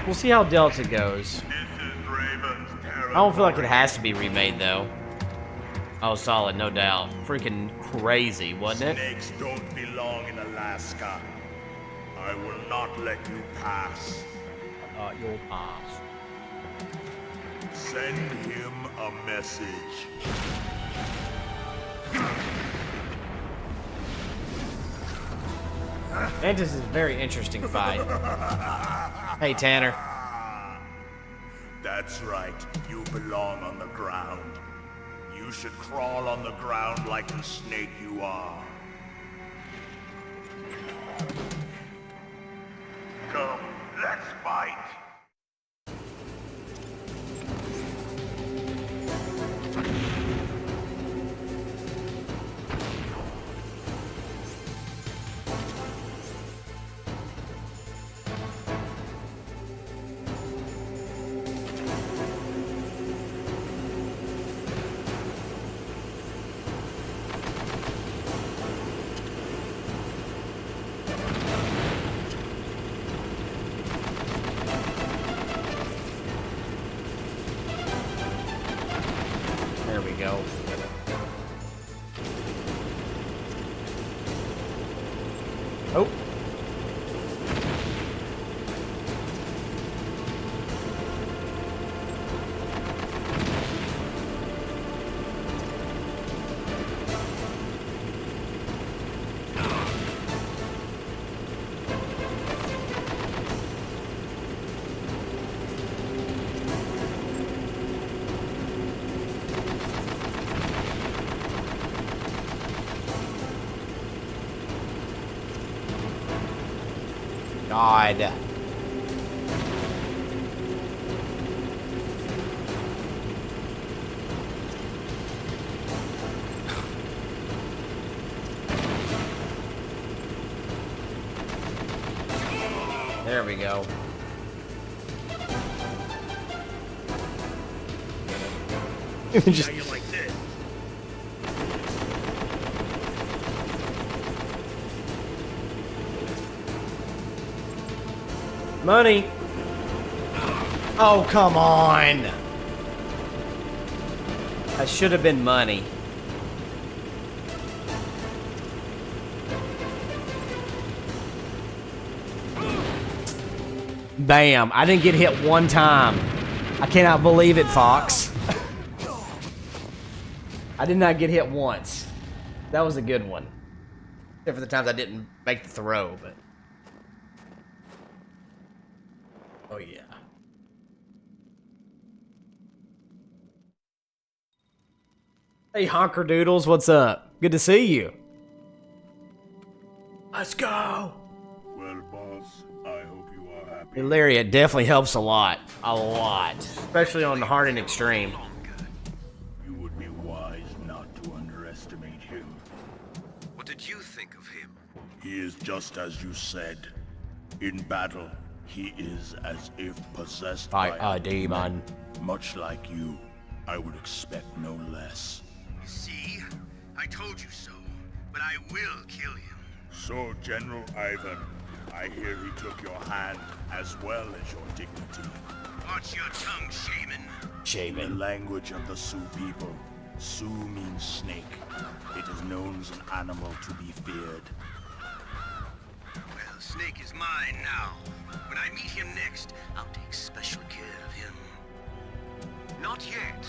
We'll see how Delta goes. I don't feel like it has to be remade though. Oh, solid, no doubt. Freaking crazy, wasn't it? Snakes don't belong in Alaska. I will not let you pass. You'll pass. Send him a message. Mantis is a very interesting fight. Hey, Tanner. That's right. You belong on the ground. You should crawl on the ground like the snake you are. fight. There we go. Oh. God. There we go. Just How you like this? money. Oh, come on. That should have been money. Bam. I didn't get hit one time. I cannot believe it, Fox. I did not get hit once. That was a good one. Except for the times I didn't make the throw, but... Oh, yeah. Hey, Honker Doodles, what's up? Good to see you. Let's go. Well, boss, I hope you are happy. Hey, Larry, it definitely helps a lot. A lot. Especially on the hard and extreme. You would be wise not to underestimate him. What did you think of him? He is just as you said. In battle, he is as if possessed by a demon. Much like you, I would expect no less. See? I told you so, but I will kill him. So, General Ivan, I hear he took your hand as well as your dignity. Watch your tongue, shaman. In the language of the Sioux people, Sioux means snake. It is known as an animal to be feared. Well, Snake is mine now. When I meet him next, I'll take special care of him. Not yet.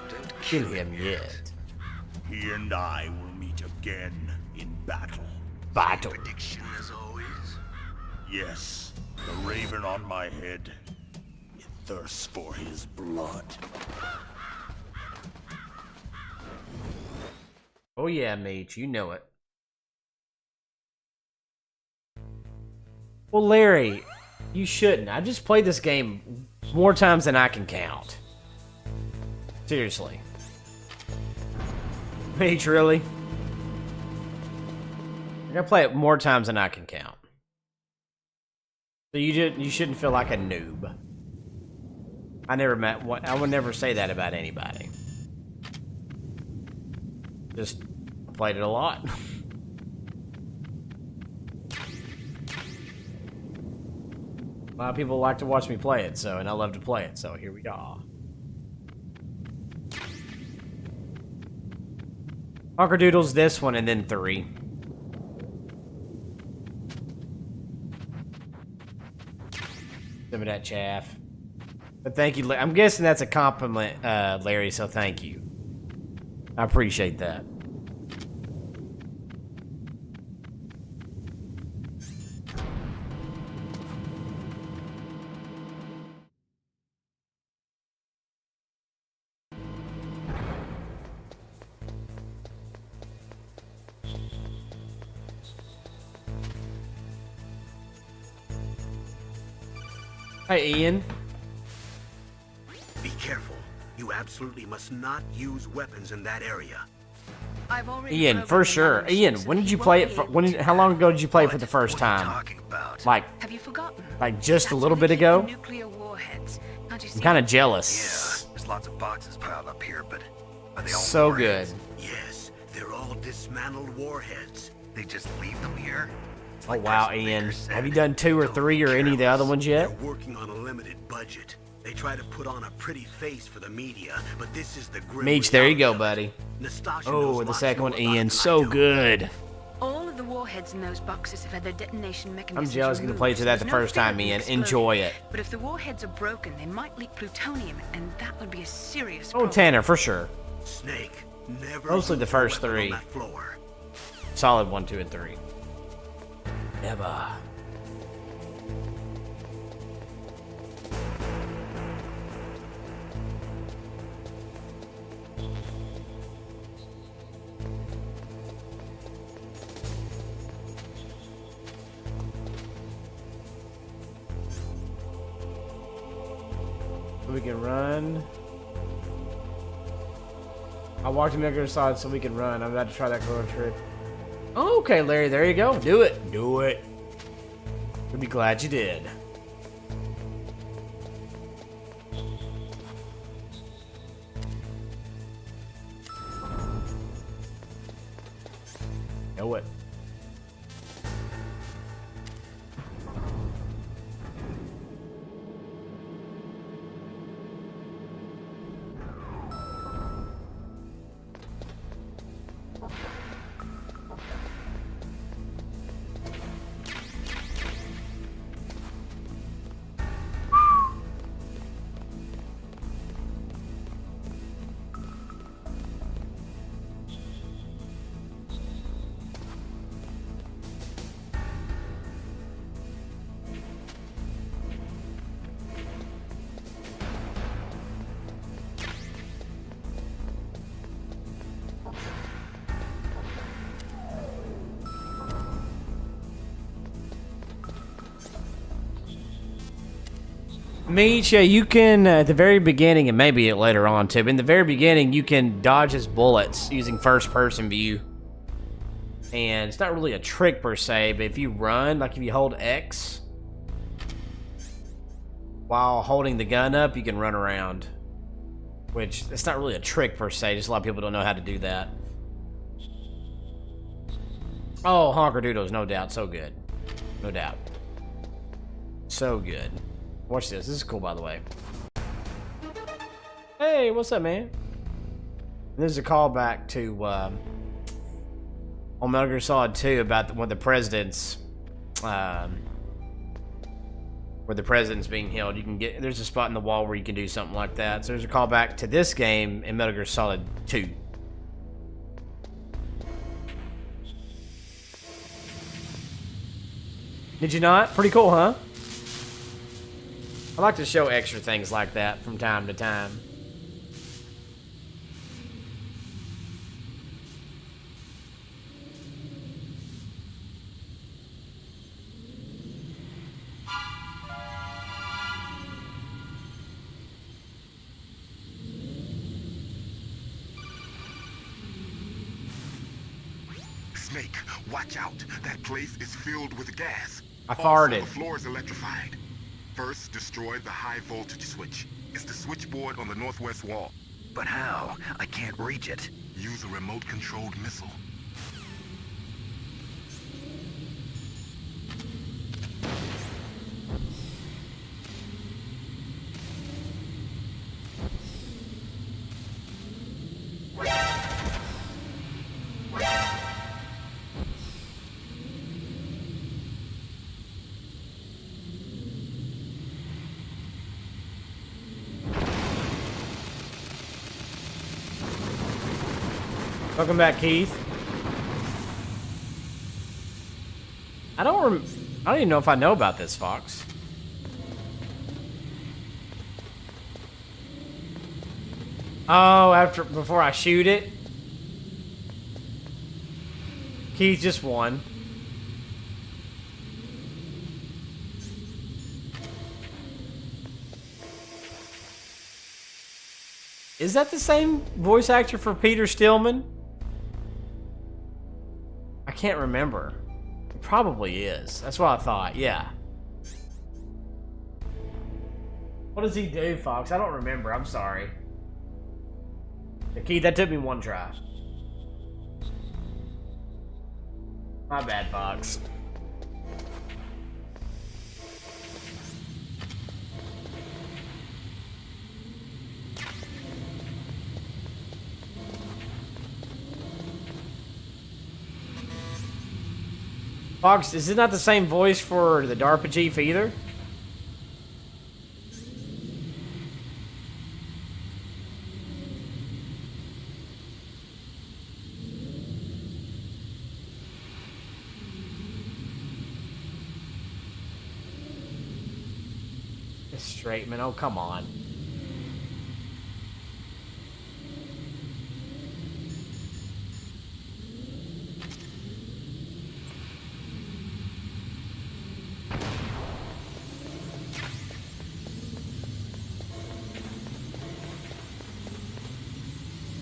Don't Kill him yet. He and I will meet again in battle. Battle. Prediction as always. Yes, the raven on my head. It thirsts for his blood. Oh yeah, mate, you know it. Well, Larry, you shouldn't. I just played this game more times than I can count. Seriously. Mate, really? I gotta play it more times than I can count. So you shouldn't feel like a noob. I would never say that about anybody. Just played it a lot. A lot of people like to watch me play it, and I love to play it, so here we go. Honker Doodles, this one, and then 3. Some of that chaff. But thank you, I'm guessing that's a compliment, Larry, so thank you. I appreciate that. Hey, Ian. Be careful. You absolutely must not use weapons in that area. I've already Ian, for sure. Ian, when did you play it? How long ago did you play it for the first time? Like, have you forgotten? Like just a little bit ago? Nuclear warheads. I'm kind of jealous. Yeah, there's lots of boxes piled up here, but are they all So warheads? good. Yes, they're all dismantled warheads. They just leave them here? Oh wow, Ian. Have you done 2 or 3 or any of the other ones yet? They're working on a limited budget. They try to put on a pretty face for the media, but this is the grim Meech, there you go, reality. buddy. Nastasha Oh, knows the lots second more one, about it Ian. than I So do. good. All of the warheads in those boxes have had their detonation I'm mechanisms jealous going to removed, play through that so the there's no first fear time, of them Ian. exploding. Enjoy it. But if the warheads are broken, they might leak plutonium, and that would be a serious Oh, problem. Tanner, for sure. Snake, never Mostly the use a first weapon on 3. that floor. Solid 1, 2, and 3. Never. We can run. I walked to Metal Gear Solid so we can run. I'm about to try that road trip. Okay, Larry, there you go. Do it. Do it. We'll be glad you did. Know it. Meech, yeah, you can, at the very beginning, and maybe later on too, but in the very beginning, you can dodge his bullets using first-person view. And it's not really a trick per se, but if you run, like if you hold X while holding the gun up, you can run around. Which, it's not really a trick per se, just a lot of people don't know how to do that. Oh, Honker Doodles, no doubt, so good. No doubt. So good. Watch this. This is cool, by the way. Hey, what's up, man? This is a callback to on Metal Gear Solid 2 about when the president's where the president's being held. You can get there's a spot in the wall where you can do something like that. So there's a callback to this game in Metal Gear Solid 2. Did you not? Pretty cool, huh? I like to show extra things like that from time to time. Snake, watch out. That place is filled with gas. I farted. Also, the floor is electrified. First, destroy the high voltage switch. It's the switchboard on the northwest wall. But how? I can't reach it. Use a remote-controlled missile. Welcome back, Keith. I don't even know if I know about this, Fox. Oh, before I shoot it? Keith just won. Is that the same voice actor for Peter Stillman? I can't remember. It probably is. That's what I thought. Yeah. What does he do, Fox? I don't remember. I'm sorry. Keith, that took me one try. My bad, Fox. Fox, is it not the same voice for the DARPA Chief either? Straight man, oh come on.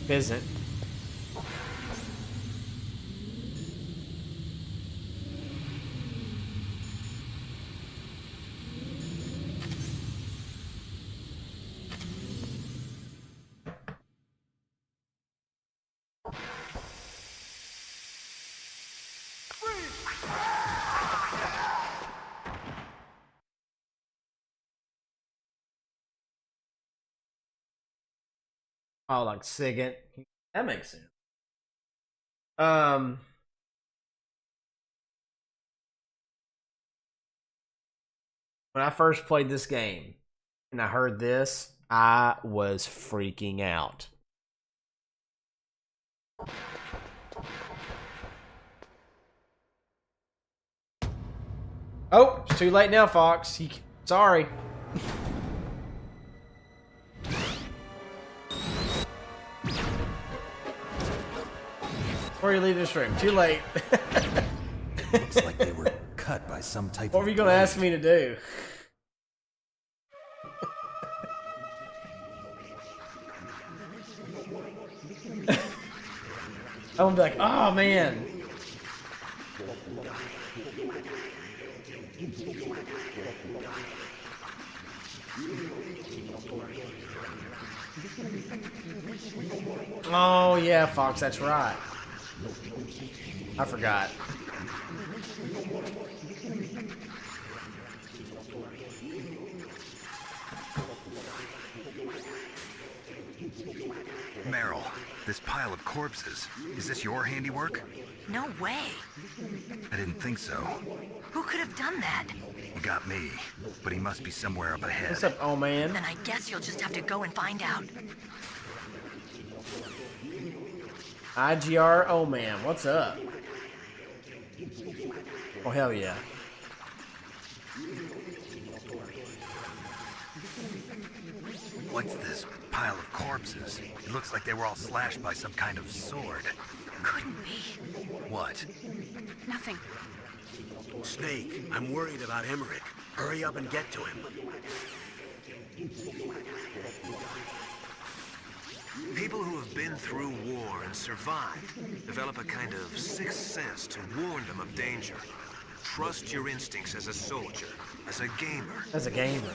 Isn't. Oh, like SIGINT. That makes sense. When I first played this game and I heard this, I was freaking out. Oh, it's too late now, Fox. Sorry. Before you leave this room, too late. Looks like they were cut by some type of... What were you going to ask me to do? I'm going to be like, oh man. Oh yeah, Fox, that's right. I forgot. Meryl, this pile of corpses, is this your handiwork? No way. I didn't think so. Who could have done that? You got me, but he must be somewhere up ahead. What's up, oh man? Then I guess you'll just have to go and find out. IGR, oh man, what's up? Oh hell yeah. What's this pile of corpses? It looks like they were all slashed by some kind of sword. Couldn't be. What? Nothing. Snake, I'm worried about Emmerich. Hurry up and get to him. People who have been through war and survived develop a kind of sixth sense to warn them of danger. Trust your instincts as a soldier, as a gamer. As a gamer.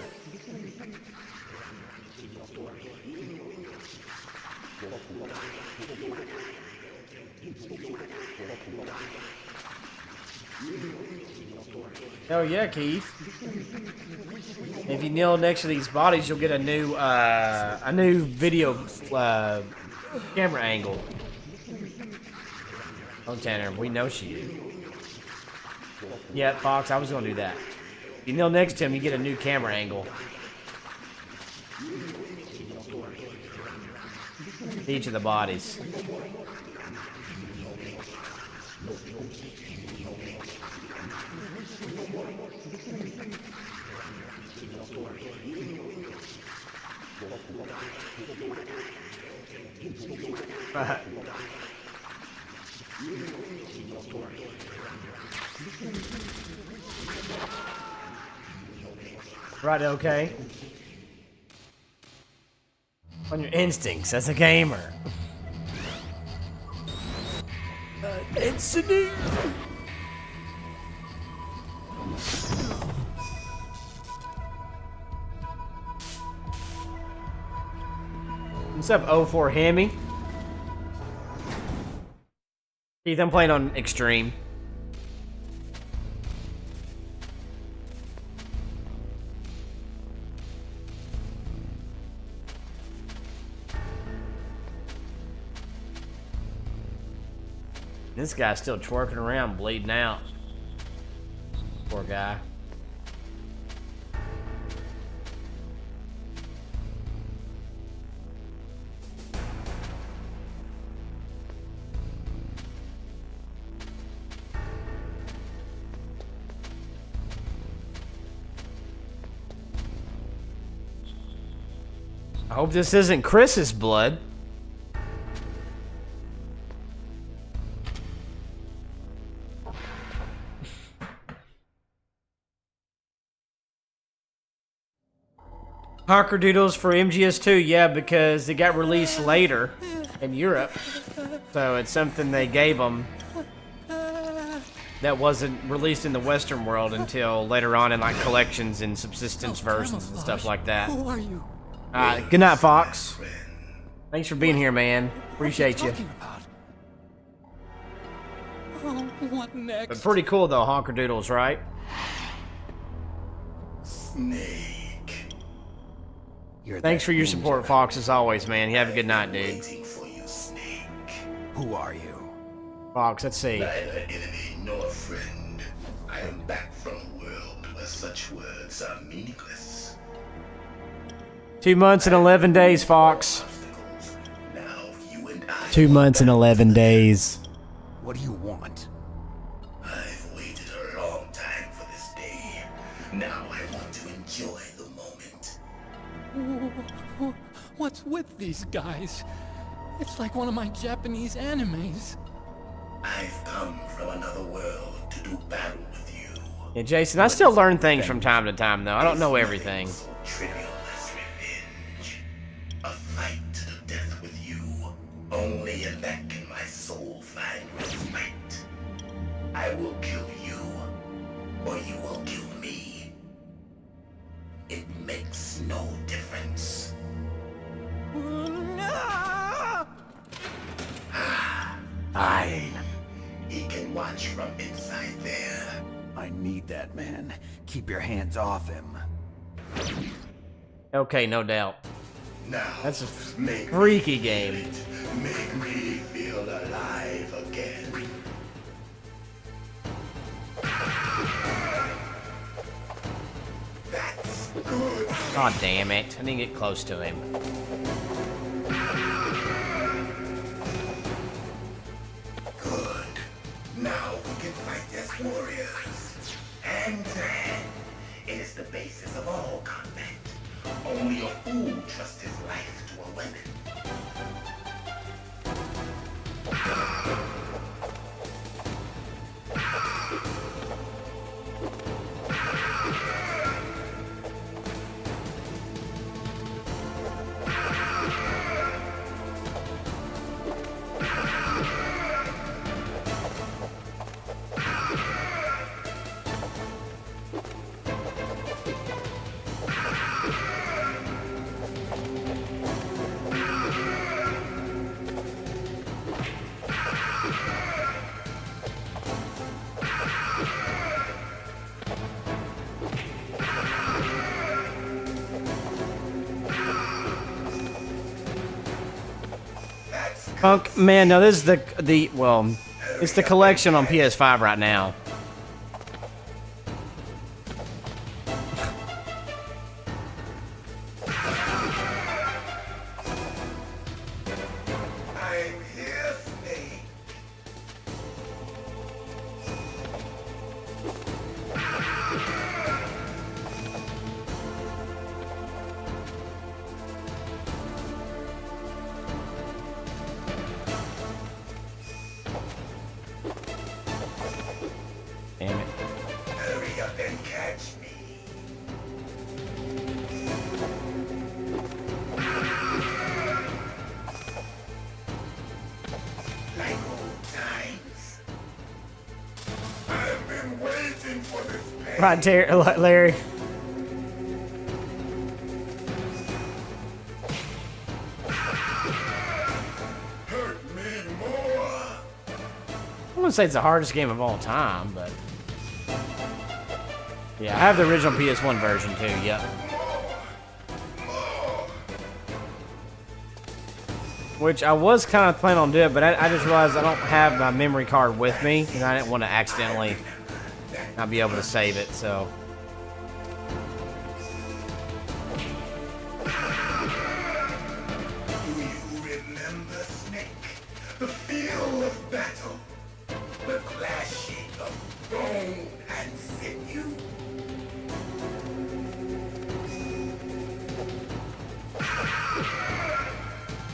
Oh yeah, Keith. If you kneel next to these bodies, you'll get a new video camera angle. Oh Tanner, we know she is. Yeah, Fox, I was gonna do that. If you kneel next to him, you get a new camera angle. Each of the bodies. Right, okay. On your instincts as a gamer. Instinct. What's up, 04 Hemi? Keith, I'm playing on Extreme. This guy's still twerking around, bleeding out. Poor guy. I hope this isn't Chris's blood. Honkerdoodles for MGS2, yeah, because it got released later in Europe. So it's something they gave them that wasn't released in the Western world until later on in like collections and subsistence versions and stuff like that. Who are you? Good night, Fox. Thanks for being here, man. Appreciate you. Oh, what next? But pretty cool though, Honkerdoodles, right? Snake. Thanks for your support, Fox, as always, man. You have a good night, dude. Who are you? Fox, let's see. Neither enemy nor friend. I am back from a world where such words are meaningless. 2 months and 11 days, Fox. 2 months and 11 days. What do you want? I've waited a long time for this day. Now I want to enjoy the moment. What's with these guys? It's like one of my Japanese animes. I've come from another world to do battle with you. Yeah, Jason, I still learn things from time to time, though. I don't know everything. Trivial as revenge. A fight to the death with you. Only in that can my soul find respite. I will kill you, or you will kill me. It makes no difference. Fine. He can watch from inside there. I need that man. Keep your hands off him. Okay, no doubt. Now, that's a freaky game. Make me feel alive again. That's good. God damn it. I didn't get close to him. Good. Now we can fight as warriors. Hand to hand. It is the basis of all combat. Only a fool trusts his life to a weapon. Punk, man, no, this is well, it's the collection on PS5 right now. I'm here, Snake. Damn it. Hurry up and catch me. Right, Larry. I wouldn't say it's the hardest game of all time, but yeah, I have the original PS1 version too. Yep. Which I was kind of planning on doing, but I just realized I don't have my memory card with me, and I didn't want to accidentally not be able to save it. So. Do you remember, Snake? The feel of battle. The clashing of bone and sinew.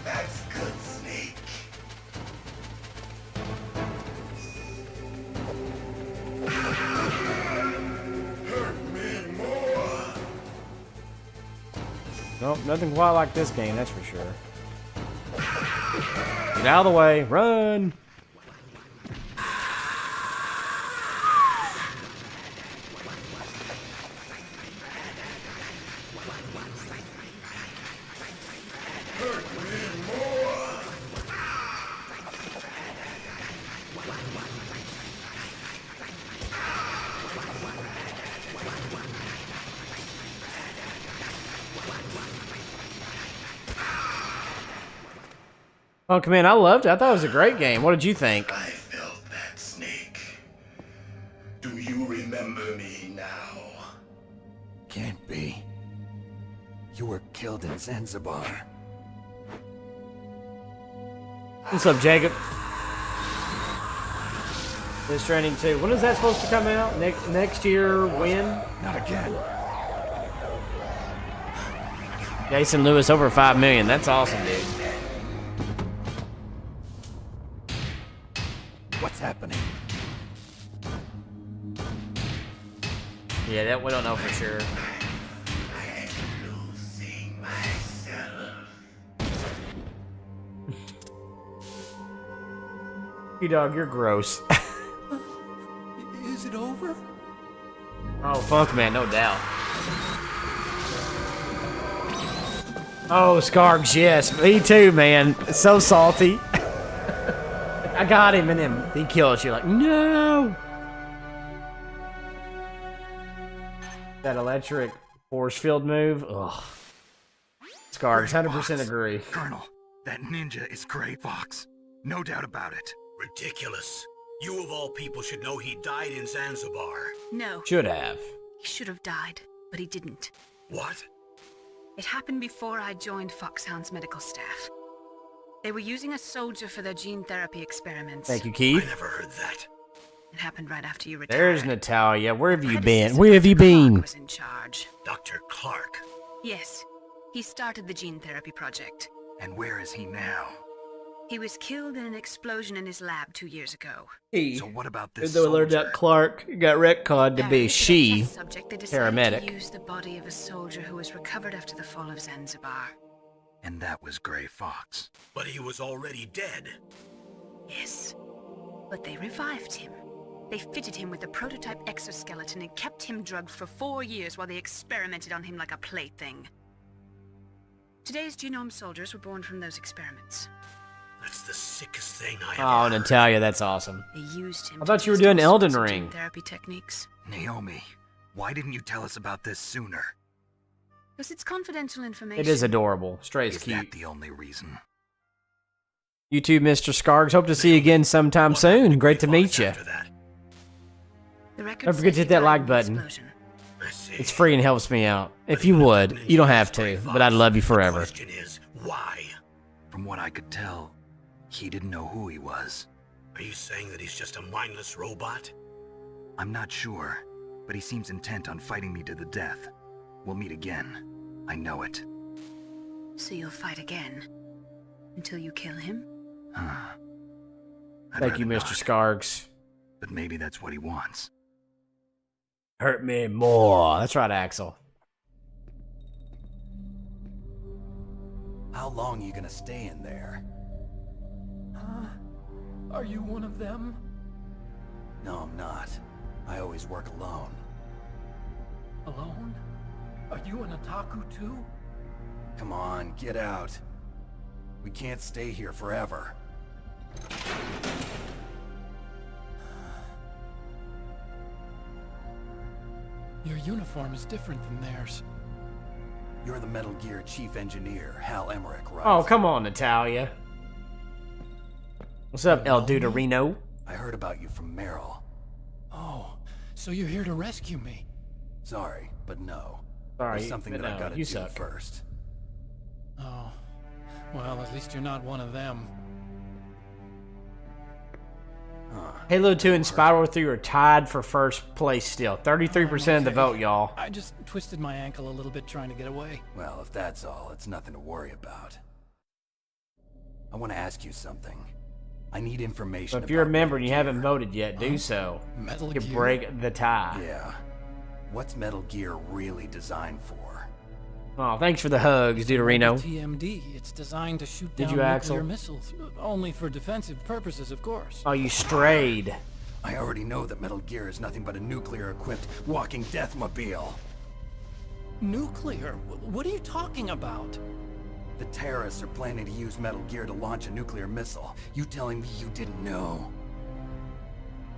That's good, Snake. Hurt me more. Nope, nothing quite like this game, that's for sure. Get out of the way, run! Oh, man, I loved it. I thought it was a great game. What did you think? I felt that, Snake. Do you remember me now? Can't be. You were killed in Zanzibar. What's up, Jacob? This Stranding 2. When is that supposed to come out? Next year? When? Not again. Jason Lewis over 5 million. That's awesome, dude. What's happening? Yeah, that we don't know for sure. I'm losing myself. You dog, you're gross. Is it over? Oh, fuck, man, no doubt. Oh, Scargs, yes. Me too, man. It's so salty. I got him, and then he kills you. Like, no! That electric force field move. Ugh. Scargs, 100% agree. Colonel, that ninja is Gray Fox. No doubt about it. Ridiculous. You of all people should know he died in Zanzibar. No. Should have. He should have died, but he didn't. What? It happened before I joined Foxhound's medical staff. They were using a soldier for their gene therapy experiments. Thank you, Keith. I never heard that. It happened right after you retired. There's Natalia. Where have you been? Where have you been? Was in charge. Dr. Clark. Yes. He started the gene therapy project. And where is he now? He was killed in an explosion in his lab 2 years ago. So what about this Though we learned that Clark got retconned to be she, They decided paramedic. to use the body of a soldier who was recovered after the fall of Zanzibar. And that was Gray Fox. But he was already dead. Yes. But they revived him. They fitted him with a prototype exoskeleton and kept him drugged for 4 years while they experimented on him like a plaything. Today's genome soldiers were born from those experiments. That's the sickest thing I Oh, ever heard. Natalia, that's awesome. They used him. I thought you were doing Elden Ring. Therapy techniques. Naomi, why didn't you tell us about this sooner? Because it's confidential information. It is adorable. Straight as Is cute. that the only reason? You too, Mr. Scargs. Hope to see you again sometime soon. Great to meet you. Don't forget to hit that like button. It's free and helps me out. If you would, you don't have to, but I'd love you forever. The question is, why? From what I could tell, he didn't know who he was. Are you saying that he's just a mindless robot? I'm not sure, but he seems intent on fighting me to the death. We'll meet again. I know it. So you'll fight again? Until you kill him? Thank you, Mr. Scargs. But maybe that's what he wants. Hurt me more. That's right, Axel. How long are you gonna stay in there? Are you one of them? No, I'm not. I always work alone. you an otaku too? Come on, get out. We can't stay here forever. Your uniform is different from theirs. You're the Metal Gear Chief Engineer, Hal Emmerich, right? Oh, come on, Natalia. What's up, El Duderino? I heard about you from Meryl. Oh, so you're here to rescue me? Sorry, but no. Sorry, There's something but that I no, gotta you do suck. first. Oh, well, at least you're not one of them. Halo 2 and Spyro 3 are tied for first place still. 33% of the vote, y'all. I just twisted my ankle a little bit trying to get away. Well, if that's all, it's nothing to worry about. I want to ask you something. I need information. So if you're a member and you haven't voted yet, do so. Metal You Gear? break the tie. Yeah. What's Metal Gear really designed for? Oh, thanks for the hugs, Duderino. TMD. It's designed to shoot Did down you, nuclear Axel? missiles. Only for defensive purposes, of course. Oh, you strayed. I already know that Metal Gear is nothing but a nuclear-equipped walking deathmobile. Nuclear? What are you talking about? The terrorists are planning to use Metal Gear to launch a nuclear missile. You telling me you didn't know?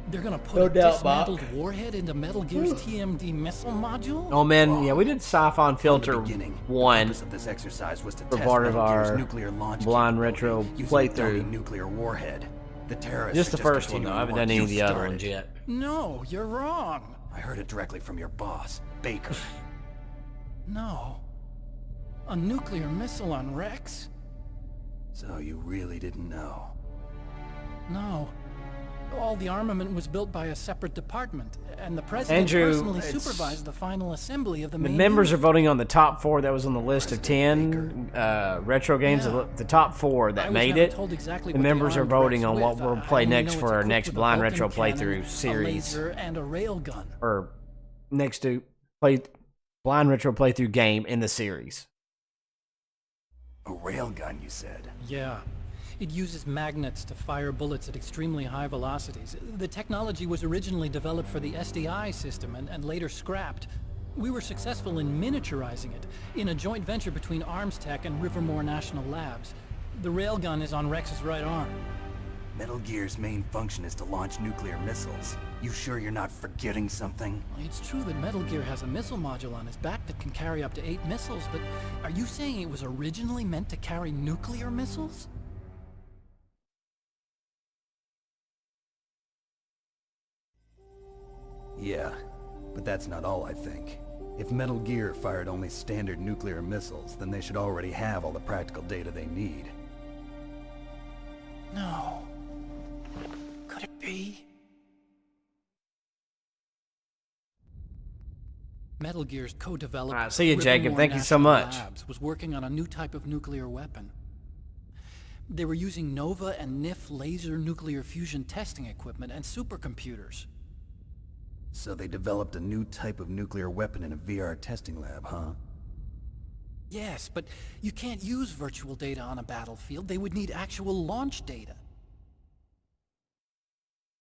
They're gonna put No a doubt, dismantled warhead into Metal Gear's TMD missile module? Oh man, yeah, we did Sci-Fi Filter 1 Of this exercise was to for test part of Metal Gear's our nuclear launch blind capability retro using a dummy playthrough. nuclear warhead. The terrorists Just are the first one though. I continuing haven't the done work any you of the other started. ones yet. No, you're wrong. I heard it directly from your boss, Baker. No. A nuclear missile on Rex? So you really didn't know? No. All the armament was built by a separate department, and the president Andrew, personally it's- supervised the final assembly of the The main members are unit. voting on the top 4 that was on the list of 10 retro games. Yeah. The top 4 I that was made never it. told exactly The what members are armed voting Rex on what with. we'll I play only next know for it's our equipped next with a blind Vulcan retro cannon, playthrough a series. laser, and a railgun. Or next to play blind retro playthrough game in the series. A railgun, you said? Yeah. It uses magnets to fire bullets at extremely high velocities. The technology was originally developed for the SDI system and later scrapped. We were successful in miniaturizing it in a joint venture between Arms Tech and Rivermore National Labs. The railgun is on Rex's right arm. Metal Gear's main function is to launch nuclear missiles. You sure you're not forgetting something? It's true that Metal Gear has a missile module on its back that can carry up to 8 missiles, but are you saying it was originally meant to carry nuclear missiles? Yeah, but that's not all I think. If Metal Gear fired only standard nuclear missiles, then they should already have all the practical data they need. No. Could it be? Metal Gear's co-developer, All right, see you, Jacob. Rivermore Thank you so National much. Labs, was working on a new type of nuclear weapon. They were using Nova and NIF laser nuclear fusion testing equipment and supercomputers. So they developed a new type of nuclear weapon in a VR testing lab, huh? Yes, but you can't use virtual data on a battlefield. They would need actual launch data.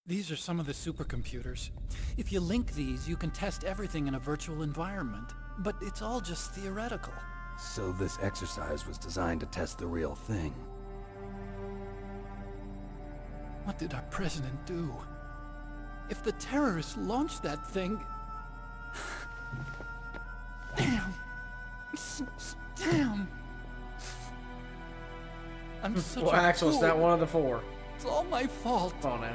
These are some of the supercomputers. If you link these, you can test everything in a virtual environment. But it's all just theoretical. So this exercise was designed to test the real thing. What did our president do? If the terrorists launched that thing... Damn. Damn. I'm such Well, a Axel, it's fool. not one of the 4. It's all my fault. Come on now.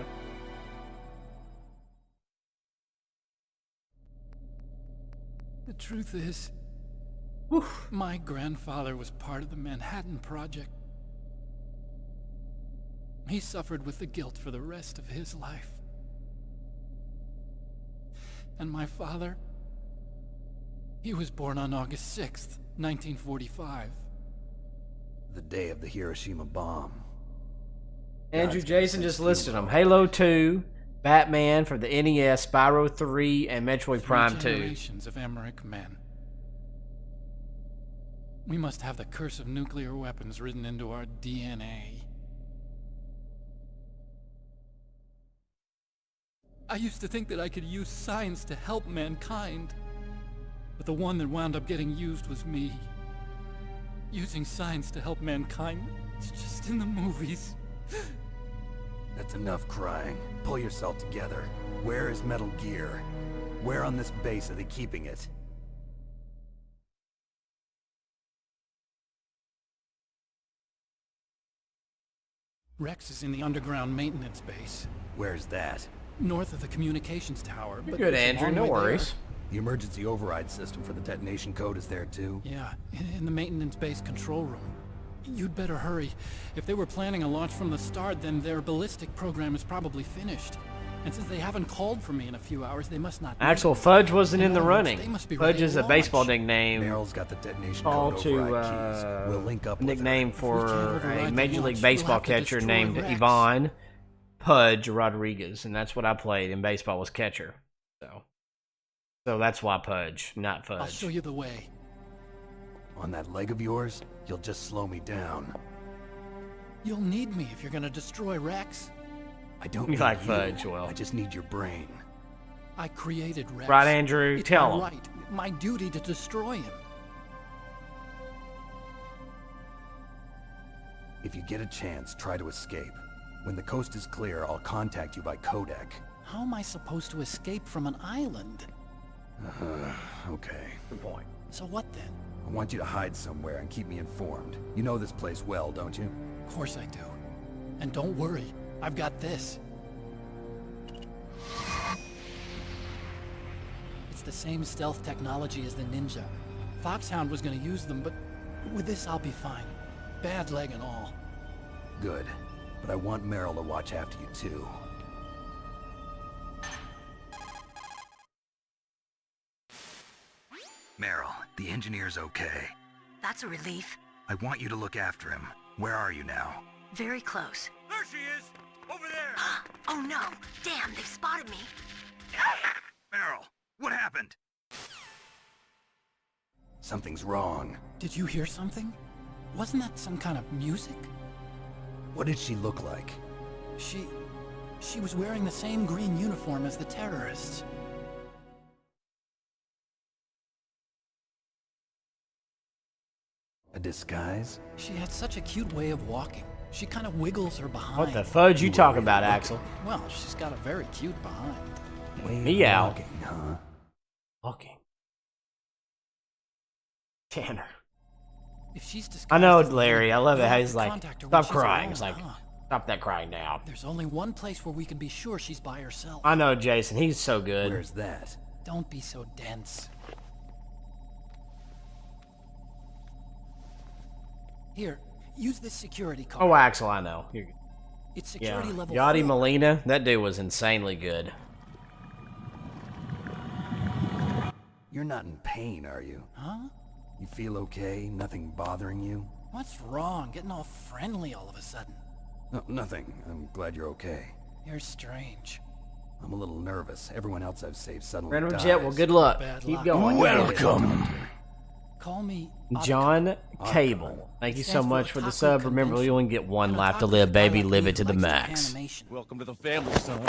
The truth is, my grandfather was part of the Manhattan Project. He suffered with the guilt for the rest of his life. And my father, he was born on August 6th, 1945. The day of the Hiroshima bomb. Andrew God's Jason gonna just steal listed them. all. Halo 2, Batman for the NES, Spyro 3, and Metroid Prime 2. Generations of Emmerich men. We must have the curse of nuclear weapons written into our DNA. I used to think that I could use science to help mankind. But the one that wound up getting used was me. Using science to help mankind. It's just in the movies. That's enough crying. Pull yourself together. Where is Metal Gear? Where on this base are they keeping it? Rex is in the underground maintenance base. Where's that? North of the communications tower. You're but good, it's a Andrew. long No way worries. there. The emergency override system for the detonation code is there too? Yeah, in the maintenance base control room. You'd better hurry. If they were planning a launch from the start, then their ballistic program is probably finished. And since they haven't called for me in a few hours, they must not... Actual Fudge wasn't in the They running. must be ready Fudge to is a launch. baseball nickname Meryl's got the detonation called code to override keys. We'll link up with her. nickname for override a the Major launch, League we'll Baseball have to catcher destroy named Rex. Yvonne Pudge Rodriguez, and that's what I played in baseball, was catcher. So that's why Pudge, not Fudge. I'll show you the way. On that leg of yours, you'll just slow me down. You'll need me if you're gonna destroy Rex. I don't You need like you. Fudge, well. I just need your brain. I created Rex. Right, Andrew? It's Tell my him. right, my duty to destroy him. If you get a chance, try to escape. When the coast is clear, I'll contact you by codec. How am I supposed to escape from an island? Okay. Good point. So what then? I want you to hide somewhere and keep me informed. You know this place well, don't you? Of course I do. And don't worry, I've got this. It's the same stealth technology as the Ninja. Foxhound was gonna use them, but with this I'll be fine. Bad leg and all. Good. But I want Meryl to watch after you too. Meryl, the engineer's okay. That's a relief. I want you to look after him. Where are you now? Very close. There she is! Over there! Oh no! Damn, they've spotted me. Meryl, what happened? Something's wrong. Did you hear something? Wasn't that some kind of music? What did she look like? She was wearing the same green uniform as the terrorists. A disguise? She had such a cute way of walking. She kind of wiggles her behind. What the fudge you talking about, Axel? Well, she's got a very cute behind. Meow. Walking, huh? Walking. Tanner. If she's I know, disguised as Larry. I love it you'll how have he's to like, contact her when stop she's crying. alone, It's like, huh? stop that crying now. There's only one place where we can be sure she's by herself. I know, Jason. He's so good. Where's that? Don't be so dense. Here, use this security card. Oh, Axel, I know. You're good. It's security level Yachty 4. Molina, that dude was insanely good. You're not in pain, are you? Huh? You feel okay? Nothing bothering you? What's wrong? Getting all friendly all of a sudden. No, nothing. I'm glad you're okay. You're strange. I'm a little nervous. Everyone else I've saved suddenly Random dies. Jet, well, good luck. Bad Keep luck. going. Welcome. Call me John Otacon. Cable. Thank you so Stands for much for the Otaku sub. Remember, Convention. you only get one An life to otaku live, is a guy baby. like Live me it to who the likes max. animation. Welcome to the family, son.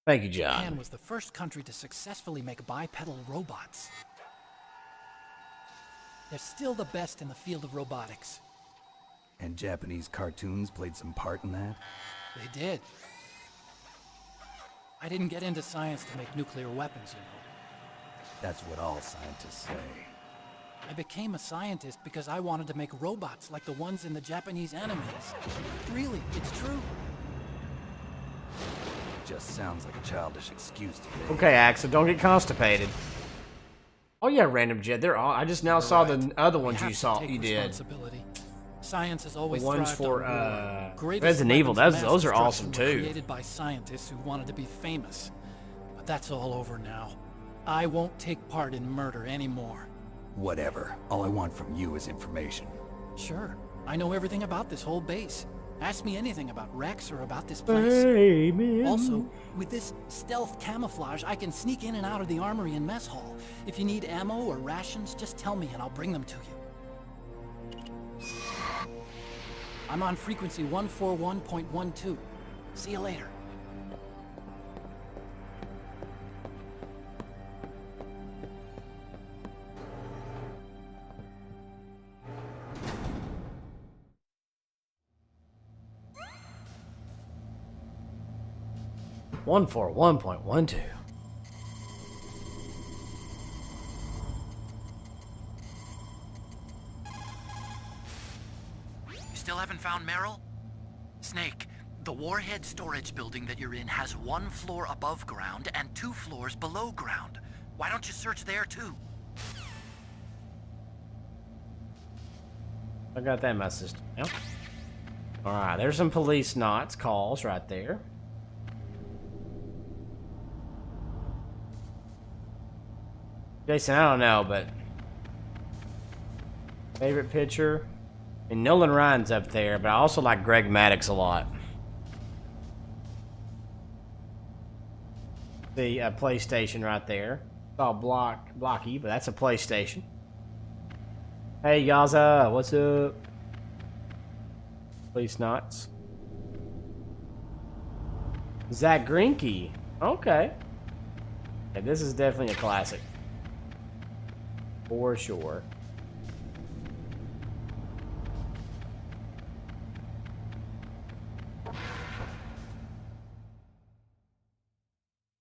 Thank you, Japan John. was the first country to successfully make bipedal robots. They're still the best in the field of robotics. And Japanese cartoons played some part in that? They did. I didn't get into science to make nuclear weapons, you know. That's what all scientists say. I became a scientist because I wanted to make robots like the ones in the Japanese animes. Really, it's true. Just sounds like a childish excuse to me. Okay, Axel, don't get constipated. Oh yeah, Random Jet. They're all. I just now saw the other ones you saw. You did. Science has always The ones thrived for on war. Greatest Resident Evil. weapons of Those mass are awesome destruction were too. Created by scientists who wanted to be famous, but that's all over now. I won't take part in murder anymore. Whatever. All I want from you is information. Sure, I know everything about this whole base. Ask me anything about Rex or about this place. Hey, man. Also, with this stealth camouflage, I can sneak in and out of the armory and mess hall. If you need ammo or rations, just tell me and I'll bring them to you. I'm on frequency 141.12. See you later. 141.12. You still haven't found Meryl? Snake, the warhead storage building that you're in has 1 floor above ground and 2 floors below ground. Why don't you search there too? I got that in my system now. Alright, there's some police knots calls right there. Jason, I don't know, but favorite pitcher? And Nolan Ryan's up there, but I also like Greg Maddux a lot. The PlayStation right there. It's all blocky, but that's a PlayStation. Hey, Yaza, what's up? Police knots. Zach Greinke. Okay. Yeah, this is definitely a classic. For sure.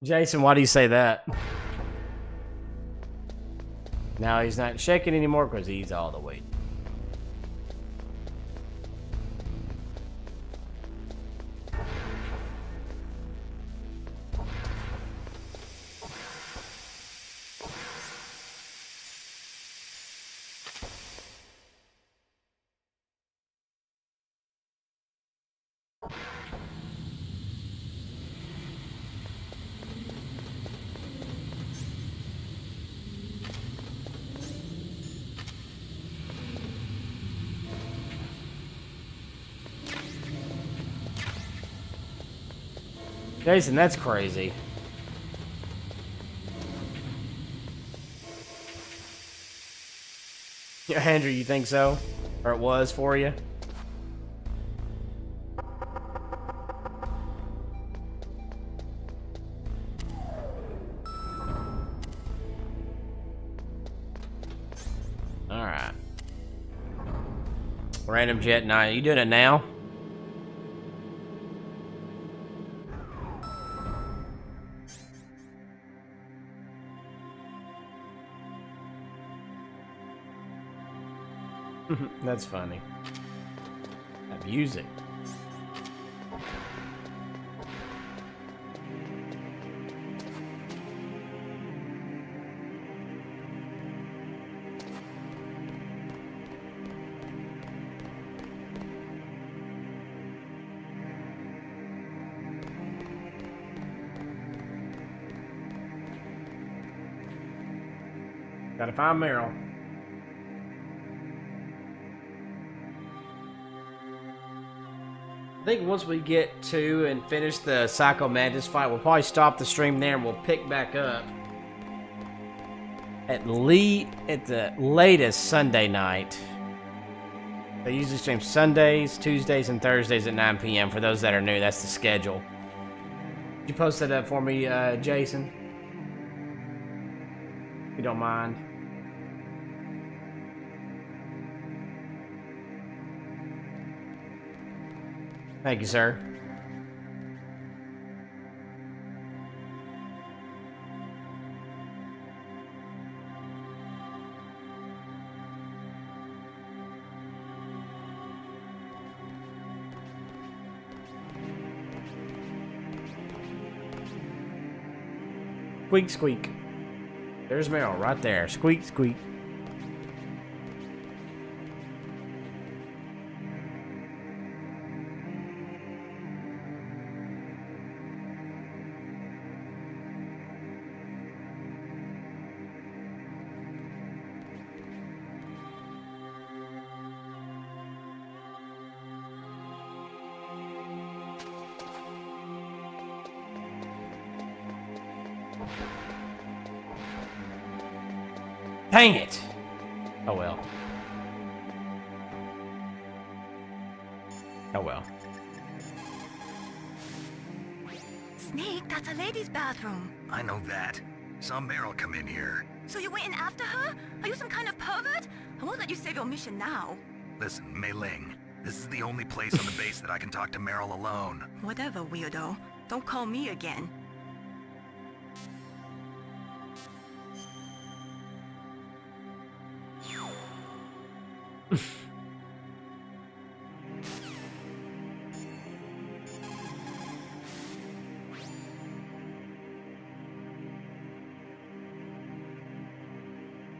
Jason, why do you say that? Now he's not shaking anymore because he's all the way. Jason, that's crazy. Yeah, Andrew, you think so? Or it was for you? Alright. Random Jet 9. You doing it now? That's funny. That music. Gotta find Meryl. I think once we get to and finish the Psycho Mantis fight, we'll probably stop the stream there and we'll pick back up at the latest Sunday night. They usually stream Sundays, Tuesdays, and Thursdays at 9 p.m. For those that are new, that's the schedule. Could you post that up for me, Jason? If you don't mind. Thank you, sir. Squeak, squeak. There's Meryl right there. Squeak, squeak. Dang it! Oh well. Oh well. Snake, that's a ladies' bathroom. I know that. Saw Meryl come in here. So you went in after her? Are you some kind of pervert? I won't let you save your mission now. Listen, Mei Ling, this is the only place on the base that I can talk to Meryl alone. Whatever, weirdo. Don't call me again.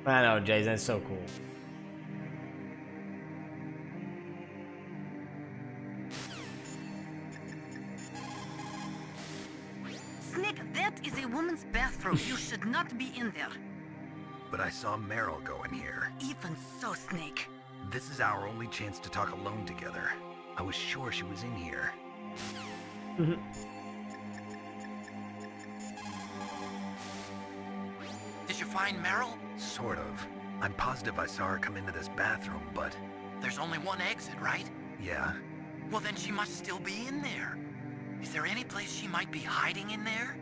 I know, Jason, that's so cool. Snake, that is a woman's bathroom. You should not be in there. But I saw Meryl go in here. Even so, Snake. This is our only chance to talk alone together. I was sure she was in here. Did you find Meryl? Sort of. I'm positive I saw her come into this bathroom, but... There's only one exit, right? Yeah. Well, then she must still be in there. Is there any place she might be hiding in there?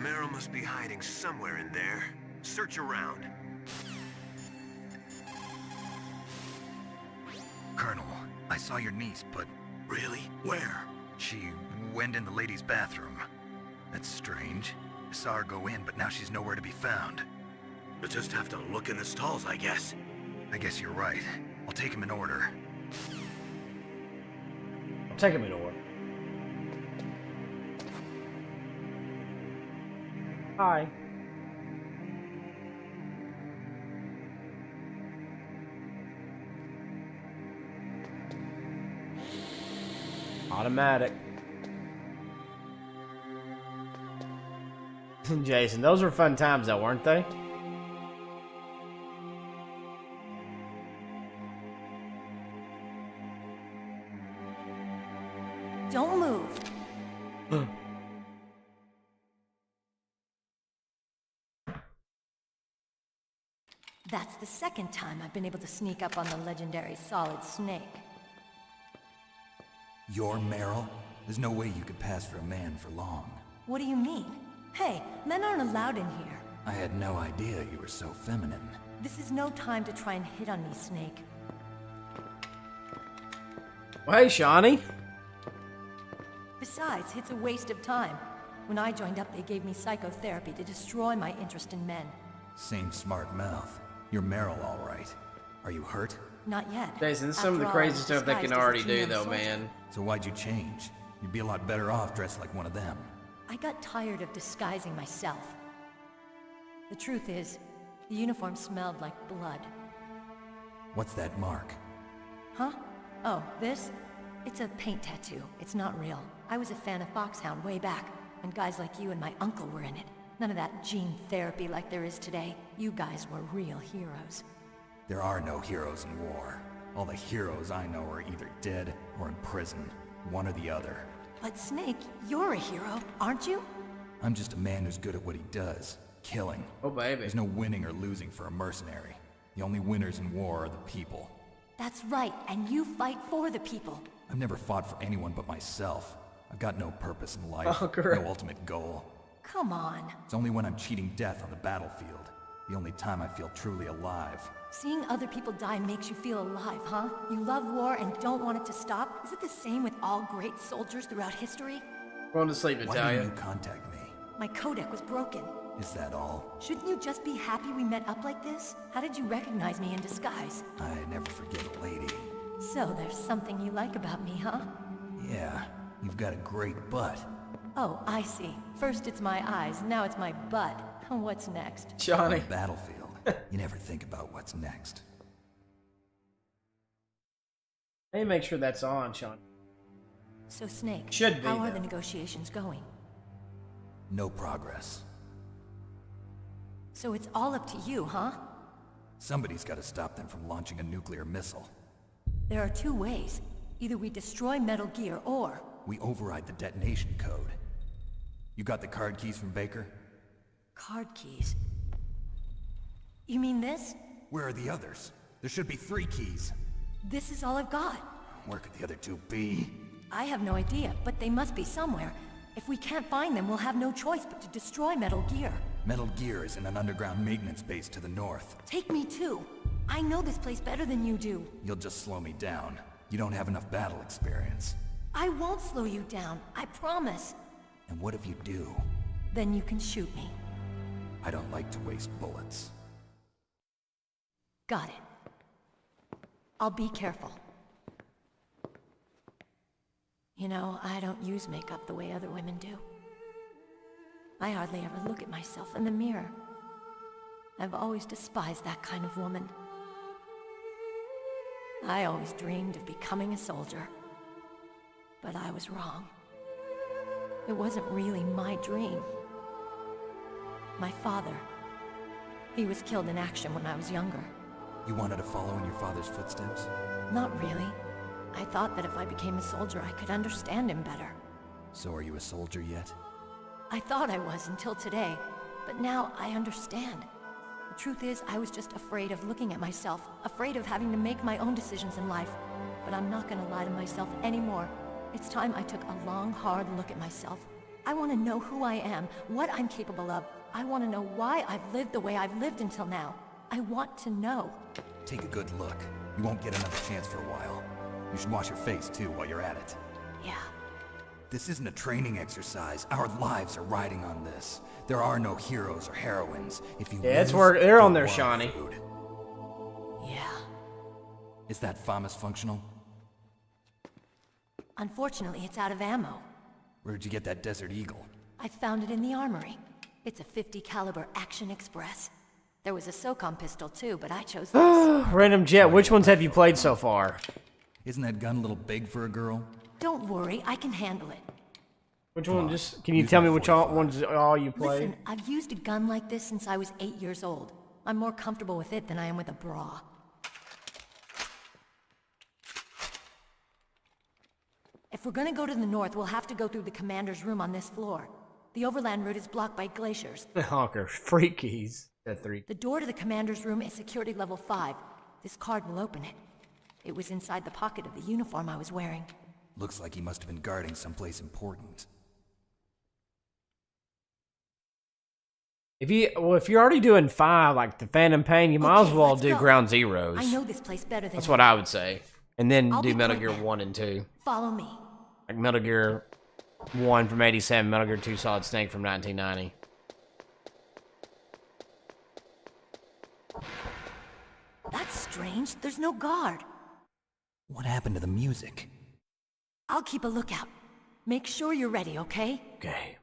Meryl must be hiding somewhere in there. Search around. Colonel, I saw your niece, but... Really? Where? She went in the ladies' bathroom. That's strange. I saw her go in, but now she's nowhere to be found. We'll just have to look in the stalls, I guess. I guess you're right. I'll take him in order. I'll take him in order. Hi. Automatic. Jason, those were fun times though, weren't they? Don't move. That's the second time I've been able to sneak up on the legendary Solid Snake. You're Meryl? There's no way you could pass for a man for long. What do you mean? Hey, men aren't allowed in here. I had no idea you were so feminine. This is no time to try and hit on me, Snake. Well, hey, Shawnee. Besides, it's a waste of time. When I joined up, they gave me psychotherapy to destroy my interest in men. Same smart mouth. You're Meryl, all right. Are you hurt? Not yet. Jason, this is some of the After all, crazy stuff they can disguised as a already do, GM though, soldier. man. So why'd you change? You'd be a lot better off dressed like one of them. I got tired of disguising myself. The truth is, the uniform smelled like blood. What's that mark? Huh? Oh, this? It's a paint tattoo. It's not real. I was a fan of Foxhound way back, and guys like you and my uncle were in it. None of that gene therapy like there is today. You guys were real heroes. There are no heroes in war. All the heroes I know are either dead or in prison. One or the other. But Snake, you're a hero, aren't you? I'm just a man who's good at what he does. Killing. Oh, baby. There's no winning or losing for a mercenary. The only winners in war are the people. That's right, and you fight for the people. I've never fought for anyone but myself. I've got no purpose in life. Oh, great. No ultimate goal. Come on. It's only when I'm cheating death on the battlefield. The only time I feel truly alive. Seeing other people die makes you feel alive, huh? You love war and don't want it to stop? Is it the same with all great soldiers throughout history? Going to sleep, Why Natalia. didn't you contact me? My codec was broken. Is that all? Shouldn't you just be happy we met up like this? How did you recognize me in disguise? I never forget a lady. So there's something you like about me, huh? Yeah, you've got a great butt. Oh, I see. First it's my eyes, now it's my butt. What's next? On the battlefield, you never think about what's next. Let me make sure that's on, Sean. So Snake, Should be, how are though. the negotiations going? No progress. So it's all up to you, huh? Somebody's got to stop them from launching a nuclear missile. There are two ways. Either we destroy Metal Gear, or... We override the detonation code. You got the card keys from Baker? Card keys. You mean this? Where are the others? There should be 3 keys. This is all I've got. Where could the other 2 be? I have no idea, but they must be somewhere. If we can't find them, we'll have no choice but to destroy Metal Gear. Metal Gear is in an underground maintenance base to the north. Take me too. I know this place better than you do. You'll just slow me down. You don't have enough battle experience. I won't slow you down, I promise. And what if you do? Then you can shoot me. I don't like to waste bullets. Got it. I'll be careful. You know, I don't use makeup the way other women do. I hardly ever look at myself in the mirror. I've always despised that kind of woman. I always dreamed of becoming a soldier. But I was wrong. It wasn't really my dream. My father, he was killed in action when I was younger. You wanted to follow in your father's footsteps? Not really. I thought that if I became a soldier, I could understand him better. So are you a soldier yet? I thought I was until today, but now I understand. The truth is, I was just afraid of looking at myself, afraid of having to make my own decisions in life. But I'm not gonna lie to myself anymore. It's time I took a long, hard look at myself. I want to know who I am, what I'm capable of. I want to know why I've lived the way I've lived until now. I want to know. Take a good look. You won't get another chance for a while. You should wash your face, too, while you're at it. Yeah. This isn't a training exercise. Our lives are riding on this. There are no heroes or heroines. If you it's work. They're on there, Shawnee. Yeah. Is that FAMAS functional? Unfortunately, it's out of ammo. Where'd you get that Desert Eagle? I found it in the armory. It's a .50 caliber Action Express. There was a SOCOM pistol too, but I chose this. Random Jet, which ones have you played so far? Isn't that gun a little big for a girl? Don't worry, I can handle it. Which one? Just can you tell me which ones all you play? Listen, I've used a gun like this since I was 8 years old. I'm more comfortable with it than I am with a bra. If we're gonna go to the north, we'll have to go through the commander's room on this floor. The overland route is blocked by glaciers. The honker freakies. The door to the commander's room is security level 5. This card will open it. It was inside the pocket of the uniform I was wearing. Looks like he must have been guarding someplace important. If you're already doing 5, like the Phantom Pain, you might as well do go. Ground Zeroes. I know this place better than That's what I would say. And then I'll do be Metal quick Gear now. 1 and 2. Follow me. Like Metal Gear 1 from 87, Metal Gear 2 Solid Snake from 1990. That's strange. There's no guard. What happened to the music? I'll keep a lookout. Make sure you're ready, okay? Okay.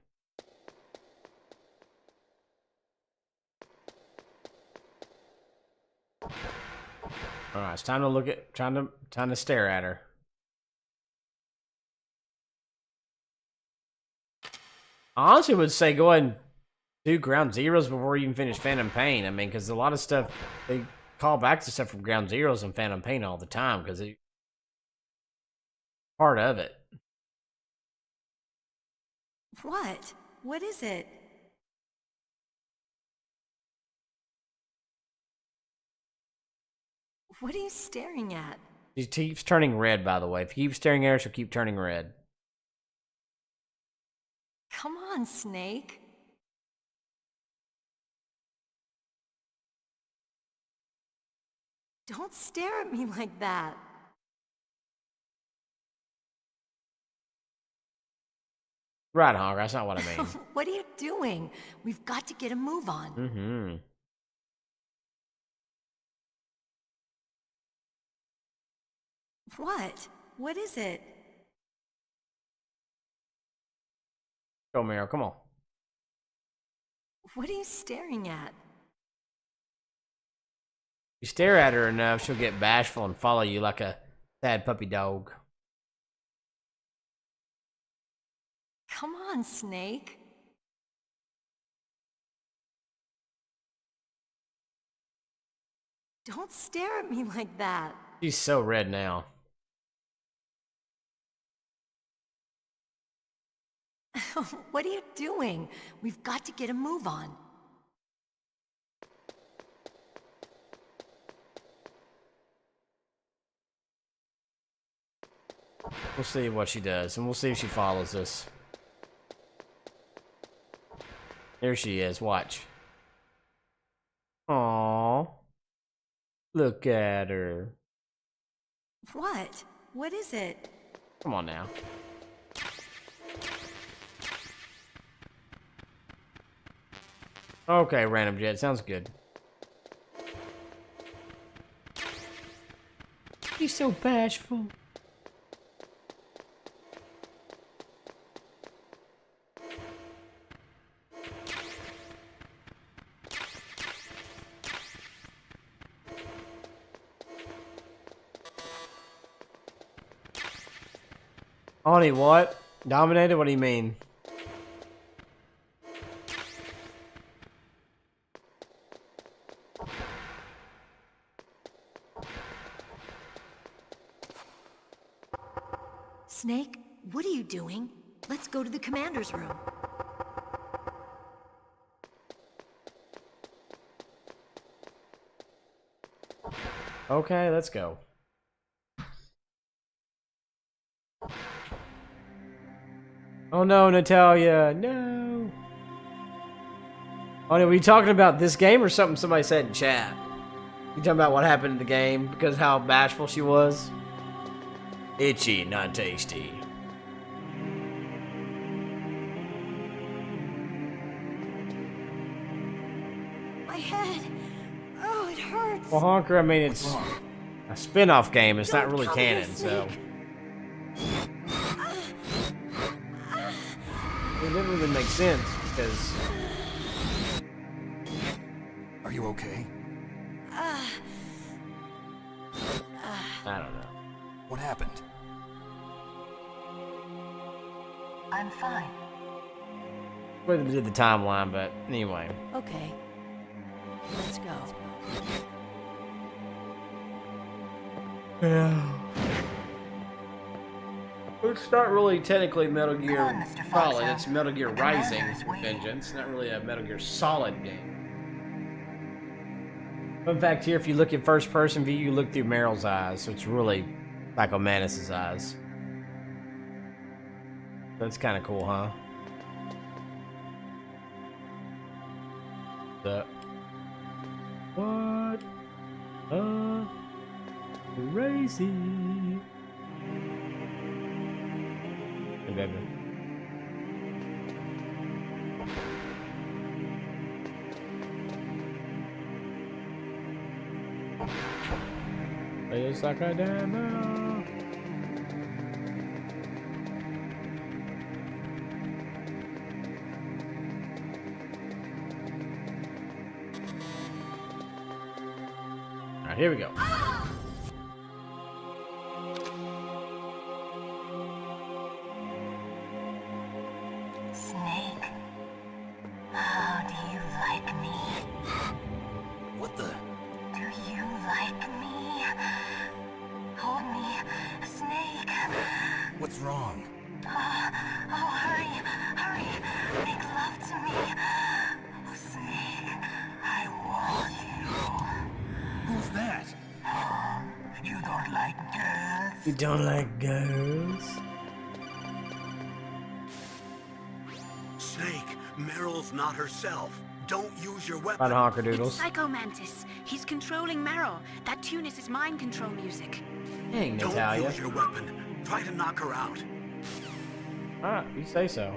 Alright, it's time to look at time to stare at her. I honestly would say go ahead and do Ground Zeroes before you even finish Phantom Pain. I mean, because a lot of stuff, they call back to stuff from Ground Zeroes and Phantom Pain all the time, because it's part of it. What? What is it? What are you staring at? She keeps turning red, by the way. If you keep staring at her, she'll keep turning red. Come on, Snake. Don't stare at me like that. Right, Honker, that's not what I mean. What are you doing? We've got to get a move on. Mm-hmm. What? What is it? Go, Meryl, come on. What are you staring at? You stare at her enough, she'll get bashful and follow you like a sad puppy dog. Come on, Snake. Don't stare at me like that. She's so red now. What are you doing? We've got to get a move on. We'll see what she does, and we'll see if she follows us. There she is, watch. Aww. Look at her. What? What is it? Come on now. Okay, random jet. Sounds good. He's so bashful. Oni, what? Dominated? What do you mean? Snake, what are you doing? Let's go to the commander's room. Okay, let's go. Oh no, Natalia, no. Oh no, were you talking about this game or something somebody said in chat? You talking about what happened in the game because how bashful she was? Itchy, not tasty. My head. Oh, it hurts. Well, Honker, I mean, it's a spin-off game. It's not really canon, so. It didn't really make sense because. Are you okay? Uh, I don't know. What happened? I'm fine. Whether they did the timeline, but anyway. Okay. Let's go. Yeah. It's not really technically Metal Gear Solid, it's Metal Gear Rising with Vengeance, not really a Metal Gear Solid game. Fun fact here, if you look in first person view, you look through Meryl's eyes, so it's really like on Mantis' eyes. That's kind of cool, huh? What? Crazy. Hey, baby. It's like a demo. Alright, here we go. Snake, how do you like me? What the? Do you like me? Hold me, Snake. What's wrong? Oh, hurry, hurry. Make love to me. Oh, Snake, I want you. Who's that? You don't like girls? You don't like girls? Snake, Meryl's not herself. Don't use your weapon. About Honker It's Doodles. Psycho Mantis. He's controlling Meryl. That tune is his mind control music. Dang, Don't Natalia. use your weapon. Try to knock her out. Alright, you say so.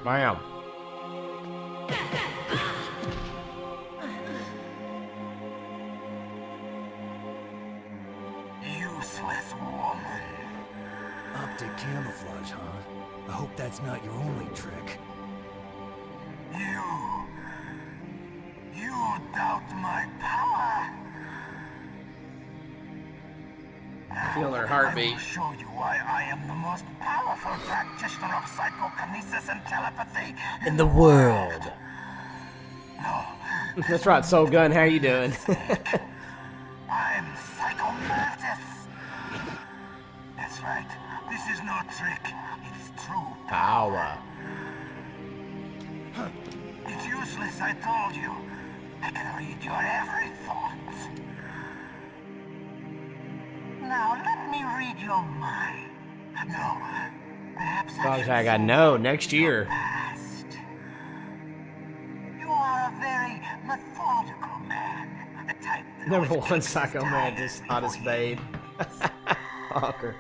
Bam. Useless woman. Optic camouflage, huh? I hope that's not your only trick. You doubt my power? Feel her heartbeat. I will show you why I am the most powerful practitioner of psychokinesis and telepathy In the world. No. That's right, Soul Gun, how you doing? I'm Psycho Mantis. That's right. This is no trick. It's true Power. It's useless, I told you. I can read your every thought. Now let me read your mind. No, perhaps I got no next year. You are a very methodical man. The type that Number one Psycho Mantis, hottest babe. Honker.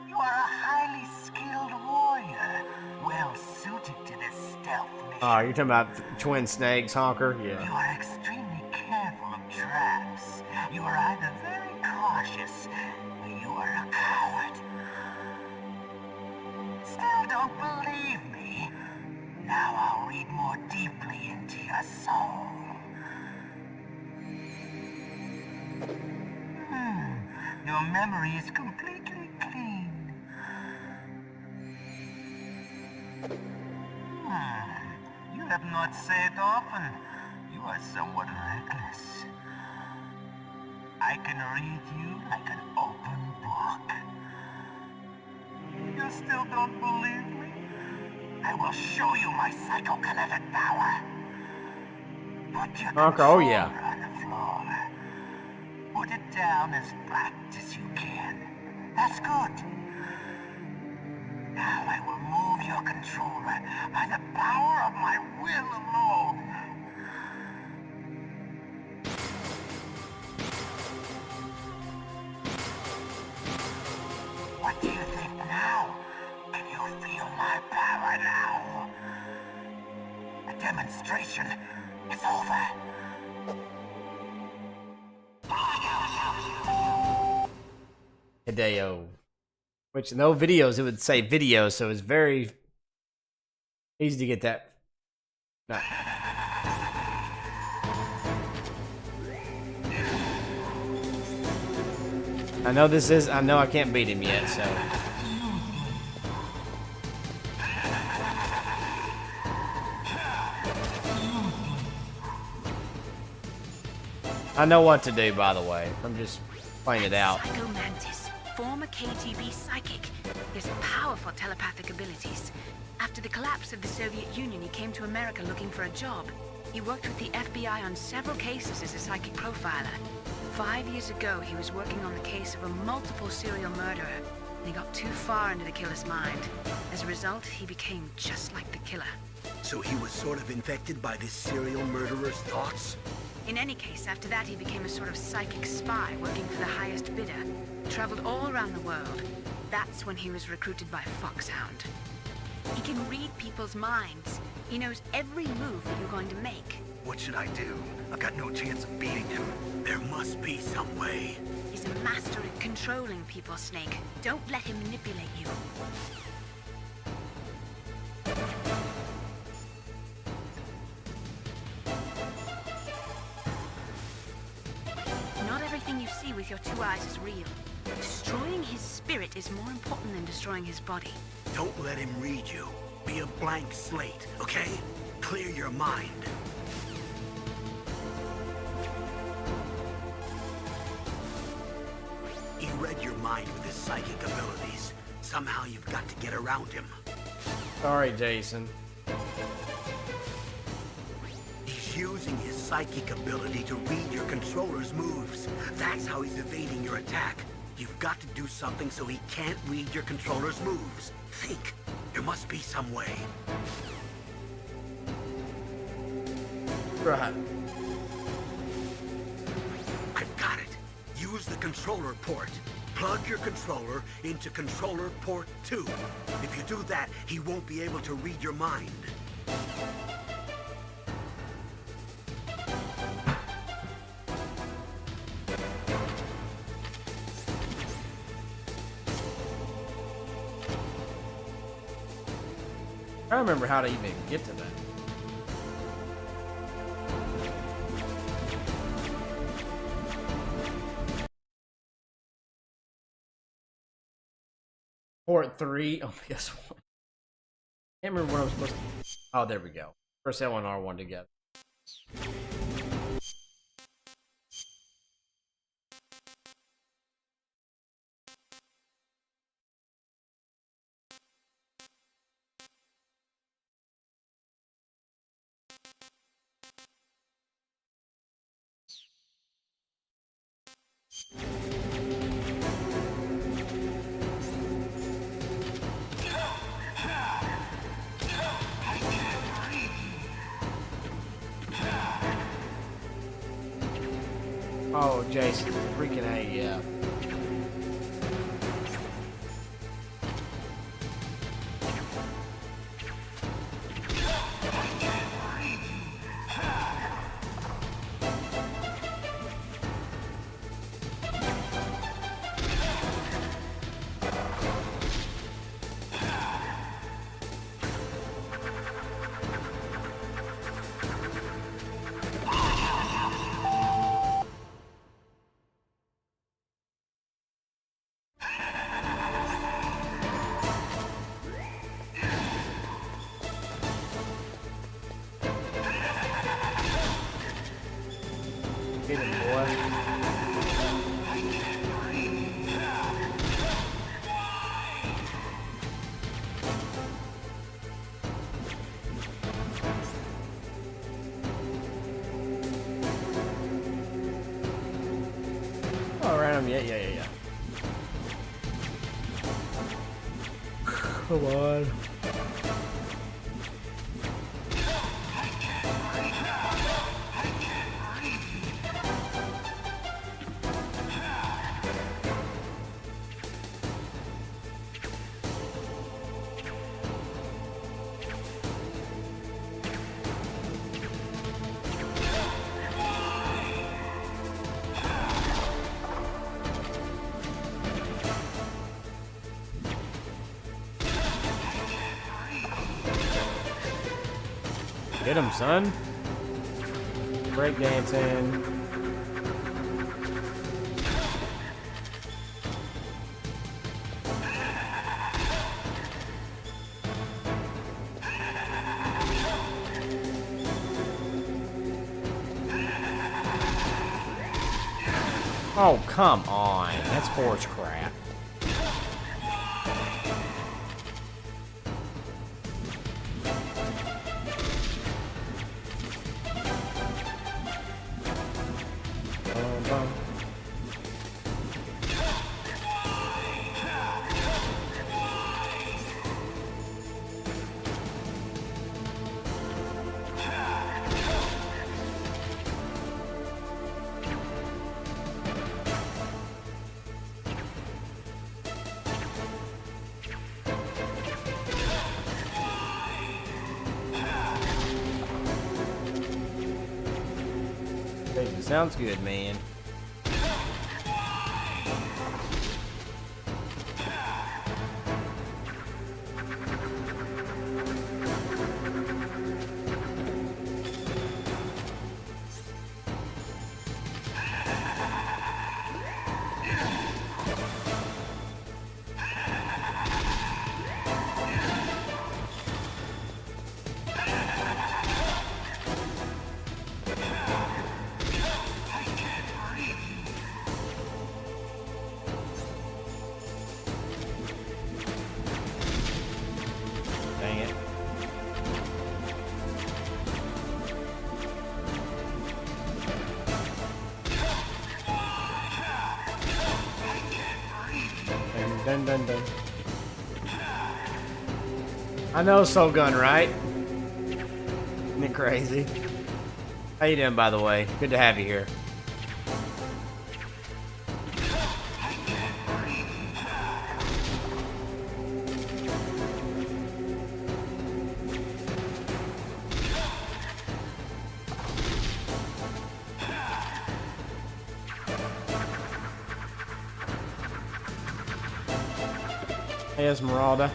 you are a highly skilled warrior, well suited to this stealth mission. Oh, you're talking about twin snakes, Honker? Yeah. You are extremely careful of traps. You are either very cautious or you are a coward. Still don't believe me? Now I'll read more deeply into your soul. Your memory is completely clean. You have not said often. You are somewhat reckless. I can read you like an open book. You still don't believe me? I will show you my psychokinetic power. Put your Honker, oh yeah. controller on the floor. Put it down as flat as you can. That's good. Now I will move your controller by the power of my will alone. What do you think now? Can you feel my power now? The demonstration is over. Hideo. Which in those videos it would say video, so it's very easy to get that. No. I know I can't beat him yet, so. I know what to do, by the way. I'm just playing it out. Psycho Mantis, former KGB psychic. He has powerful telepathic abilities. After the collapse of the Soviet Union, he came to America looking for a job. He worked with the FBI on several cases as a psychic profiler. 5 years ago, he was working on the case of a multiple serial murderer, and he got too far into the killer's mind. As a result, he became just like the killer. So he was sort of infected by this serial murderer's thoughts? In any case, after that he became a sort of psychic spy working for the highest bidder. Traveled all around the world. That's when he was recruited by Foxhound. He can read people's minds. He knows every move that you're going to make. What should I do? I've got no chance of beating him. There must be some way. He's a master at controlling people, Snake. Don't let him manipulate you. Not everything you see with your two eyes is real. Destroying his spirit is more important than destroying his body. Don't let him read you. Be a blank slate, okay? Clear your mind. He read your mind with his psychic abilities. Somehow you've got to get around him. Sorry, Jason. He's using his psychic ability to read your controller's moves. That's how he's evading your attack. You've got to do something so he can't read your controller's moves. Think. There must be some way. Right. I've got it. Use the controller port. Plug your controller into controller port 2. If you do that, he won't be able to read your mind. I don't remember how to even get to that. Port 3 on PS1. Can't remember what I was supposed to. Oh, there we go. Press L and R1 together. Oh, Jason, freaking A, yeah. Get him, boy. Oh, around him. Yeah. Come on. Get him, son. Breakdancing. Oh, come on. That's horse crap. Sounds good, man. Dun. I know Soul Gun, right? Isn't it crazy? How you doing, by the way? Good to have you here. Hey, Esmeralda.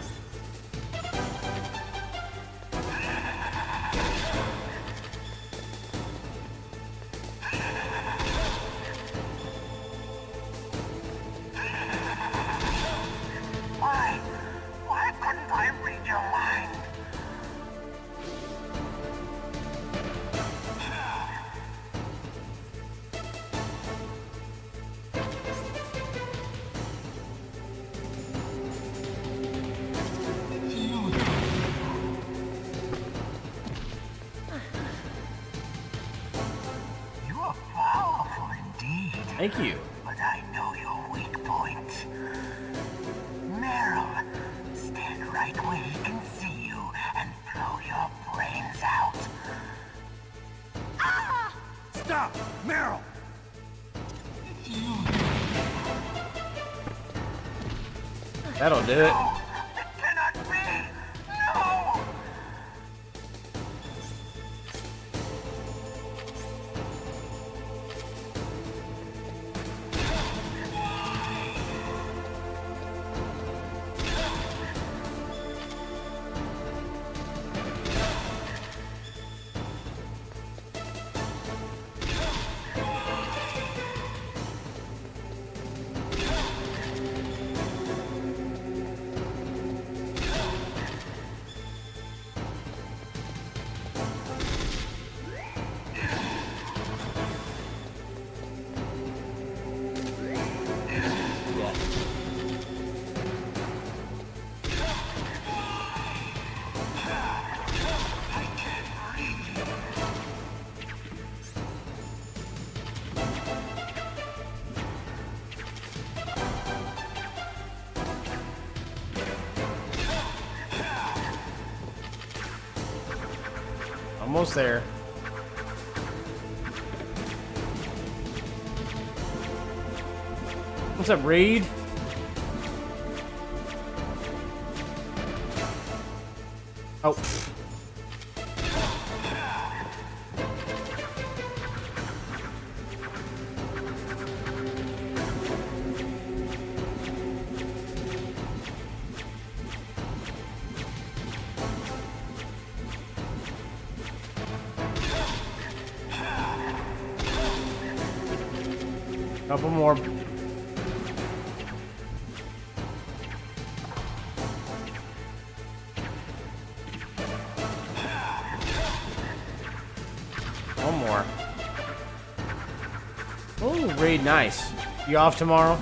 Why couldn't I read your mind? Thank you. But I know your weak point. Meryl, stand right where he can see you and blow your brains out. Stop! Meryl! That'll do it. No, it cannot be. No. Almost there. What's up, Reed? Oh. Couple more. One more. Oh, Reed, nice. You off tomorrow?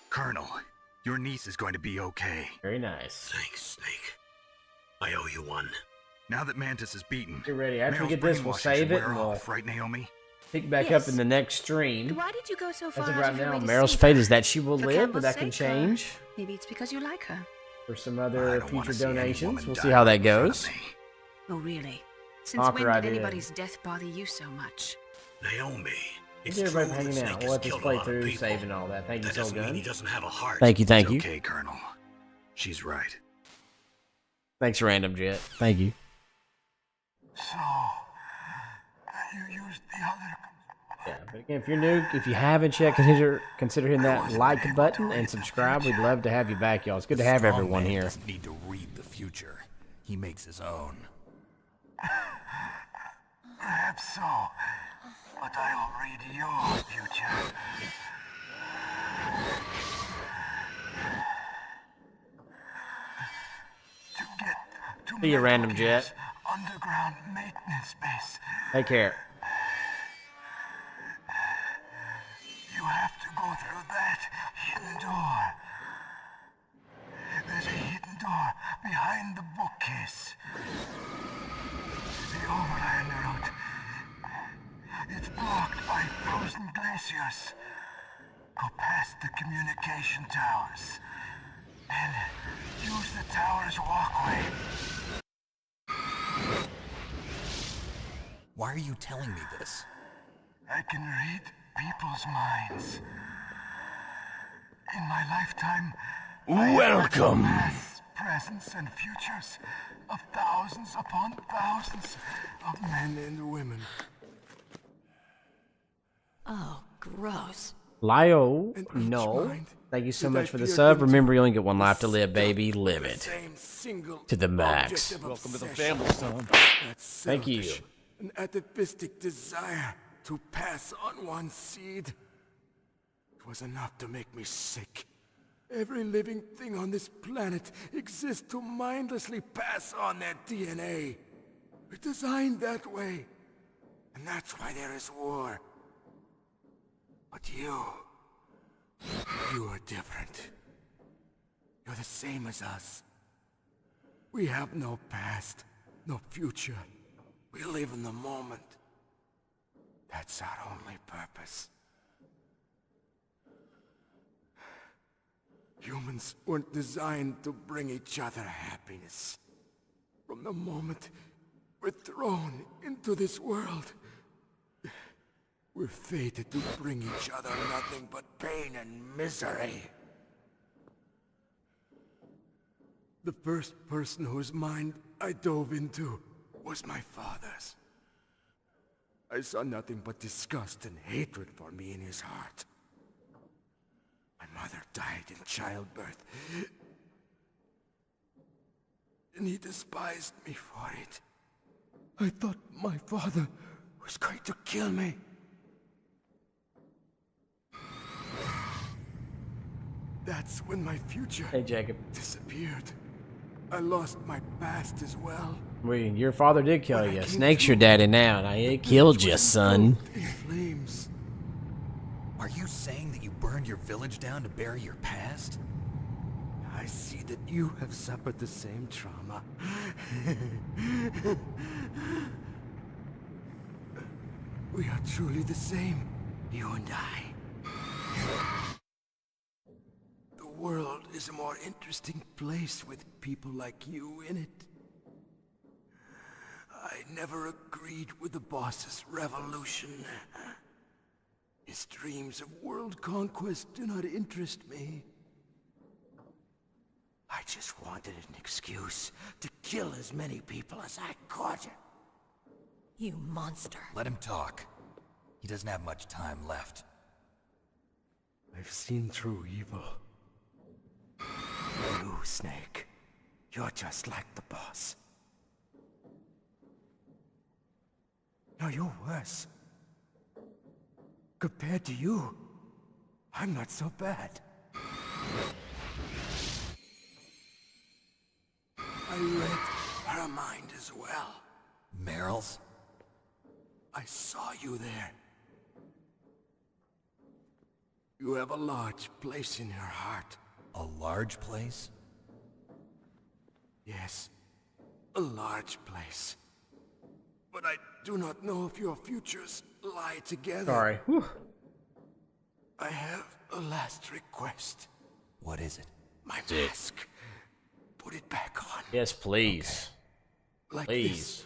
Colonel, your niece is going to be okay. Very nice. Thanks, Snake. I owe you one. Now that Mantis is beaten, Get ready. After we Meryl's get this, we'll brainwashing save should it wear and we'll off, right, Naomi? pick back Yes. up in the next stream. Why did you go so far As of out right of your now, way to Meryl's save fate her? is that she will For live, but Campbell's that can sake, or change maybe it's because you like her. for some I other don't wanna future see any donations. woman We'll die see how that in front of goes. me. Oh, really? Since Talk when her did idea. anybody's death bother you so much? Naomi, Thank it's you, true everybody, for that hanging out. Snake We'll let has this killed a play lot of through, people. save and all that. Thank you, That Soul doesn't mean Gun. he doesn't have a heart. Thank you, thank It's you. okay, Colonel. She's right. Thanks, Random Jet. Thank you. So, you used the other. Yeah, but again, if you're new, if you haven't yet, consider hitting that like button and subscribe. We'd love to have you back, y'all. It's good to have Strong everyone man here. doesn't need to read the future. He makes his own. Perhaps so, but I'll read your future. To get to See you, Random Metal Jet. Gear's underground maintenance base, Take care. you have to go through that hidden door. There's a hidden door behind the bookcase. The overland route. It's blocked by frozen glaciers. Go past the communication towers. And use the tower's walkway. Why are you telling me this? I can read people's minds. In my lifetime, Welcome. past, presents, and futures of thousands upon thousands of men and women. Oh, gross. Lio, And each no. mind Thank you so that I much for the peered sub. into Remember, you only get one life to live, stuck baby. Live the it same single to the max. object of Welcome to the obsession. family, son. That Thank you. selfish, an atavistic desire to pass on one seed. It was enough to make me sick. Every living thing on this planet exists to mindlessly pass on their DNA. We're designed that way. And that's why there is war. But you are different. You're the same as us. We have no past, no future. We live in the moment. That's our only purpose. Humans weren't designed to bring each other happiness. From the moment we're thrown into this world, we're fated to bring each other nothing but pain and misery. The first person whose mind I dove into was my father's. I saw nothing but disgust and hatred for me in his heart. My mother died in childbirth, and he despised me for it. I thought my father was going to kill me. That's when my future disappeared. I lost my past as well. Wait, your father did kill you. Snake's your daddy now. Now he killed you, son. In flames. Are you saying that you burned your village down to bury your past? I see that you have suffered the same trauma. We are truly the same, you and I. The world is a more interesting place with people like you in it. I never agreed with the boss's revolution. His dreams of world conquest do not interest me. I just wanted an excuse to kill as many people as I could. You monster. Let him talk. He doesn't have much time left. I've seen through evil. You, Snake. You're just like the boss. No, you're worse. Compared to you, I'm not so bad. I read her mind as well. Meryl's? I saw you there. You have a large place in her heart. A large place? Yes, a large place. But I do not know if your futures lie together. Sorry. Whew. I have a last request. What is it? My mask. Put it back on. Yes, please. Okay. Like please. This,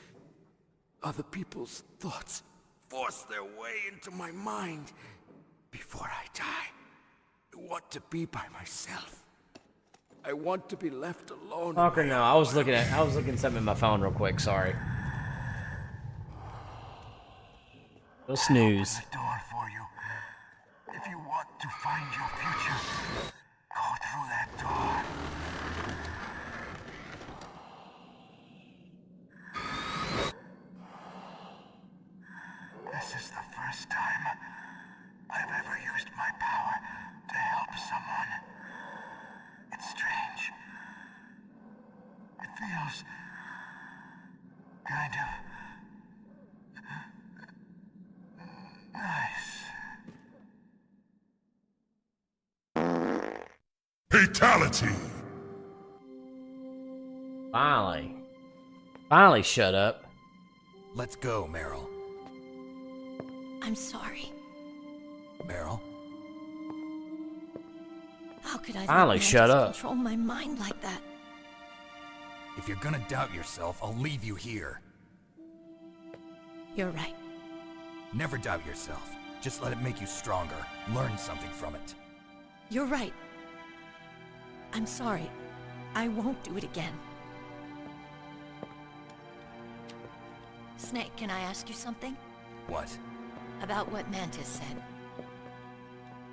other people's thoughts force their way into my mind. Before I die, I want to be by myself. I want to be left alone. Okay, no, I was looking something in my phone real quick. Sorry. Go snooze. The door for you. If you want to find your future, go through that door. This is the first time I've ever used my power to help someone. It's strange. It feels kind of nice. Fatality! Finally shut up. Let's go, Meryl. I'm sorry. Meryl? How could I Finally shut up. control my mind like that? If you're gonna doubt yourself, I'll leave you here. You're right. Never doubt yourself. Just let it make you stronger. Learn something from it. You're right. I'm sorry. I won't do it again. Snake, can I ask you something? What? About what Mantis said.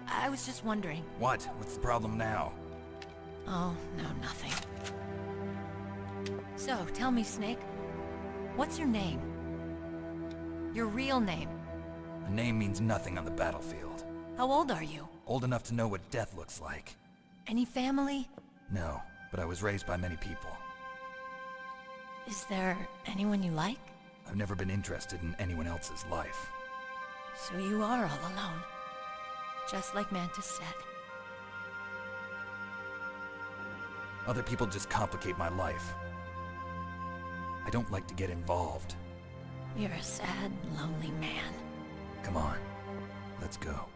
I was just wondering. What? What's the problem now? Oh, no, nothing. So, tell me, Snake. What's your name? Your real name? A name means nothing on the battlefield. How old are you? Old enough to know what death looks like. Any family? No, but I was raised by many people. Is there anyone you like? I've never been interested in anyone else's life. So you are all alone. Just like Mantis said. Other people just complicate my life. I don't like to get involved. You're a sad, lonely man. Come on, let's go.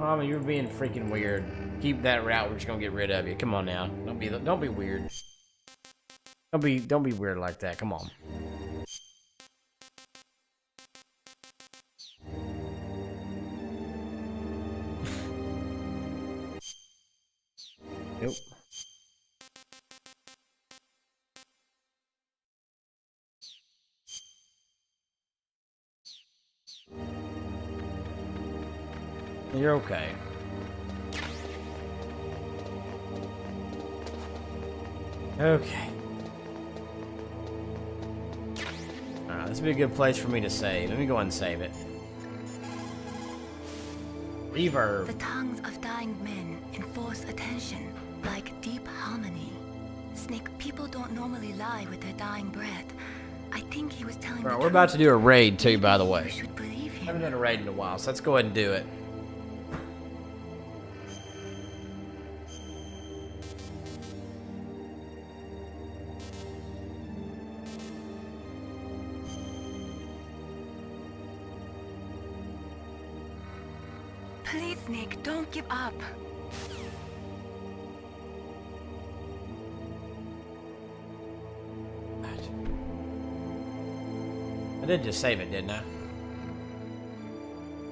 Muhammad, you're being freaking weird. Keep that route. We're just gonna get rid of you. Come on now. Don't be weird. Don't be weird like that. Come on. Nope. You're okay. Okay. Alright, this would be a good place for me to save. Let me go ahead and save it. Reverb. The tongues of dying men enforce attention, like deep harmony. Snake, people don't normally lie with their dying breath. I think he was telling Alright, we're about to do a raid too, by the way. I haven't done a raid in a while, so let's go ahead and do it. Please, Snake, don't give up. I did just save it, didn't I?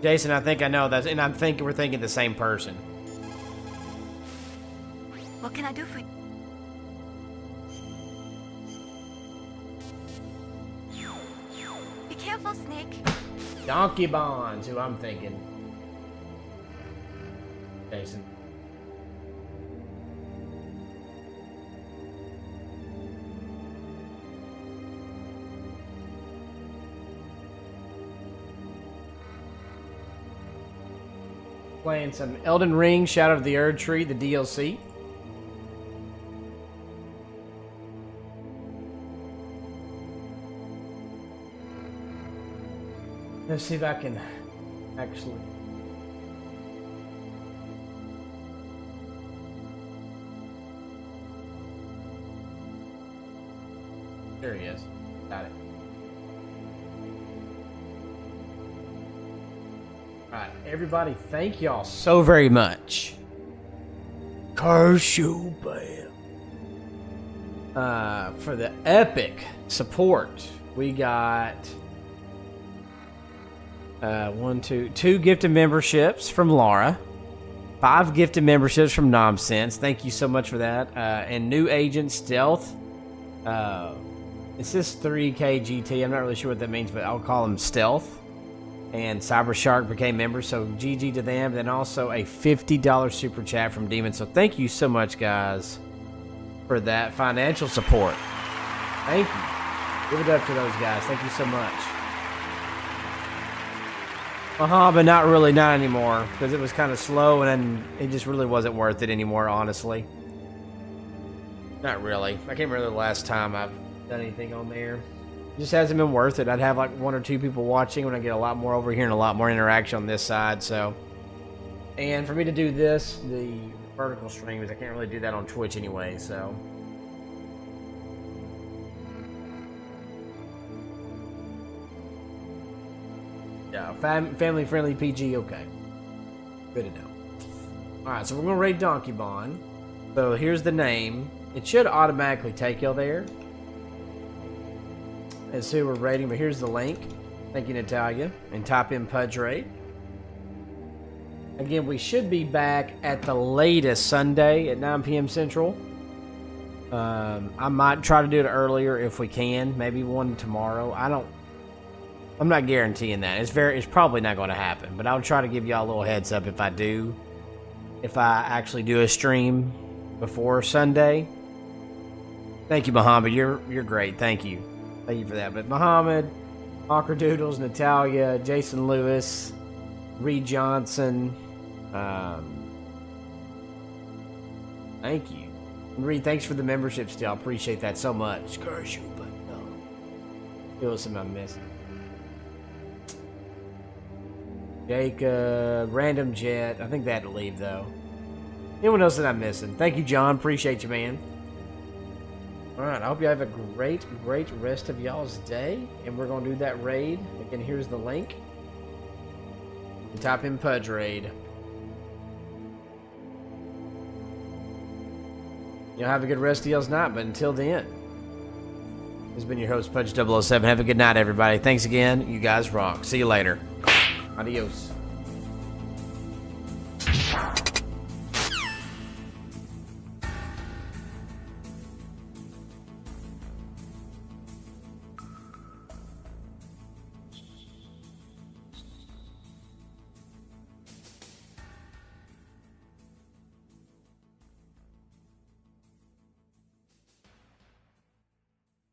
Jason, I think I know that, and we're thinking the same person. What can I do for you? Be careful, Snake. Donkey Bonds, who I'm thinking. Jason. Playing some Elden Ring, Shadow of the Erd Tree, the DLC. Let's see if I can actually... There he is. Got it. Alright, everybody, thank y'all so very much. Curse you, bam. For the epic support, we got two gifted memberships from Laura, 5 gifted memberships from Nonsense. Thank you so much for that. And new agent Stealth. It's just 3K GT. I'm not really sure what that means, but I'll call them Stealth. And Cyber Shark became members, so GG to them. Then also a $50 super chat from Demon. So thank you so much, guys, for that financial support. Thank you. Give it up to those guys. Thank you so much. But not anymore, because it was kind of slow, and then it just really wasn't worth it anymore, honestly. Not really. I can't remember the last time I've done anything on there. It just hasn't been worth it. I'd have like 1 or 2 people watching when I get a lot more over here and a lot more interaction on this side, so. And for me to do this, the vertical streams, I can't really do that on Twitch anyway, so. Yeah, family-friendly PG, okay. Good to know. Alright, so we're going to raid Donkey Bond. So here's the name. It should automatically take y'all there. As who we're raiding, but here's the link. Thank you, Natalia. And type in Pudge raid. Again, we should be back at the latest Sunday at 9 p.m. Central. I might try to do it earlier if we can. Maybe one tomorrow. I'm not guaranteeing that. It's probably not going to happen, but I'll try to give y'all a little heads up if I do. If I actually do a stream before Sunday. Thank you, Muhammad. You're great. Thank you. Thank you for that. But Muhammad, Hawker Doodles, Natalia, Jason Lewis, Reed Johnson. Thank you. And Reed, thanks for the membership still. I appreciate that so much. Curse you, but no. Who else am I missing? Jacob, Random Jet. I think they had to leave, though. Anyone else that I'm missing? Thank you, John. Appreciate you, man. Alright, I hope you have a great rest of y'all's day. And we're going to do that raid. Again, here's the link. And type in Pudge raid. Y'all have a good rest of y'all's night, but until then, this has been your host, Pudge 007. Have a good night, everybody. Thanks again. You guys rock. See you later. Adios.